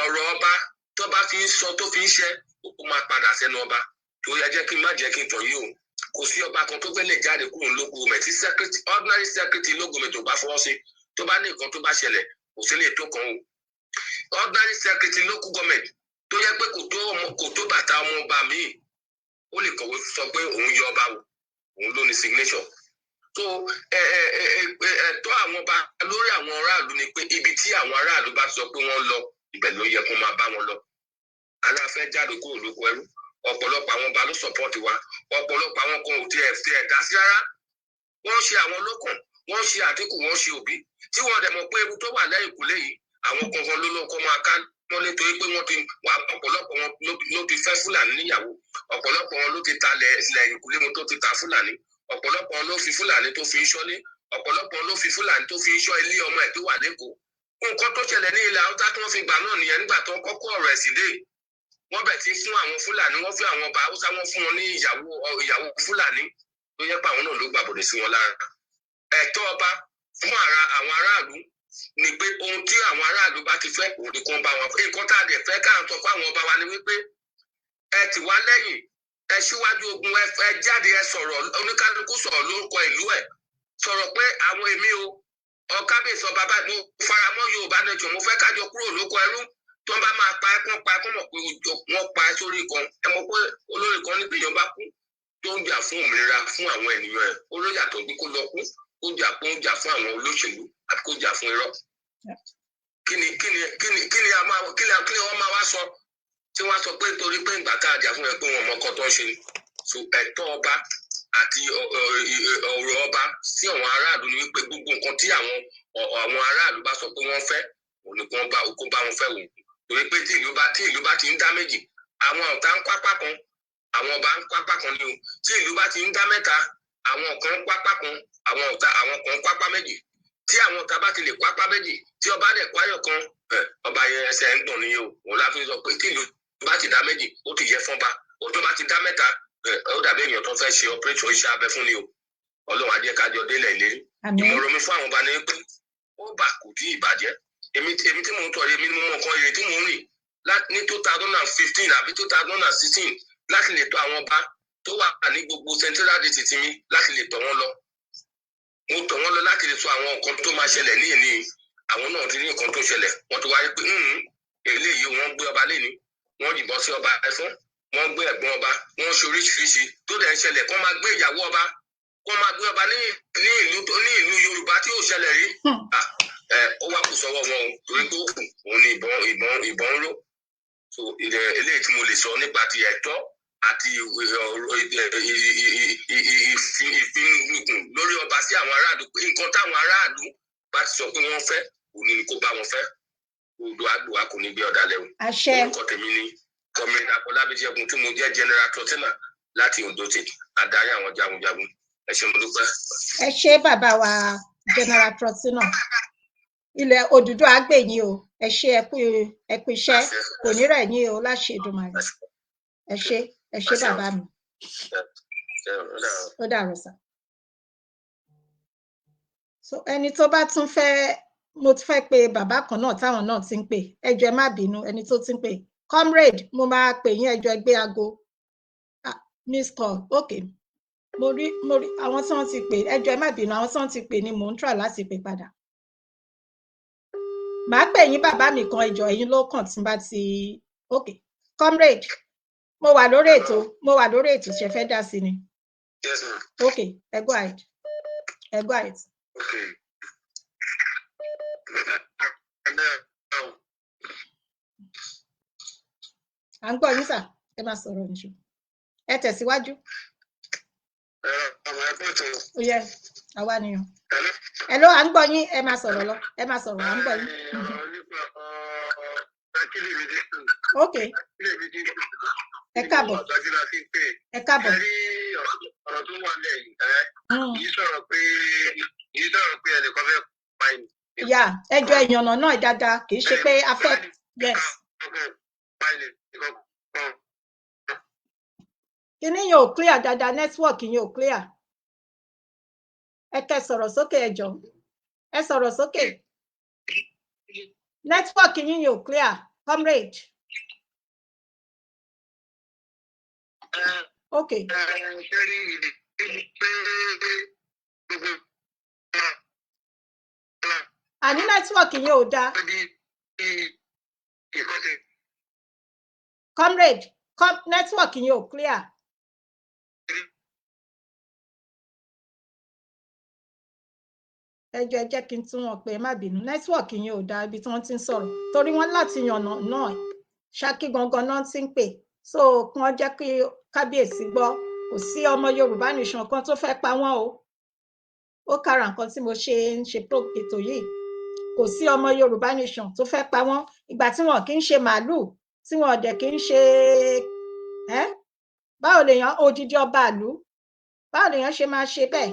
S3: Ọ̀rọ̀ ọba tó bá fi ń sọ tó fi ń ṣe, ó máa padà sẹ́nu ọba. Tó yẹ jẹ́ kí n má jẹ́ kí n tàn yìí o. Kò sí ọba kan tó fẹ́ lè jáde kúrò lógo mẹ́ tí ordinary secretary lógo mẹ́ tó bá fọwọ́ sí, tó bá ní nǹkan tó bá ṣẹlẹ̀ kò sí lè tó kan o. Ordinary secretary local government tó yẹ pé kò tó bàtà ọmọ ọba míì, ó lè kọ̀wé sọ pé òun yọ ọba o, òun ló ní signature. So ẹ̀tọ́ àwọn ọba lórí àwọn aráàlú ni pé ibi tí àwọn aráàlú bá sọ pé wọ́n lọ, ibẹ̀ ló yẹ kó máa bá wọn lọ. Aláfẹ́ jáde kúrò lóko ẹrú. Ọ̀pọ̀lọpọ̀ àwọn ọba ló sọ̀pọ̀tì wa. Ọ̀pọ̀lọpọ̀ àwọn kan ò tiẹ̀ dá sí rárá. Wọ́n ṣe àwọn lókàn, wọ́n ṣe Àtíkù, wọ́n ṣe Òbí. Tí wọ́n dẹ̀ mọ̀ pé ewu tó wà lẹ́yìn ìkúlé yìí, àwọn kankan ló lọ́kọ́ máa ká wọ́n lé torí pé wọ́n ti wà. Ọ̀pọ̀lọpọ̀ wọn ló ti fẹ́ Fúlàní níyàwó. Ọ̀pọ̀lọpọ̀ wọn ló ti ta lẹ́yìn ìkúlé wọn tó ti ta Fúlàní. Ọ̀pọ̀lọpọ̀ wọn ló fi Fúlàní tó fi ń ṣọ́lé. Ọ̀pọ̀lọpọ̀ wọn ló fi Fúlàní tó fi ń ṣọ́ ilé ọmọ ẹ̀ tó wà lẹ́kọ̀ọ́. Nǹkan tó ṣẹlẹ̀ ní ilẹ̀ Haúsá tí wọ́n fi gbà náà nìyẹn nígbà tó kọ́kọ́ ọ̀rọ̀ ẹ̀sìn dé. Wọ́n bẹ̀ ti fún àwọn Fúlàní, wọ́n fún àwọn ọba Haúsá, wọ́n fún wọn ní ìyàwó Fúlàní tó yẹ pé àwọn náà ló gbàbọ̀dẹ̀ sí wọn lára. Ẹ̀tọ́ ọba fún àwọn aráàlú ni pé ohun tí àwọn aráàlú bá ti fẹ́ òun ni kò bá wọn fẹ́. Nǹkan tá a dẹ̀ fẹ́ káà sọ fún àwọn ọba wa ni wípé ẹ tì wá lẹ́yìn, ẹ síwájú ogun, ẹ jáde, ẹ sọ̀rọ̀, oníkálukú sọ̀rọ̀ lórúkọ ìlú ẹ̀. Sọ̀rọ̀ pé àwọn èmi o, ọ̀kábíyèsí ọba bá mo faramọ́ Yorùbá nation, mo fẹ́ kájọ kúrò lóko ẹrú. Tó bá máa pa ẹ́ kán mọ̀ pé wọ́n pa ẹ́ sórí kan. Ẹ mọ̀ pé olórí kan níbi ìjọba kú tó ń jà fún òmìnira fún àwọn ènìyàn ẹ̀. Olóyè àtọ̀gbí kó lọ kú, kó jà fún àwọn olóṣèlú àti kó jà fún irọ́. Kí ni wọ́n máa wá sọ? tí wọ́n sọ pé nítorí pé ìgbà tá a jà fún ẹ pé wọn mọ ọkọ tó ń ṣe ni so ẹ̀tọ́ ọba àti ọ̀rọ̀ ọba sí àwọn aráàlú ni wípé gbogbo nǹkan tí àwọn aráàlú bá sọ pé wọ́n fẹ́ òun ni kó bá wọn fẹ́ wò torí pé tí ìlú bá ti ń dá méjì àwọn ọ̀tá ń pápá kan àwọn ọba ń pápá kan ni o tí ìlú bá ti ń dá mẹ́ta àwọn kan ń pápá kan àwọn kan ń pápá méjì tí àwọn ọ̀tá bá ti lè pápá méjì tí ọba dẹ̀ kwáyọ̀ kan ọba yẹn ẹsẹ̀ ń gbọ̀n nìyẹn o òun láfi sọ pé tí ìlú bá ti dá méjì ó ti yẹ fọ́nba òtún bá ti dá mẹ́ta ó dàbí èèyàn tó fẹ́ ṣe operation iṣẹ́ abẹ fún ni o ọlọ́run á jẹ́ ká jọ délẹ̀ ìlérí ìmọ̀ràn mi fún àwọn ọba ni pé ó bà kò tí ì bàjẹ́ èmi tí mò ń tọ́ èmi ni mo mọ nǹkan èrè tí mò ń rìn ní 2015 àbí 2016 láti lè tọ́ àwọn ọba tó wà ní gbogbo central district mi láti lè tọ́ wọn lọ mo tọ́ wọn lọ láti lè sọ àwọn nǹkan tó máa ṣẹlẹ̀ ní ìní àwọn náà ti ní nǹkan tó ṣẹlẹ̀ wọ́n ti wáyé pé eléyìí wọ́n gbé ọba léni wọ́n yìnbọn sí ọba ẹ̀fọn wọ́n gbé ẹ̀gbọ́n ọba wọ́n ṣe oríṣiríṣi tó dẹ̀ ń ṣẹlẹ̀ kó máa gbé ìyàwó ọba kó máa gbé ọba ní ìlú Yorùbá tí ò ṣẹlẹ̀ rí ó wá kù sọ́wọ́ wọn o torí pé òun ni ìbọn ń ró so eléyìí tí mo lè sọ nípa ti ẹ̀tọ́ àti ìfinúkùn lórí ọba sí àwọn aráàlú pé nǹkan táwọn aráàlú bá ti sọ pé wọ́n fẹ́ òun ni kó bá wọn fẹ́ odò àgbò kò ní gbé ọ̀dà lẹ́wọ̀n. orúkọ tèmi ni kọmíńdà Afọlábíṣẹ́gun tí mo jẹ́ general trotiner láti Ondo State adarí àwọn jagunjagun ẹ ṣé mo dúpẹ́.
S1: ẹ ṣé bàbá wa general trotiner ilẹ̀ Odùduwà á gbè yín o ẹ ṣé ẹ kú iṣẹ́ kò ní rẹ̀ yín o láṣẹ Èdùmàrè ẹ ṣé bàbá mi ó dàrú sà. so ẹni tó bá tún fẹ́ mo fẹ́ pe bàbá kan náà táwọn náà ti ń pè ẹ jọ̀ọ́ ẹ má bínú ẹni tó ti ń pè comrade mo máa pè yín ẹ jọ̀ọ́ ẹ gbé aago miss call ok mo rí àwọn tí wọ́n ti pè ẹ jọ̀ọ́ ẹ má bínú àwọn tí wọ́n ti pè ni mò ń try láti pè padà màá pè yín bàbá mi kan ẹ jọ̀ọ́ ẹ̀yin ló kàn tí n bá ti ok comrade mo wà lórí ètò ṣe fẹ́ dá sí ni.
S4: Yes, ma'am.
S1: ok ẹ go ahead
S4: Okay.
S1: à ń gbọ́ yín sà ẹ máa sọ̀rọ̀ nìṣó ẹ tẹ̀síwájú. ó yẹ àwa nìyàn. Hello à ń gbọ́ yín ẹ máa sọ̀rọ̀ lọ ẹ máa sọ̀rọ̀ à ń gbọ́ yín. ok ẹ káàbọ̀.
S4: ọ̀rọ̀ tó wà lẹ́yìn yìí sọ̀rọ̀ pé ẹnìkan fẹ́ pa ẹni.
S1: yà ẹjọ́ ìyànnà náà dáadáa kì í ṣe pé a fẹ́ yes. kíní yẹn ò clear dáadáa network yẹn ò clear ẹ kẹ́ sọ̀rọ̀ sókè ẹ jọ̀ọ́ ẹ sọ̀rọ̀ sókè network yẹn ò clear comrade. ok. àní network yẹn ò dáa. comrade network yẹn ò clear. ẹ jẹ́ kí n tún wọn pé má bínú network yẹn ò dáa ibi tí wọ́n ti ń sọ̀rọ̀ torí wọ́n láti yànnà náà Ṣakí gangan náà ti ń pè so kí wọ́n jẹ́ kí kábíyèsí gbọ́ kò sí ọmọ Yorùbá nation kan tó fẹ́ pa wọ́n o ó kára nǹkan tí mo ṣe ń ṣe ètò yìí kò sí ọmọ Yorùbá nation tó fẹ́ pa wọ́n ìgbà tí wọn kì í ṣe màálùú tí wọn dẹ̀ kì í ṣe báwo lèèyàn odidi ọba ìlú báwo lèèyàn ṣe máa ṣe bẹ́ẹ̀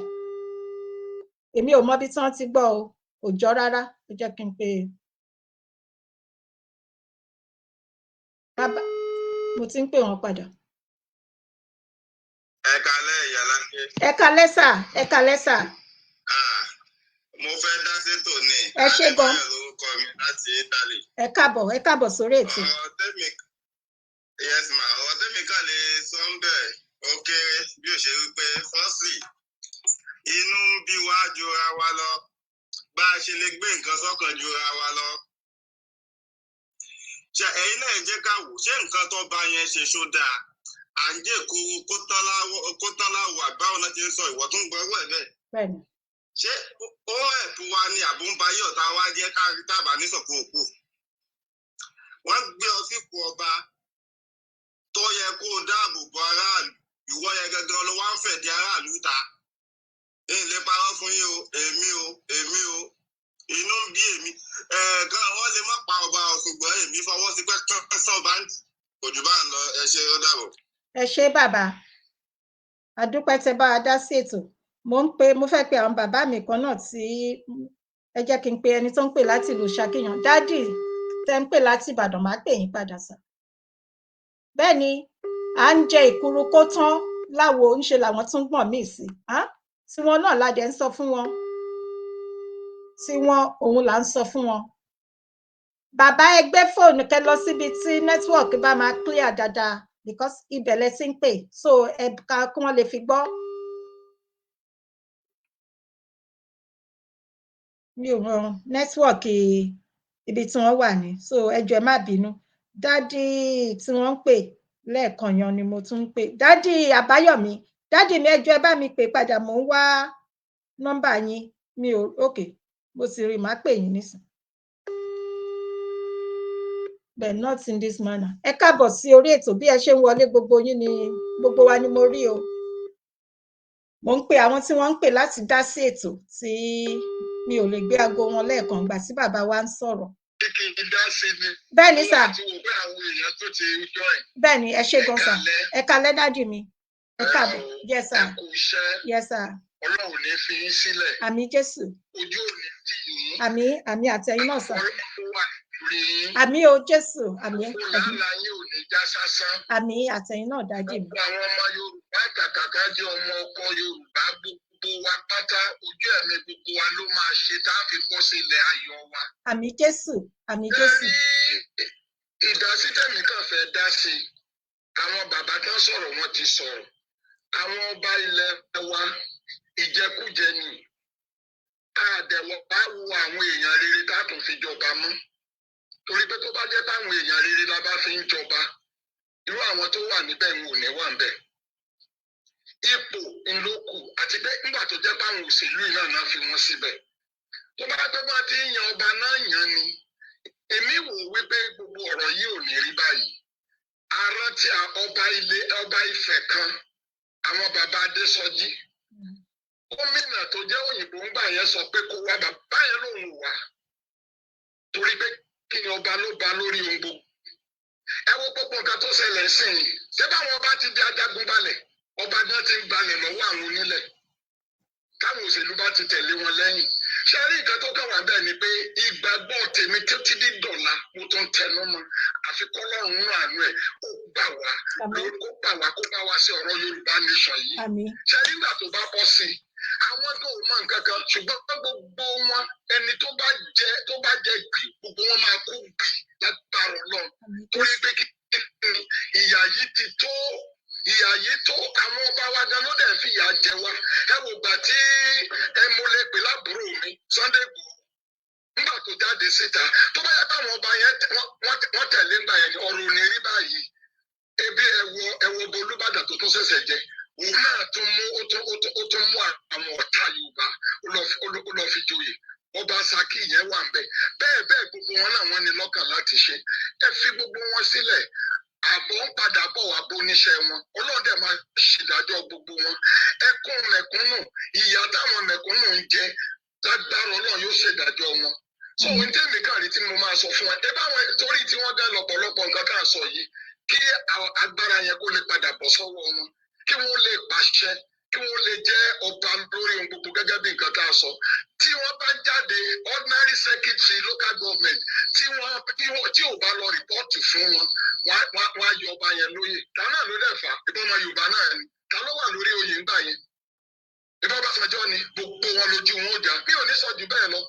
S1: èmi ò mọbi tí wọ́n ti gbọ́ o kò jọ rárá ó jẹ́ kí n pè bàbá mo ti ń pè wọ́n padà.
S4: ẹ kálẹ́ ìyá láńké.
S1: ẹ kálẹ́ sà ẹ kálẹ́ sà.
S4: mo fẹ́ dá sétò ní.
S1: ẹ ṣé gan.
S4: orúkọ mi láti Italy.
S1: ẹ káàbọ̀ sórí ètò.
S4: yes ma ọ̀rọ̀ tẹ́mi kà lè sọ ń bẹ̀ ó kéré bí ó ṣe wí pé firstly inú ń bí wá jura wa lọ bá a ṣe lè gbé nǹkan sọ́kàn jura wa lọ. ṣe ẹ̀yin náà jẹ́ ká wò ṣé nǹkan tó bá yẹn ṣe ṣó dáa à ń jẹ́ kúrú kó tán láwọ̀ àbáwọn náà ti ń sọ ìwọ tó ń gbọ́ ọwọ́ ẹ̀ bẹ́ẹ̀. ṣé ó ẹ̀pù wa ni àbúnbayé ọ̀tá wa jẹ́ káàrí tábà ní sọ̀kò òkú. wọ́n gbé ọ sípò ọba ìwọ yẹn gangan ló wá ń fẹ̀dí aráàlú ta èyí lè parọ́ fún yín o èmi o inú ń bí èmi gan wọn lè má pa ọba ṣùgbọ́n èmi fọwọ́ sí pé sọ́ọ̀báǹtì kò jù bá ń lọ ẹ ṣé ó dàbọ̀.
S1: ẹ ṣé bàbá àdúpẹ́ tẹ́ bá a dá sí ètò mo fẹ́ pe àwọn bàbá mi kan náà tí ẹ jẹ́ kí n pe ẹni tó ń pè láti ìlú Ṣakíyàn dádì tẹ́ ń pè láti Ìbàdàn máa pè yín padà sà. bẹ́ẹ̀ ni à ń jẹ ìkuru kó tán láwo ń ṣe làwọn tún gbọ̀n míì sí tí wọn náà la dẹ̀ ń sọ fún wọn tí wọn òun là ń sọ fún wọn. bàbá ẹ gbé fóònù kẹ́ lọ síbi tí nẹ́tíwọ̀kì bá máa clear dáadáa because ibẹ̀ lẹ ti ń pè so ẹ ká kí wọ́n lè fi gbọ́. mi ò mọ nẹ́tíwọ̀kì ibi tí wọ́n wà ní so ẹ jọ̀ọ́ ẹ má bínú dádì tí wọ́n ń pè lẹ́ẹ̀kan yan ni mo tún ń pè dádì Àbáyọ̀mí dádì mi ẹ jọ̀ọ́ ẹ bá mi pè padà mò ń wá nọ́mbà yín mi ò ok mo sì rí màá pè yín nísìn but not in this manner. ẹ káàbọ̀ sí orí ètò bí ẹ ṣe ń wọlé gbogbo yín ni gbogbo wa ni mo rí o mo ń pe àwọn tí wọ́n ń pè láti dá sí ètò tí mi ò lè gbé aago wọn lẹ́ẹ̀kan ìgbà tí bàbá wa ń sọ̀rọ̀. bẹ́ẹ̀ ni sà bẹ́ẹ̀ ni ẹ ṣé gan sà ẹ kalẹ́ dádì mi ẹ káàbọ̀ yes sà yes sà.
S4: Ọlọ́run ní fi yín sílẹ̀.
S1: Àmín Jésù.
S4: Ojú ò ní tì yín.
S1: Àmín àtẹ̀yin náà sà.
S4: Ọlọ́run wà lórí yín.
S1: Àmín o Jésù àmín.
S4: Fúlàlà yín ò ní já sásán.
S1: Àmín àtẹ̀yin náà dádì mi.
S4: Gbogbo àwọn ọmọ Yorùbá kàkàkà jẹ́ ọmọ ọkọ Yorùbá gbogbo wa pátá ojú ẹ̀mí gbogbo wa ló máa ṣe tá a fi bọ́ sí ilẹ̀ ayọ̀ wa.
S1: Àmín Jésù àmín Jésù.
S4: Ìdásí tẹ̀mí kan fẹ́ dá sí i. Àwọn bàbá kan sọ̀rọ̀ wọn ti sọ̀rọ̀. Àwọn ọba ilẹ̀ wa ìjẹkújẹ ni àdẹ̀wọ̀ bá wo àwọn èèyàn rere tátùn fi jọba mọ́ torí pé tó bá jẹ́ táwọn èèyàn rere la bá fi ń jọba irú àwọn tó wà níbẹ̀ ń wò ní wà ń bẹ̀ ipò ńlọkù àti pé nígbà tó jẹ́ báwọn òṣèlú náà fi wọ́n síbẹ̀ tó bá tó bá ti ń yan ọba náà yan ni èmi wò wípé gbogbo ọ̀rọ̀ yìí ò ní rí báyìí arántí ọba Ifẹ̀ kan àwọn bàbá Adésọjí gómìnà tó jẹ́ òyìnbó ń gbà yẹn sọ pé kó wá bàbá yẹn lòun wá torí pé kí ni ọba ló ba lórí ohun gbogbo ẹ wo gbogbo nǹkan tó ṣẹlẹ̀ sí i ṣé báwọn ọba ti di ajagun balẹ̀ ọba náà ti ń balẹ̀ lọ́wọ́ àwọn onílẹ̀ káwọn òṣèlú bá ti tẹ̀lé wọn lẹ́yìn ṣe rí nǹkan tó kàn wá bẹ́ẹ̀ ni pé ìgbàgbọ́ tèmi títí di dọ̀la mo tó ń tẹnu mọ́ àfi kọ́lọ́run nínú àánú ẹ̀ ó gbà wá kó bá wá sí ọ̀rọ̀ Yorùbá nation yìí ṣe rí ìgbà tó bá bọ́ sí i àwọn tó mọ nǹkan kan ṣùgbọ́n gbogbo wọn ẹni tó bá jẹ gbì gbogbo wọn máa kó gbì lágbára Ọlọ́run torí pé kí ni ìyà yìí tó àwọn ọba wa gan ló dẹ̀ fi ìyà jẹ wá ẹ wò gbà tí ẹ mo lè pè lábúrò mi Sunday Igboho nígbà tó jáde síta tó bá yẹ káwọn ọba yẹn wọ́n tẹ̀lé ńgbà yẹn ọ̀rọ̀ ò ní rí báyìí ebi ẹwọ Olúbàdàn tó tún ṣẹ̀ṣẹ̀ jẹ òun náà tún mú àwọn ọ̀tá Yorùbá ó lọ fi joyè ọba Ṣakí yẹn wà ń bẹ bẹ́ẹ̀ gbogbo wọn náà wọ́n ní lọ́kàn láti ṣe ẹ fi gbogbo wọn sílẹ̀ àbọ̀ ń padà bọ̀ wá bóníṣẹ́ wọn Ọlọ́run dẹ̀ máa ṣèdájọ́ gbogbo wọn ẹkún mẹ̀kúnnù ìyà táwọn mẹ̀kúnnù ń jẹ lágbára Ọlọ́run yóò ṣèdájọ́ wọn so ohun tẹ́mi káàrí tí mo máa sọ fún ẹ báwọn torí tí wọ́n dá lọ́pọ̀lọpọ̀ nǹkan tá à ń sọ yìí kí agbára yẹn kó lè padà bọ̀ sọ́wọ́ wọn kí wọ́n lè pàṣẹ kí wọ́n lè jẹ́ ọba lórí ohun gbogbo gẹ́gẹ́ bí nǹkan tá a sọ tí wọ́n bá jáde ordinary secretary local government tí ò bá lọ rìpọ́ọ̀tì fún wọn wọ́n á yọ ọba yẹn lóyè ta náà ló dẹ̀ fà ìbọn ọmọ Yorùbá náà ni ta ló wà lórí oyè ńgbà yẹn ìbọn Ọbásanjọ́ ni gbogbo wọn lójú wọn ó jà bí ò ní sọ jù bẹ́ẹ̀ lọ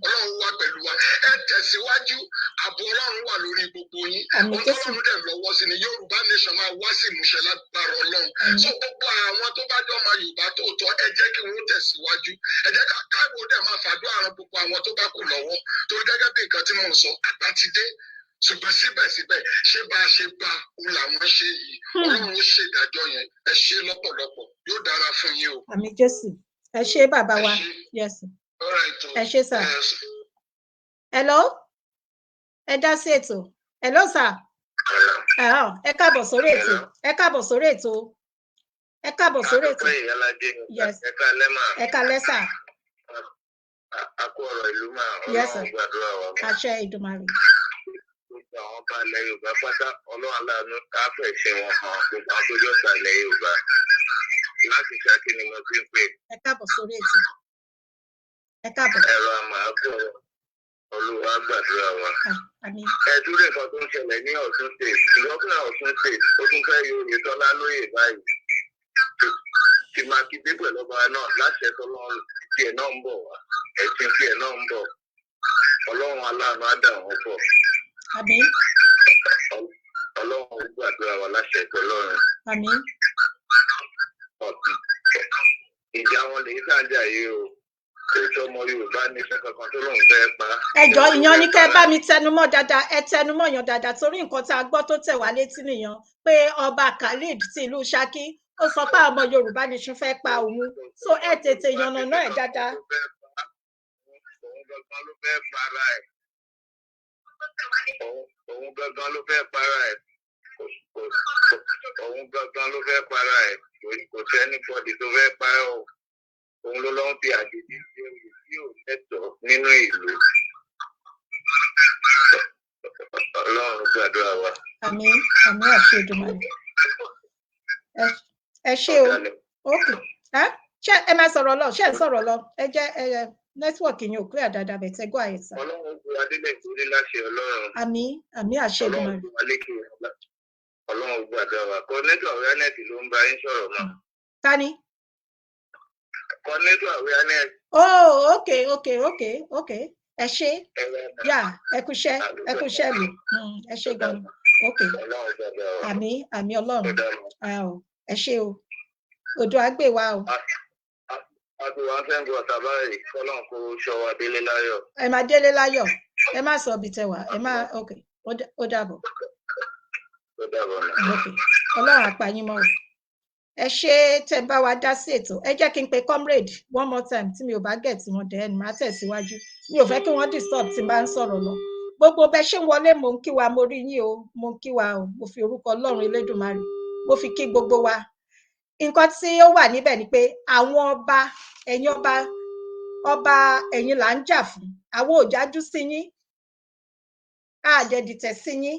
S4: Ọlọ́run wà pẹ̀lú wa ẹ tẹ̀síwájú ààbò Ọlọ́run wà lórí gbogbo yín Ọlọ́run dẹ̀ lọ́wọ́ sí ni Yorùbá nation máa wá sí ìmúṣẹ lágbára Ọlọ́run so gbogbo àwọn tó bá jọ ọmọ Yorùbá tó tọ́ ẹ jẹ́ kí wọ́n tẹ̀síwájú ẹ jẹ́ káàbò dẹ̀ máa fàdúrà ran gbogbo àwọn tó bá kù lọ́wọ́ torí gẹ́gẹ́ bí nǹkan tí mò ń sọ àgbà ti dé ṣùgbọ́n síbẹ̀síbẹ̀ ṣé bá a ṣe bá òun làwọn ṣe yìí Ọlọ́run ó ṣèdájọ́ yẹn ẹ ṣe lọ́pọ̀lọpọ̀ yóò dára fún yín o.
S1: Àmín Jésù ẹ ṣé bàbá wa yes ẹ ṣé sà hello ẹ dá sí ètò hello sà ẹ káàbọ̀ sórí ètò ẹ káàbọ̀ sórí ètò.
S3: Yes.
S1: Ẹ kálẹ́ sà.
S3: Akú ọ̀rọ̀ ìlú máa
S1: Yes, sir.
S3: Ọlọ́run gbàdúrà wa.
S1: Àṣẹ Ìdùmarè.
S3: Gbogbo àwọn ọba ilẹ̀ Yorùbá pátá Ọlọ́run aláàánú káfẹ́ ṣe wọn hàn gbogbo àwọn tó jọ́ta ilẹ̀ Yorùbá. Láti Ṣakí ni mo ti ń pè.
S1: Ẹ káàbọ̀ sórí ètò. Ẹ káàbọ̀.
S3: Ẹ̀rọ àmàkù Olúwa gbàdúrà wa.
S1: Àmín.
S3: Ẹ̀dúró nǹkan tó ń ṣẹlẹ̀ ní Ọ̀ṣun State. Ìjọba Ọ̀ṣun State ó tún fẹ́ yọ Oyètọ́lá lóyè báyìí. Ti Mákindé pẹ̀lú ọba náà láṣẹ tọ́lọ́run tiẹ̀ náà ń bọ̀ wá. Ẹ̀sìn tiẹ̀ náà ń bọ̀. Ọlọ́run aláàánú á dà wọ́n pọ̀.
S1: Àmín.
S3: Ọlọ́run gbàdúrà wa láṣẹ tọ́lọ́run.
S1: Àmín.
S3: Ìjà wọn lè sáájà yìí o. Kò tó ọmọ Yorùbá ní iṣẹ́ kankan tó lóun fẹ́ pa.
S1: Ẹ jọ̀ọ́ ìyan ní kẹ́ bá mi tẹnumọ́ dáadáa, ẹ tẹnumọ́ yan dáadáa torí nǹkan tá a gbọ́ tó tẹ̀ wá létí nìyẹn pé ọba Khalid ti ìlú Ṣakí ó sọ pé ọmọ Yorùbá nation fẹ́ pa òun. So ẹ tètè yànnàná ẹ̀ dáadáa.
S3: Òun gangan ló fẹ́ para ẹ̀. Òun gangan ló fẹ́ para ẹ̀. Òun gangan ló fẹ́ para ẹ̀. Kò sẹ́ni bọ́dì tó fẹ́ pa ẹ́ o. Òun ló lọ́n fi àjèjì sí omi tí ò lẹ́tọ̀ọ́ nínú ìlú. Ọlọ́run gbàdúrà wa.
S1: Àmín. Àmín àṣẹ Ìdùmarè. Ẹ ṣé o. Okay. Ṣé ẹ máa sọ̀rọ̀ lọ? Ṣé ẹ sọ̀rọ̀ lọ? Ẹ jẹ́ nẹ́tíwọ̀kì yẹn ò clear dáadáa bẹ̀ tẹ́gbọ́ àyẹ̀sà.
S3: Ọlọ́run gbé adélẹ̀ torí láṣẹ Ọlọ́run.
S1: Àmín. Àmín àṣẹ Ìdùmarè.
S3: Ọlọ́run gbàdúrà wa. Coordinator awareness ló ń bá yín sọ̀rọ̀ mọ́.
S1: Ta ni?
S3: Coordinator awareness.
S1: Oh, okay. Ẹ ṣé. Yà, ẹ kúṣẹ́ mi. Ẹ ṣé gan-an. Okay. Àmín, àmín Ọlọ́run. Ẹ ṣé o. Odò àgbè wa o.
S3: Àdùwà fẹ́ǹgù ọ̀tà báyìí, kọ́lọ́n kó ṣọ́ wa délé láyọ̀.
S1: Ẹ máa délé láyọ̀. Ẹ má sọ ibi tẹwà. Ẹ má okay. Ó dàbọ̀.
S3: Ó dàbọ̀ náà.
S1: Okay. Ọlọ́run á pa yín mọ́ o. Ẹ ṣé tẹ́ bá wa dá sí ètò. Ẹ jẹ́ kí n pe comrade one more time tí mi ò bá gẹ̀ tí wọ́n dẹ̀ ẹ́ ní máa tẹ̀síwájú. Mi ò fẹ́ kí wọ́n disturb tí n bá ń sọ̀rọ̀ lọ. Gbogbo bẹ́ ṣe ń wọlé mò ń kí wa, mo rí yín o, mo ń kí wa o, mo fi orúkọ Ọlọ́run Elédùmarè, mo fi kí gbogbo wa. Nǹkan tí ó wà níbẹ̀ ni pé àwọn ọba, ẹ̀yin ọba ẹ̀yin là ń jà fún. Àwọn ò jájú sí yín. A dẹ̀ dìtẹ̀ sí yín.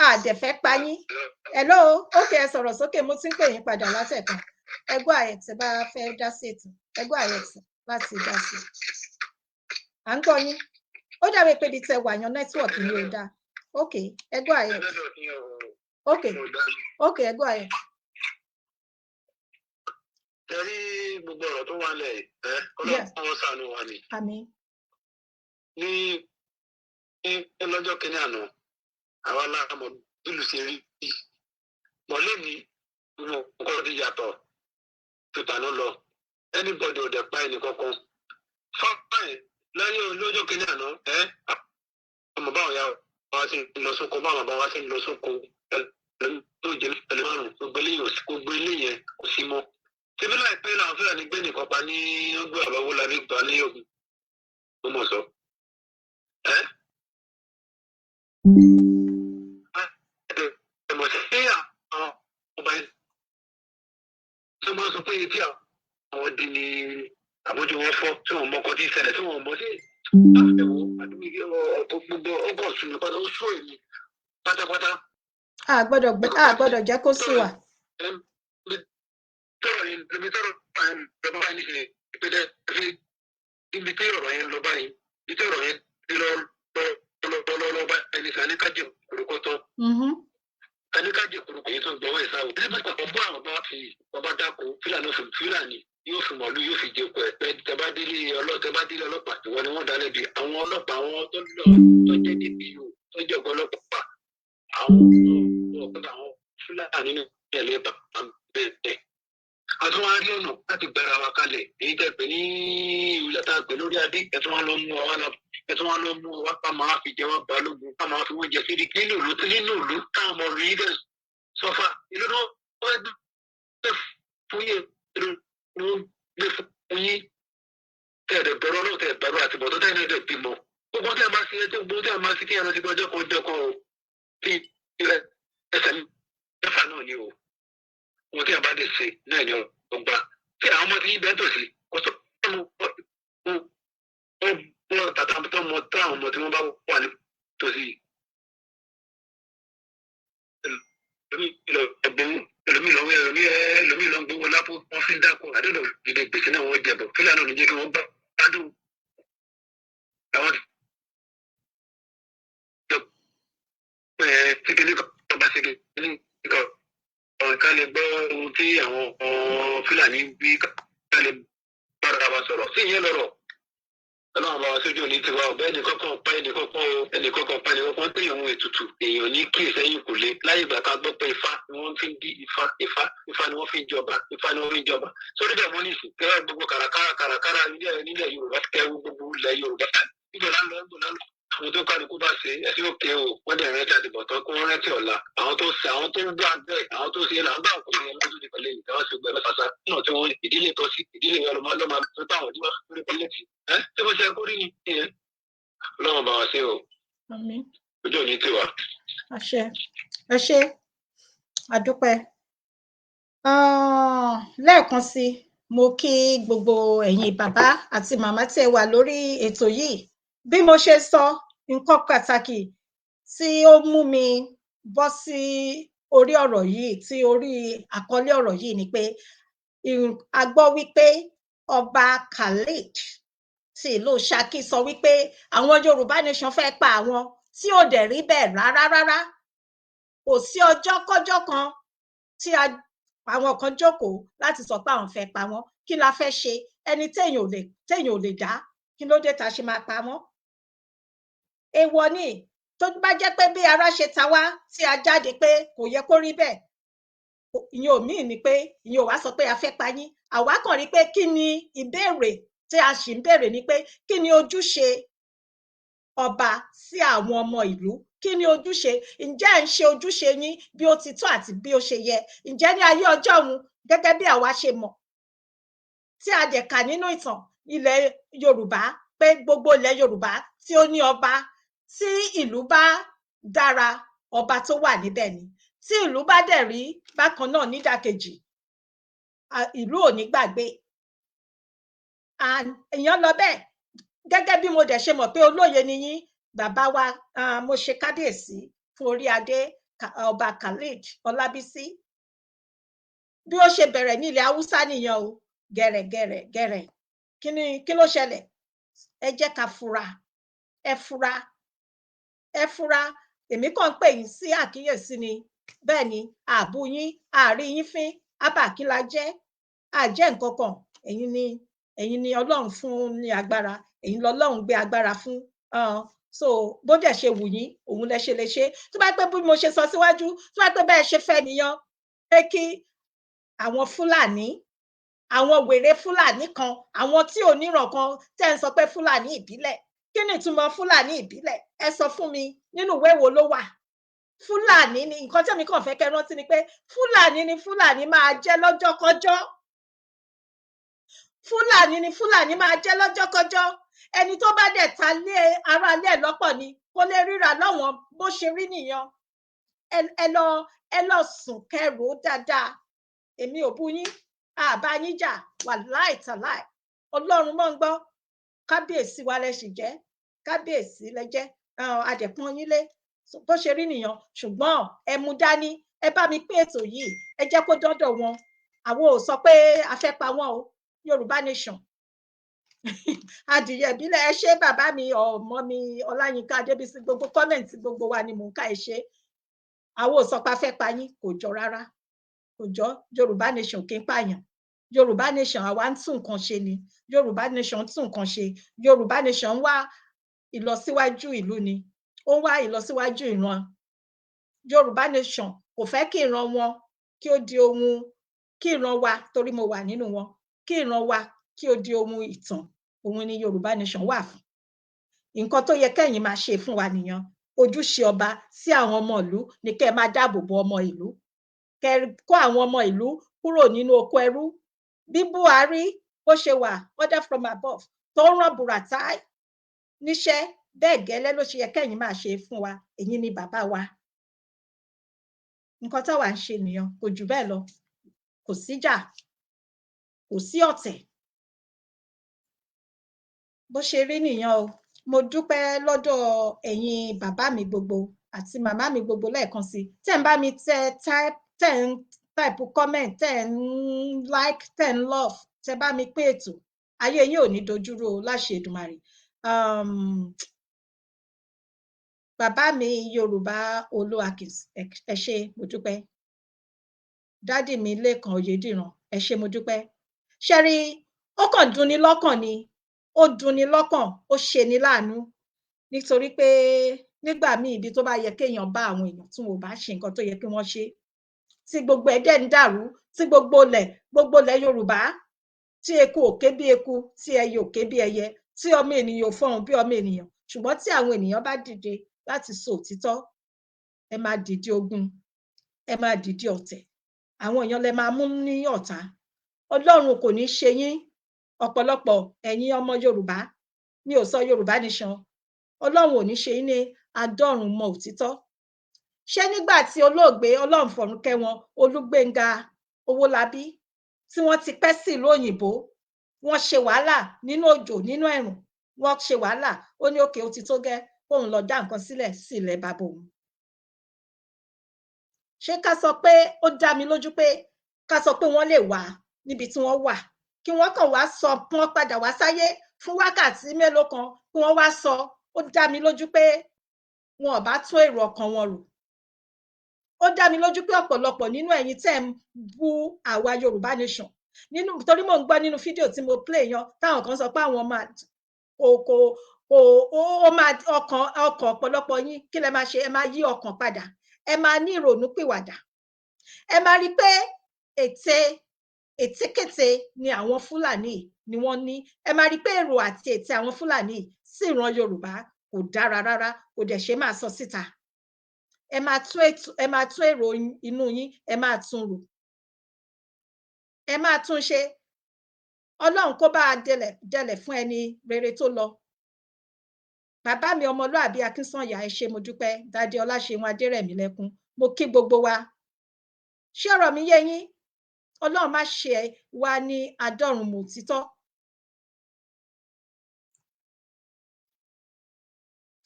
S1: A dẹ̀ fẹ́ pa yín. Hello, okay, ẹ sọ̀rọ̀ sókè, mo ti ń pè yín padà látẹ̀kan. Ẹgbọ́ àyẹ̀tẹ̀ bá fẹ́ dá sí ètò. Ẹgbọ́ àyẹ̀tẹ̀ láti dá sí. À ń gbọ́ yín. Ó dàbí pé ibi tẹ wà yan nẹ́tíwọ̀kì ni ó dáa. Okay, ẹgbọ́ àyẹ̀tẹ̀. Okay, ẹgbọ́ àyẹ̀tẹ̀.
S3: Tẹ̀rí gbogbo ọ̀rọ̀ tó wà lẹ̀ Ọlọ́run ṣàánú wa ni.
S1: Àmín.
S3: Ní lọ́jọ́ kìíní àná, àwa láàmú ìlú ṣe rí. Mọ̀lẹ́ mi, nǹkan ti yàtọ̀ tuta ló lọ. Anybody ò dẹ̀ pa ẹnì kankan. Fáìn lẹ́yìn lọ́jọ́ kìíní àná, àmọ́ báwọn ya wá sí lọ sóko, báwọn bá wá sí lọ sóko, ló jẹ́ ẹlẹ́mọ̀rún, gbogbo ilé yẹn kò sí mọ́. Síbí láìpẹ́ làwọn Fúlàní gbé nìkan pa ní ọgbẹ́ àbáwó labí gbà ní Ògùn. Mo mọ̀ sọ. Ẹ̀mọ̀ sí àwọn ọba yẹn. Ṣé wọ́n sọ pé etí àwọn di ni àbójú wọn fọ́ tí wọ́n mọ́kọ́ tí ìṣẹ̀lẹ̀ tí wọ́n mọ́ sí àfẹ́wọ́ àdúgbò ọ̀pọ̀ gbogbo ọgọ́ sùn pátá ó sọ èmi pátápátá.
S1: A gbọ́dọ̀ jẹ́ kó sùn wà.
S3: Ibi tọ́rọ̀ lọ bá ní ṣe ìpínlẹ̀ fi ibi tí ọ̀rọ̀ yẹn lọ báyìí ibi tí ọ̀rọ̀ yẹn lọ bá ẹni sani kájẹ kúrúkọ tán. Sani kájẹ kúrúkọ yìí tó ń gbọ́wọ́ ìsáwò. Ẹni bá pàpọ̀ bọ́ àwọn bá fi ọba dáko Fúlàní yóò fi mọ̀lú yóò fi jẹ pẹ̀ pẹ́ tẹ́bá délé ọlọ́pàá ìwọ ni wọ́n dá lẹ́bi àwọn ọlọ́pàá àwọn tó jẹ́ DPO tó jẹ́ ọ̀gá ọlọ́pàá àwọn Fúlàní nínú ìyẹ̀lẹ̀ bàbá bẹ́ẹ̀. Àtúnwá rí ọ̀nà láti gbára wa kalẹ̀ èyí tẹ́ pé ní ìwúlẹ̀ pé lórí adé ẹ̀tún wọn lọ mú wa ká máa fi jẹ wọn balógun ká máa fi wọn jẹ síbi nínú ìlú táwọn ọmọ rí bẹ́ẹ̀ sọ́fà ìlú náà wọ́n gbé fún yẹn ìlú ni wọ́n gbé fún yín tẹ̀ẹ̀dẹ̀ bẹ̀rù ọlọ́run tẹ̀ bẹ̀rù àti bọ̀tọ́ tẹ̀ ní ẹ̀dẹ̀ bímọ gbogbo tí a máa ṣe ẹjọ́ gbogbo tí a máa ṣe kí ẹran ti gbọ́jọ́ kan jẹ́ kan o tí ilẹ̀ ẹsẹ̀ mẹ́fà náà ni o wọn tí a bá dé ṣe náà ni ọgbà tí àwọn ọmọ tí yín bẹ́ẹ̀ tó sí kó tó wọn tàtà tó mọ tó àwọn ọmọ tí wọn bá wà ní tòsí ẹlòmíì lọ ń gbowó lápò wọn fi ń dáko àdéhùn ìdè gbèsè náà wọn jẹbọ fúlàní ò ní jẹ́ kí wọn gbádùn àwọn kékeré kan bá ṣe kékeré kan lè gbọ́ ohun tí àwọn fúlàní wí ká lè bára wa sọ̀rọ̀ sí ìyẹn lọ́rọ̀ ọlọ́run bá wa sójú òní tiwa ọ̀bẹ ẹnìkọ́kàn pa ẹnìkọ́kàn pé ìhun ètùtù èèyàn ní kí ìsẹ́yìn kò lé láyé ìgbà ká gbọ́ pé ifá ni wọ́n fi ń bí ifá ni wọ́n fi ń jọba ifá ni wọ́n fi ń jọba sórí bẹ́ẹ̀ wọ́n ní ìsìn kẹ́rẹ́ gbogbo kàràkàrà nílẹ̀ Yorùbá kẹ́rù gbogbo ilẹ̀ Yorùbá níjọba lọ́gbọ̀n àwọn tó kálukú bá ṣe ẹsẹ̀ òkè o wọ́n dẹ̀ rántí àtìbọ̀tán kó wọ́n rántí ọ̀la àwọn tó ń gbọ́ àgbẹ̀ àwọn tó ṣe là ń bá òkú yẹn lójú ní pẹ̀lẹ́ yìí káwọn ṣe gbẹ lọ́sàsà náà tí wọ́n ìdílé tọ́ sí ìdílé ọlọ́mọ tó táwọn ọdún wá lórí pẹ̀lẹ́ tì tí wọ́n ṣe kó rí ni ìyẹn ọlọ́run bá wa ṣe o ojú òní tiwa.
S1: ẹ ṣé àdúpẹ́ lẹ́ẹ̀kan sí mo kí gbogbo ẹ̀yin bàbá àti màmá tí ẹ wà lórí ètò yìí bí mo ṣe sọ nǹkan pàtàkì tí ó mú mi bọ́ sí orí ọ̀rọ̀ yìí tí orí àkọlé ọ̀rọ̀ yìí ni pé a gbọ́ wípé ọba Khalid tí ìlú Ṣakí sọ wípé àwọn Yorùbá nation fẹ́ pa àwọn tí ò dẹ̀ rí bẹ́ẹ̀ rárá kò sí ọjọ́ kọ́jọ́ kan tí àwọn kan jókòó láti sọ pé àwọn fẹ́ pa wọ́n kí la fẹ́ ṣe ẹni téèyàn ò lè dá kí ló dé tá ṣe máa pa wọ́n. Èèwọ̀ ni tó bá jẹ́ pé bí ara ṣe ta wá tí a jáde pé kò yẹ kó rí bẹ́ẹ̀ ìyẹn ò míì ni pé ìyẹn ò wá sọ pé a fẹ́ pa yín àwa kàn rí pé kí ni ìbéèrè tí a sì ń béèrè ni pé kí ni ojúṣe ọba sí àwọn ọmọ ìlú kí ni ojúṣe ǹjẹ́ ẹ̀ ń ṣe ojúṣe yín bí ó ti tọ́ àti bí ó ṣe yẹ ǹjẹ́ ní ayé ọjọ́ òun gẹ́gẹ́ bí àwa ṣe mọ̀ tí a dẹ̀ kà nínú ìtàn ilẹ̀ Yorùbá pé gbogbo ilẹ̀ Yorùbá tí ó ní ọba tí ìlú bá dára ọba tó wà níbẹ̀ ni tí ìlú bá dẹ̀ rí bákan náà nídàkejì ìlú ò ní gbàgbé èèyàn lọ bẹ́ẹ̀ gẹ́gẹ́ bí mo dẹ̀ ṣe mọ̀ pé olóye ni yín bàbá wa mo ṣe kábíyèsí fún orí adé ọba Khalid Ọlábísí bí ó ṣe bẹ̀rẹ̀ ní ilẹ̀ Haúsá nìyẹn o gẹ̀rẹ̀ kí ló ṣẹlẹ̀ ẹ jẹ́ ká fura ẹ fura èmi kàn ń pè yín sí àkíyèsí ni bẹ́ẹ̀ ni àbú yín àárí yín fín ábàkílà jẹ́ àjẹ́ nǹkan kan ẹ̀yin ni Ọlọ́run fún ní agbára ẹ̀yin lọ́lọ́run gbé agbára fún so bó dẹ̀ ṣe wù yín òun lẹ ṣe lè ṣe tó bá pẹ́ bí mo ṣe sọ síwájú tó bá pẹ́ bẹ́ẹ̀ ṣe fẹ́ nìyẹn pé kí àwọn Fúlàní àwọn wèrè Fúlàní kan àwọn tí ò níran kan tẹ́ ń sọ pé Fúlàní ìbílẹ̀ kí ni ìtumọ̀ Fúlàní ìbílẹ̀ ẹ sọ fún mi nínú ìwé wo ló wà Fúlàní ni nǹkan tẹ́mi kàn fẹ́ kẹ́ rántí ni pé Fúlàní ni Fúlàní máa jẹ́ lọ́jọ́kọ́jọ́ Fúlàní ni Fúlàní máa jẹ́ lọ́jọ́kọ́jọ́ ẹni tó bá dẹ̀ ta lé ara lé ẹ̀ lọ́pọ̀ ni kó lè ríra lọ́wọ́n bó ṣe rí nìyẹn ẹ lọ sùn kẹrù dáadáa èmi ò bú yín àbá yín jà wàláì tàláì Ọlọ́run mọ́ ń gbọ́ kábíyèsí wa lẹ sì jẹ́ kábíyèsí lẹ jẹ́ adẹ̀pọ́n yín lé bó ṣe rí nìyẹn ṣùgbọ́n ẹ mú dání ẹ bá mi pín ètò yìí ẹ jẹ́ kó dọ́dọ̀ wọn àwọn ò sọ pé a fẹ́ pa wọ́n o Yorùbá nation adìyẹ ìbílẹ̀ ẹ ṣé bàbá mi ọmọ mi Ọláyínká Adébísí gbogbo kọ́mẹ̀ntì gbogbo wa ni mò ń ká ẹ ṣé àwọn ò sọ pé a fẹ́ pa yín kò jọ rárá kò jọ Yorùbá nation kì í pààyàn Yorùbá nation àwa ń tún nǹkan ṣe ni Yorùbá nation ń tún nǹkan ṣe Yorùbá nation ń wá ìlọsíwájú ìlú ni ó ń wá ìlọsíwájú ìran Yorùbá nation kò fẹ́ kí ìran wọn kí ó di ohun kí ìran wa torí mo wà nínú wọn kí ìran wa kí ó di ohun ìtàn òun ni Yorùbá nation wà fún nǹkan tó yẹ kẹ́yìn máa ṣe fún wa nìyẹn ojúṣe ọba sí àwọn ọmọ ìlú ni kẹ́ ẹ máa dáàbò bo ọmọ ìlú kẹ́ ẹ kó àwọn ọmọ ìlú kúrò nínú oko ẹrú bí Buhari bó ṣe wà order from above tó ń rán Buratai níṣẹ́ bẹ́ẹ̀ gẹ́lẹ́ ló ṣe yẹ kẹ́yìn máa ṣe fún wa èyí ni bàbá wa nǹkan táwa ń ṣe nìyẹn kò jù bẹ́ẹ̀ lọ kò síjà kò sí ọ̀tẹ̀ bó ṣe rí nìyẹn o mo dúpẹ́ lọ́dọ̀ ẹ̀yin bàbá mi gbogbo àti màmá mi gbogbo lẹ́ẹ̀kan sí tẹ́ ń bá mi tẹ́ ń type comment tẹ́ ń like tẹ́ ń love tẹ́ bá mi pé ètò ayé yín ò ní dojúrú o láṣẹ Èdùmàrè bàbá mi Yorùbá Olúakins ẹ ṣé mo dúpẹ́ dádì mi Lékan Oyèdìran ẹ ṣé mo dúpẹ́ ṣe rí ó kàn dunni lọ́kàn ni ó dunni lọ́kàn ó ṣe ni láàánú nítorí pé nígbà míì ibi tó bá yẹ kéèyàn bá àwọn èèyàn tí wọn ò bá ṣe nǹkan tó yẹ kí wọ́n ṣe tí gbogbo ẹ̀ dẹ̀ ń dàrú tí gbogbo ilẹ̀ Yorùbá tí eku ò ké bí eku tí ẹyẹ ò ké bí ẹyẹ tí ọmọ ènìyàn ò fọhùn bí ọmọ ènìyàn ṣùgbọ́n tí àwọn ènìyàn bá dìde láti sọ òtítọ́ ẹ máa dìde ogun ẹ máa dìde ọ̀tẹ̀ àwọn èèyàn lẹ máa mú ní ọ̀tá Ọlọ́run kò ní ṣe yín ọ̀pọ̀lọpọ̀ ẹ̀yin ọmọ Yorùbá mi ò sọ Yorùbá nation Ọlọ́run ò ní ṣe yín ní adọ́run mọ òtítọ́ ṣé nígbà tí olóògbé Ọlọ́run fọ̀run kẹ́ wọn Olúgbénga Owólabí tí wọ́n ti pẹ́ sí ìlú òyìnbó wọ́n ṣe wàhálà nínú òjò nínú ẹ̀rùn wọ́n ṣe wàhálà ó ní òkè ó ti tó gẹ́ kóun lọ dá nǹkan sílẹ̀ sí ilẹ̀ bàbá òun ṣé ká sọ pé ó dá mi lójú pé ká sọ pé wọ́n lè wà níbi tí wọ́n wà kí wọ́n kàn wá sọ kí wọ́n padà wá sáyé fún wákàtí mélòó kan kí wọ́n wá sọ ó dá mi lójú pé wọn ò bá tún èrò ọkàn wọn rò ó dá mi lójú pé ọ̀pọ̀lọpọ̀ nínú ẹ̀yin tẹ́ ń bú àwa Yorùbá nation nínú torí mò ń gbọ́ nínú fídíò tí mo play yan táwọn kan sọ pé àwọn máa ó máa ọkàn ọ̀pọ̀lọpọ̀ yín kí lẹ máa ṣe ẹ máa yí ọkàn padà ẹ máa ní ìrònú pìwàdà ẹ máa rí pé ètekéte ni àwọn Fúlàní ni wọ́n ní ẹ máa rí pé èrò àti ète àwọn Fúlàní sí ìran Yorùbá kò dára rárá kò dẹ̀ ṣe máa sọ síta ẹ máa tún èrò inú yín ẹ máa tún rò ẹ máa tún ṣe Ọlọ́run kó bá délẹ̀ fún ẹni rere tó lọ bàbá mi ọmọlúàbí Akínsànyà ẹ ṣé mo dúpẹ́ Dádé Ọláṣẹ̀wọ̀n Adérẹ̀mílẹ́kún mo kí gbogbo wa ṣé ọ̀rọ̀ mi yé yín Ọlọ́run má ṣe wá ní adọ́run mọ òtítọ́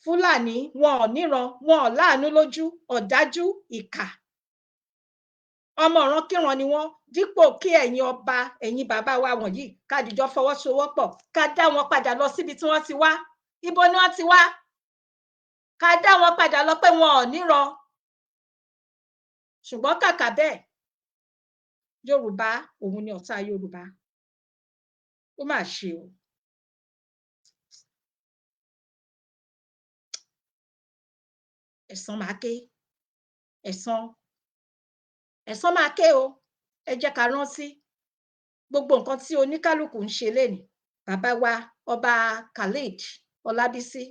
S1: Fúlàní wọn ò níran wọn ò láàánú lójú ọ̀dájú ìkà ọmọ ìrankíran ni wọ́n dípò kí ẹ̀yin ọba ẹ̀yin bàbá wa wọ̀nyí ká dìjọ fọwọ́sowọ́pọ̀ ká dá wọn padà lọ síbi tí wọ́n ti wá ibo ni wọ́n ti wá ká dá wọn padà lọ pé wọn ò níran ṣùgbọ́n kàkà bẹ́ẹ̀ Yorùbá òun ni ọ̀tá Yorùbá ó mà ṣe o ẹ̀san máa ké ẹ̀san máa ké o ẹ jẹ́ ká rántí gbogbo nǹkan tí oníkálukú ń ṣe lénìí bàbá wa ọba Khalid Ọlábísí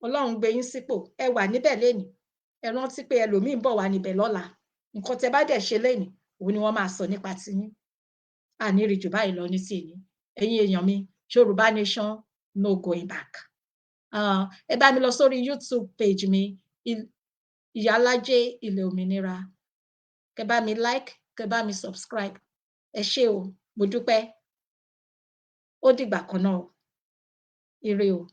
S1: Ọlọ́run gbé yín sípò ẹ wà níbẹ̀ lénìí ẹ rántí pé ẹlòmíín bọ̀ wá níbẹ̀ lọ́la nǹkan tẹ́ bá dẹ̀ ṣe lénìí òun ni wọ́n máa sọ nípa tiyín àní rí jù báyìí lọ ní tiyín ẹ̀yin èèyàn mi Yorùbá nation no going back ẹ bá mi lọ sórí YouTube page mi Ìyálájé Ilẹ̀ Òmìnira kẹ bá mi like kẹ bá mi subscribe ẹ ṣé o mo dúpẹ́ ó dìgbà kan náà ire o.